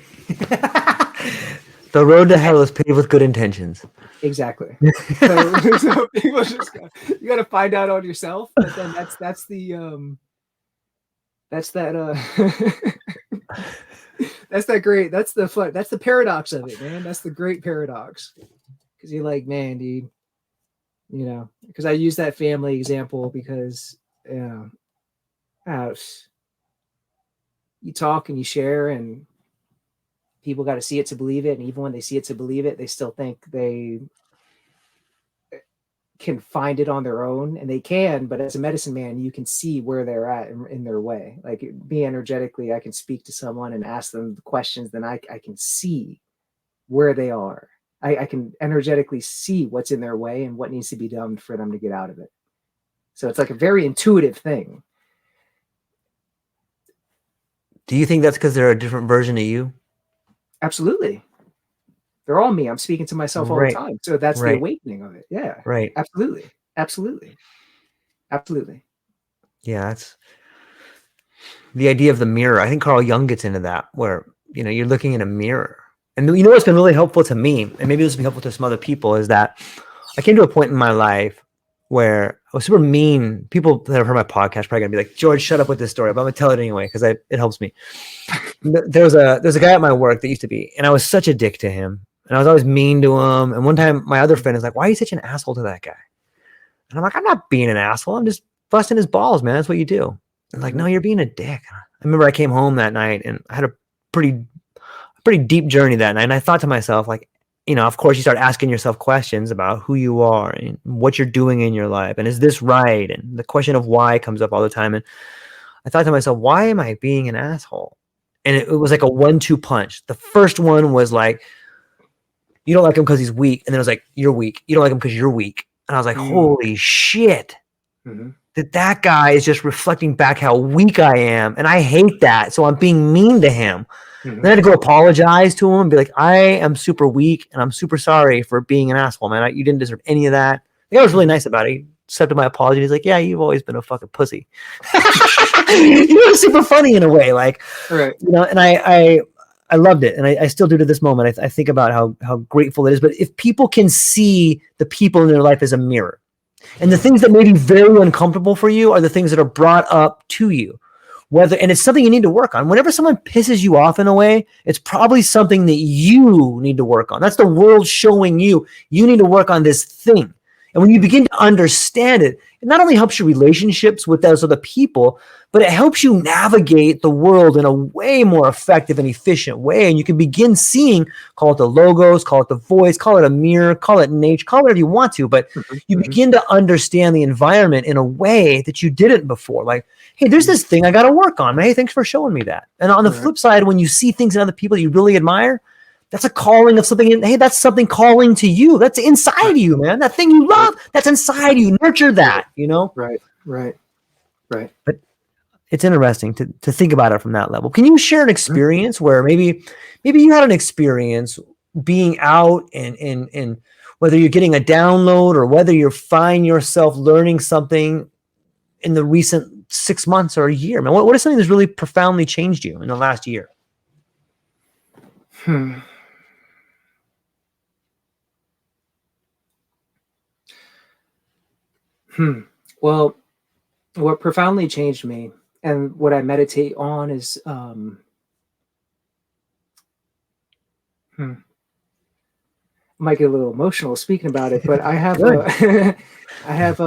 The road to hell is paved with good intentions. Exactly. So people you got to find out on yourself. But then that's the paradox of it, man. That's the great paradox. Because you're like, man, dude, because I use that family example because you talk and you share, and people got to see it to believe it. And even when they see it to believe it, they still think they can find it on their own, and they can. But as a medicine man, you can see where they're at in their way. Like me energetically, I can speak to someone and ask them the questions. Then I can see where they are. I can energetically see what's in their way and what needs to be done for them to get out of it. So it's like a very intuitive thing. Do you think that's because they're a different version of you? Absolutely. They're all me. I'm speaking to myself all the time. So that's the awakening of it. Yeah. Right. Absolutely. Absolutely. Absolutely. Yeah. That's the idea of the mirror. I think Carl Jung gets into that, where, you're looking in a mirror. And what's been really helpful to me, and maybe this will be helpful to some other people, is that I came to a point in my life where I was super mean. People that have heard my podcast are probably gonna be like, George, shut up with this story, but I'm gonna tell it anyway because it helps me. There's a guy at my work that used to be, and I was such a dick to him, and I was always mean to him. And one time, my other friend is like, "Why are you such an asshole to that guy?" And I'm like, "I'm not being an asshole. I'm just busting his balls, man. That's what you do." And like, "No, you're being a dick." I remember I came home that night and I had a pretty deep journey that night, and I thought to myself, like, of course, you start asking yourself questions about who you are and what you're doing in your life, and is this right? And the question of why comes up all the time. And I thought to myself, why am I being an asshole? And it was like a 1-2 punch. The first one was like, you don't like him because he's weak. And then it was like, you're weak. You don't like him because you're weak. And I was like, holy shit. That guy is just reflecting back how weak I am. And I hate that. So I'm being mean to him. Mhm. Then I had to go apologize to him and be like, I am super weak and I'm super sorry for being an asshole, man. You didn't deserve any of that. The guy was really nice about it. He accepted my apology. He's like, yeah, you've always been a fucking pussy. He was super funny in a way, like, Right. and I loved it, and I still do to this moment. I think about how grateful it is. But if people can see the people in their life as a mirror, and the things that may be very uncomfortable for you are the things that are brought up to you, and it's something you need to work on. Whenever someone pisses you off in a way, it's probably something that you need to work on. That's the world showing you need to work on this thing. And when you begin to understand it, it not only helps your relationships with those other people, but it helps you navigate the world in a way more effective and efficient way. And you can begin seeing, call it the logos, call it the voice, call it a mirror, call it nature, call it whatever you want to, but you begin to understand the environment in a way that you didn't before. Like, hey, there's this thing I got to work on. Hey, thanks for showing me that. And on the flip side, when you see things in other people that you really admire, that's a calling of something. Hey, that's something calling to you. That's inside you, man. That thing you love, that's inside you. Nurture that, Right. But it's interesting to think about it from that level. Can you share an experience where maybe you had an experience being out and whether you're getting a download or whether you find yourself learning something in the recent 6 months or a year, man? What is something that's really profoundly changed you in the last year? Well, what profoundly changed me and what I meditate on is might get a little emotional speaking about it, but I have I have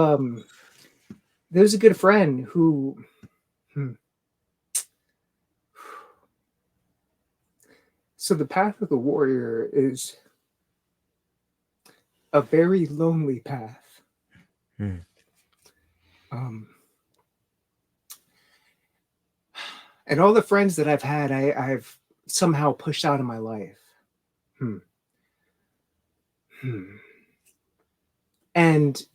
there's a good friend who so the path of the warrior is a very lonely path. And all the friends that I've had, I've somehow pushed out of my life. And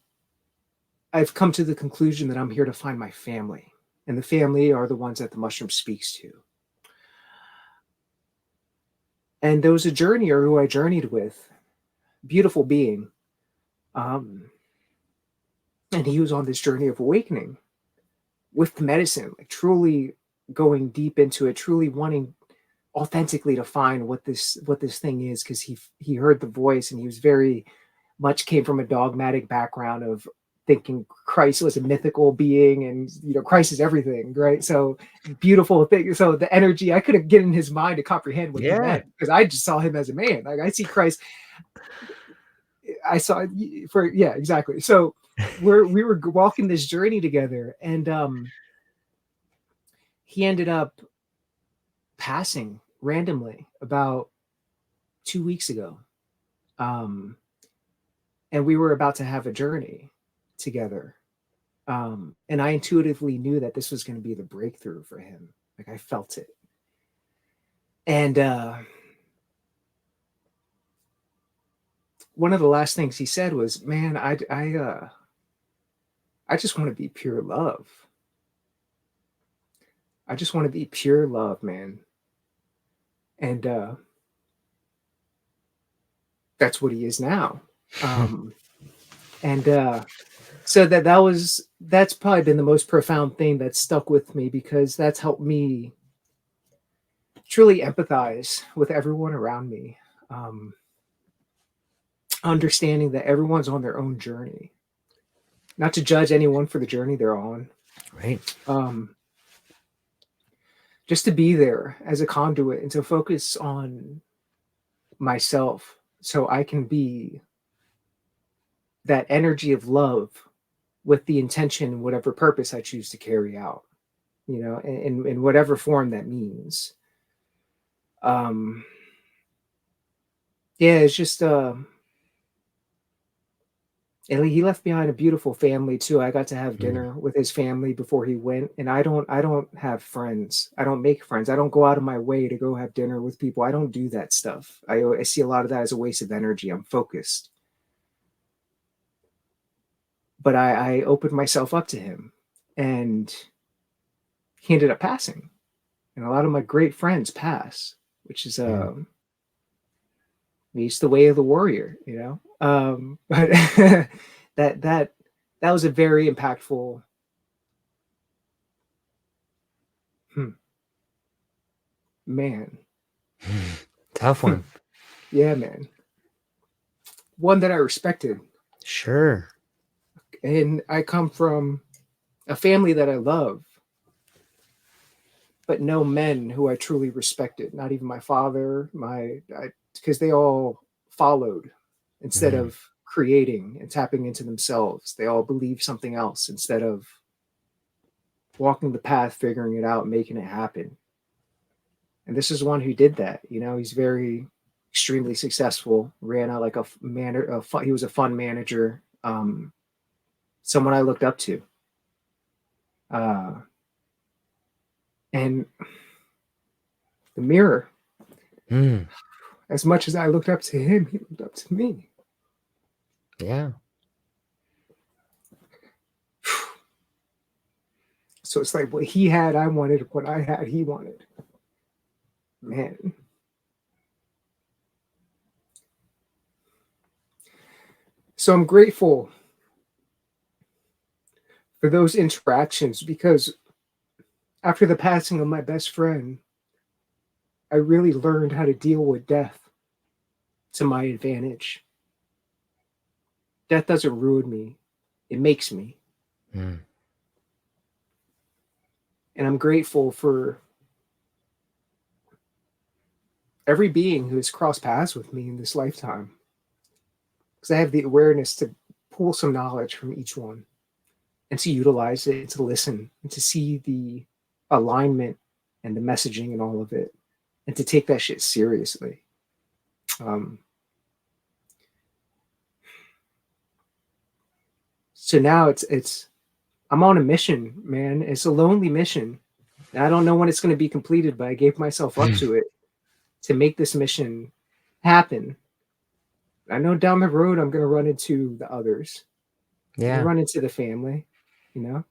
I've come to the conclusion that I'm here to find my family. And the family are the ones that the mushroom speaks to. And there was a journeyer who I journeyed with, beautiful being. And he was on this journey of awakening with the medicine, like truly going deep into it, truly wanting authentically to find what this thing is, because he heard the voice and he was very much came from a dogmatic background of thinking Christ was a mythical being and Christ is everything, right? So beautiful thing. So the energy, I couldn't get in his mind to comprehend what he meant, because I just saw him as a man. Like I see Christ. I saw exactly. So we were walking this journey together, and he ended up passing randomly about 2 weeks ago. And we were about to have a journey together. And I intuitively knew that this was going to be the breakthrough for him. Like I felt it. And one of the last things he said was, man, I just want to be pure love. I just want to be pure love, man. And that's what he is now. So that's probably been the most profound thing that's stuck with me, because that's helped me truly empathize with everyone around me. Understanding that everyone's on their own journey, not to judge anyone for the journey they're on. Right. Just to be there as a conduit and to focus on myself so I can be that energy of love with the intention, whatever purpose I choose to carry out, in whatever form that means. It's just, and he left behind a beautiful family too. I got to have dinner with his family before he went. And I don't have friends. I don't make friends. I don't go out of my way to go have dinner with people. I don't do that stuff. I see a lot of that as a waste of energy. I'm focused. But I opened myself up to him, and he ended up passing. And a lot of my great friends pass. which is it's the way of the warrior, you know. But that was a very impactful. Man. Tough one. Yeah, man. One that I respected. Sure. And I come from a family that I love, but no men who I truly respected. Not even my father, because they all followed instead of creating and tapping into themselves. They all believed something else instead of walking the path, figuring it out, making it happen. And this is one who did that. You know, he's very extremely successful. Ran out like he was a fund manager. Someone I looked up to. And the mirror. As much as I looked up to him, he looked up to me. Yeah. So it's like what he had, I wanted. What I had, he wanted. Man. So I'm grateful for those interactions, because after the passing of my best friend, I really learned how to deal with death to my advantage. Death doesn't ruin me. It makes me. And I'm grateful for every being who has crossed paths with me in this lifetime, because I have the awareness to pull some knowledge from each one and to utilize it, to listen, and to see the alignment and the messaging and all of it, and to take that shit seriously. So now it's I'm on a mission, man. It's a lonely mission. And I don't know when it's going to be completed, but I gave myself up to it to make this mission happen. I know down the road I'm going to run into the others. Yeah. Run into the family, you know.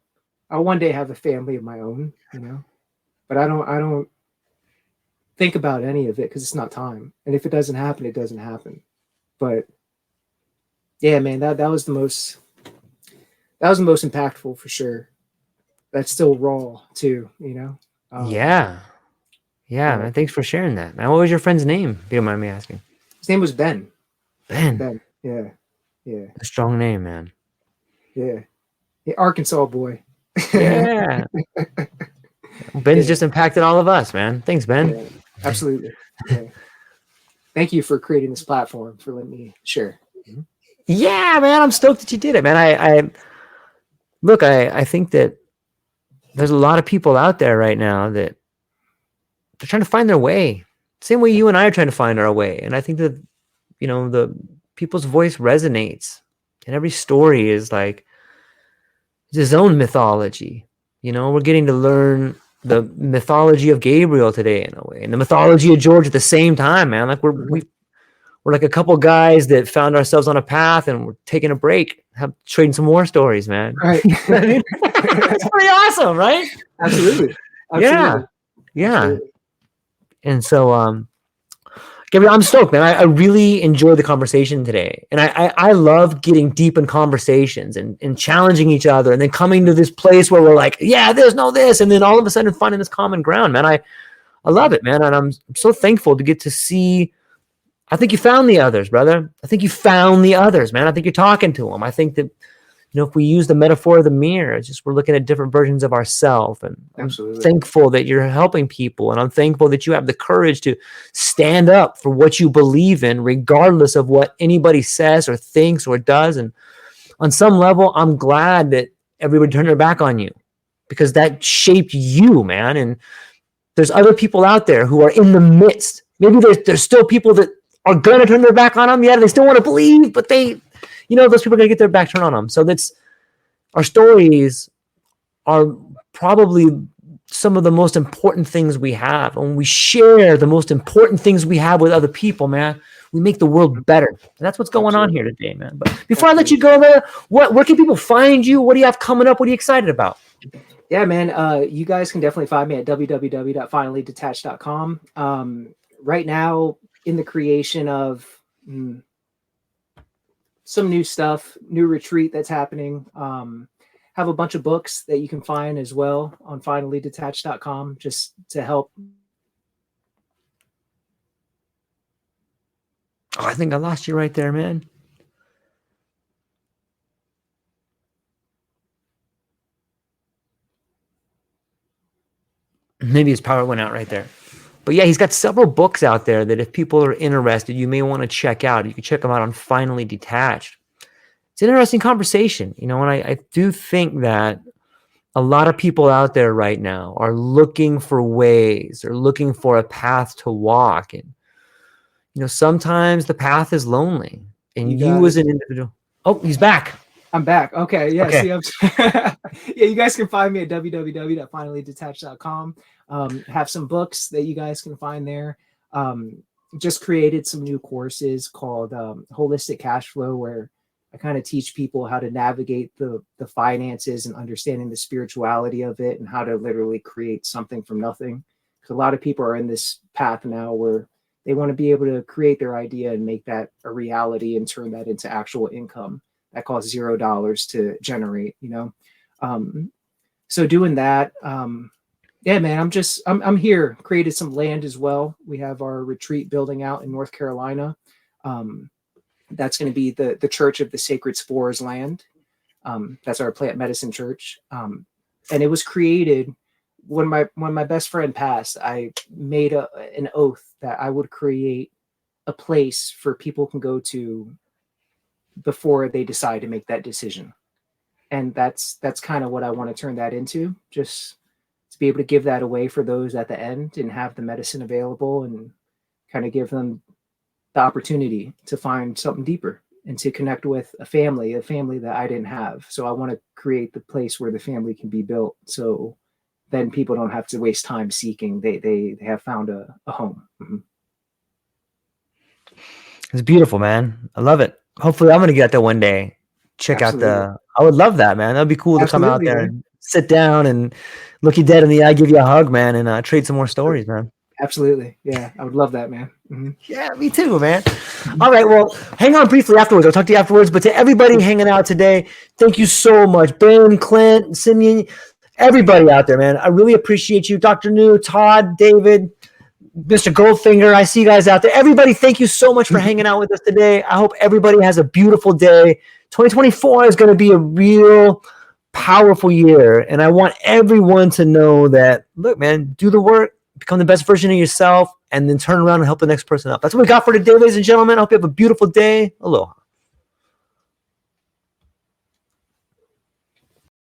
I'll one day have a family of my own, you know. But I don't think about any of it because it's not time. And if it doesn't happen, it doesn't happen. But yeah, man, that was the most impactful for sure. That's still raw too, you know. Yeah, man. Thanks for sharing that, man. What was your friend's name, if you don't mind me asking? His name was Ben. Ben. Yeah. A strong name, man. Yeah. Arkansas boy. Yeah. Ben's just impacted all of us, man. Thanks, Ben. Yeah, absolutely. Yeah. Thank you for creating this platform, for letting me share. Yeah, man. I'm stoked that you did it, man. I think that there's a lot of people out there right now that they're trying to find their way. Same way you and I are trying to find our way. And I think that, you know, the people's voice resonates. And every story is like his own mythology. You know, we're getting to learn the mythology of Gabriel today in a way, and the mythology of George at the same time, man. Like we're like a couple guys that found ourselves on a path and we're taking a break, trading some more stories, man. Right. I mean, that's pretty awesome, right? Absolutely. Yeah. Absolutely. And so, Gabriel, I'm stoked, man. I really enjoyed the conversation today. And I love getting deep in conversations and challenging each other and then coming to this place where we're like, yeah, there's no this. And then all of a sudden finding this common ground, man. I love it, man. And I'm so thankful to get to see. I think you found the others, brother. I think you found the others, man. I think you're talking to them. I think that, you know, if we use the metaphor of the mirror, it's just we're looking at different versions of ourselves. And I'm thankful that you're helping people. And I'm thankful that you have the courage to stand up for what you believe in, regardless of what anybody says or thinks or does. And on some level, I'm glad that everybody turned their back on you, because that shaped you, man. And there's other people out there who are in the midst. Maybe there's still people that are going to turn their back on them. Yeah, they still want to believe, but those people are going to get their back turned on them. So our stories are probably some of the most important things we have. And when we share the most important things we have with other people, man, we make the world better. And that's what's going on here today, man. But before I let you go there, where can people find you? What do you have coming up? What are you excited about? Yeah, man. You guys can definitely find me at www.finallydetached.com. right now in the creation of some new stuff, new retreat that's happening. Have a bunch of books that you can find as well on finallydetached.com just to help. Oh, I think I lost you right there, man. Maybe his power went out right there. But yeah, he's got several books out there that if people are interested, you may want to check out. You can check them out on Finally Detached. It's an interesting conversation, you know, and I do think that a lot of people out there right now are looking for ways or looking for a path to walk. And, you know, sometimes the path is lonely. And you as an individual. Oh, he's back. I'm back. Okay. Yeah. Okay. See, yeah, you guys can find me at www.finallydetached.com. Have some books that you guys can find there. Just created some new courses called Holistic Cash Flow, where I kind of teach people how to navigate the finances and understanding the spirituality of it and how to literally create something from nothing. Because a lot of people are in this path now where they want to be able to create their idea and make that a reality and turn that into actual income that costs $0 to generate, you know? So doing that, yeah, man, I'm here. Created some land as well. We have our retreat building out in North Carolina. That's going to be the Church of the Sacred Spores land. That's our plant medicine church. And it was created when my best friend passed. I made an oath that I would create a place for people can go to before they decide to make that decision. And that's kind of what I want to turn that into, just to be able to give that away for those at the end and have the medicine available and kind of give them the opportunity to find something deeper and to connect with a family that I didn't have. So I want to create the place where the family can be built. So then people don't have to waste time seeking. They have found a home. Mm-hmm. It's beautiful, man. I love it. Hopefully I'm going to get out there one day. Check Absolutely. out I would love that, man. That'd be cool to come out there man. and sit down and look you dead in the eye, give you a hug, man, and trade some more stories, man. Absolutely. Yeah. I would love that, man. Mm-hmm. Yeah, me too, man. All right. Well, hang on briefly afterwards. I'll talk to you afterwards. But to everybody hanging out today, thank you so much. Ben, Clint, Simeon, everybody out there, man. I really appreciate you. Dr. New, Todd, David, Mr. Goldfinger. I see you guys out there. Everybody, thank you so much for hanging out with us today. I hope everybody has a beautiful day. 2024 is going to be a real powerful year. And I want everyone to know that, look, man, do the work, become the best version of yourself, and then turn around and help the next person up. That's what we got for today, ladies and gentlemen. I hope you have a beautiful day. Aloha.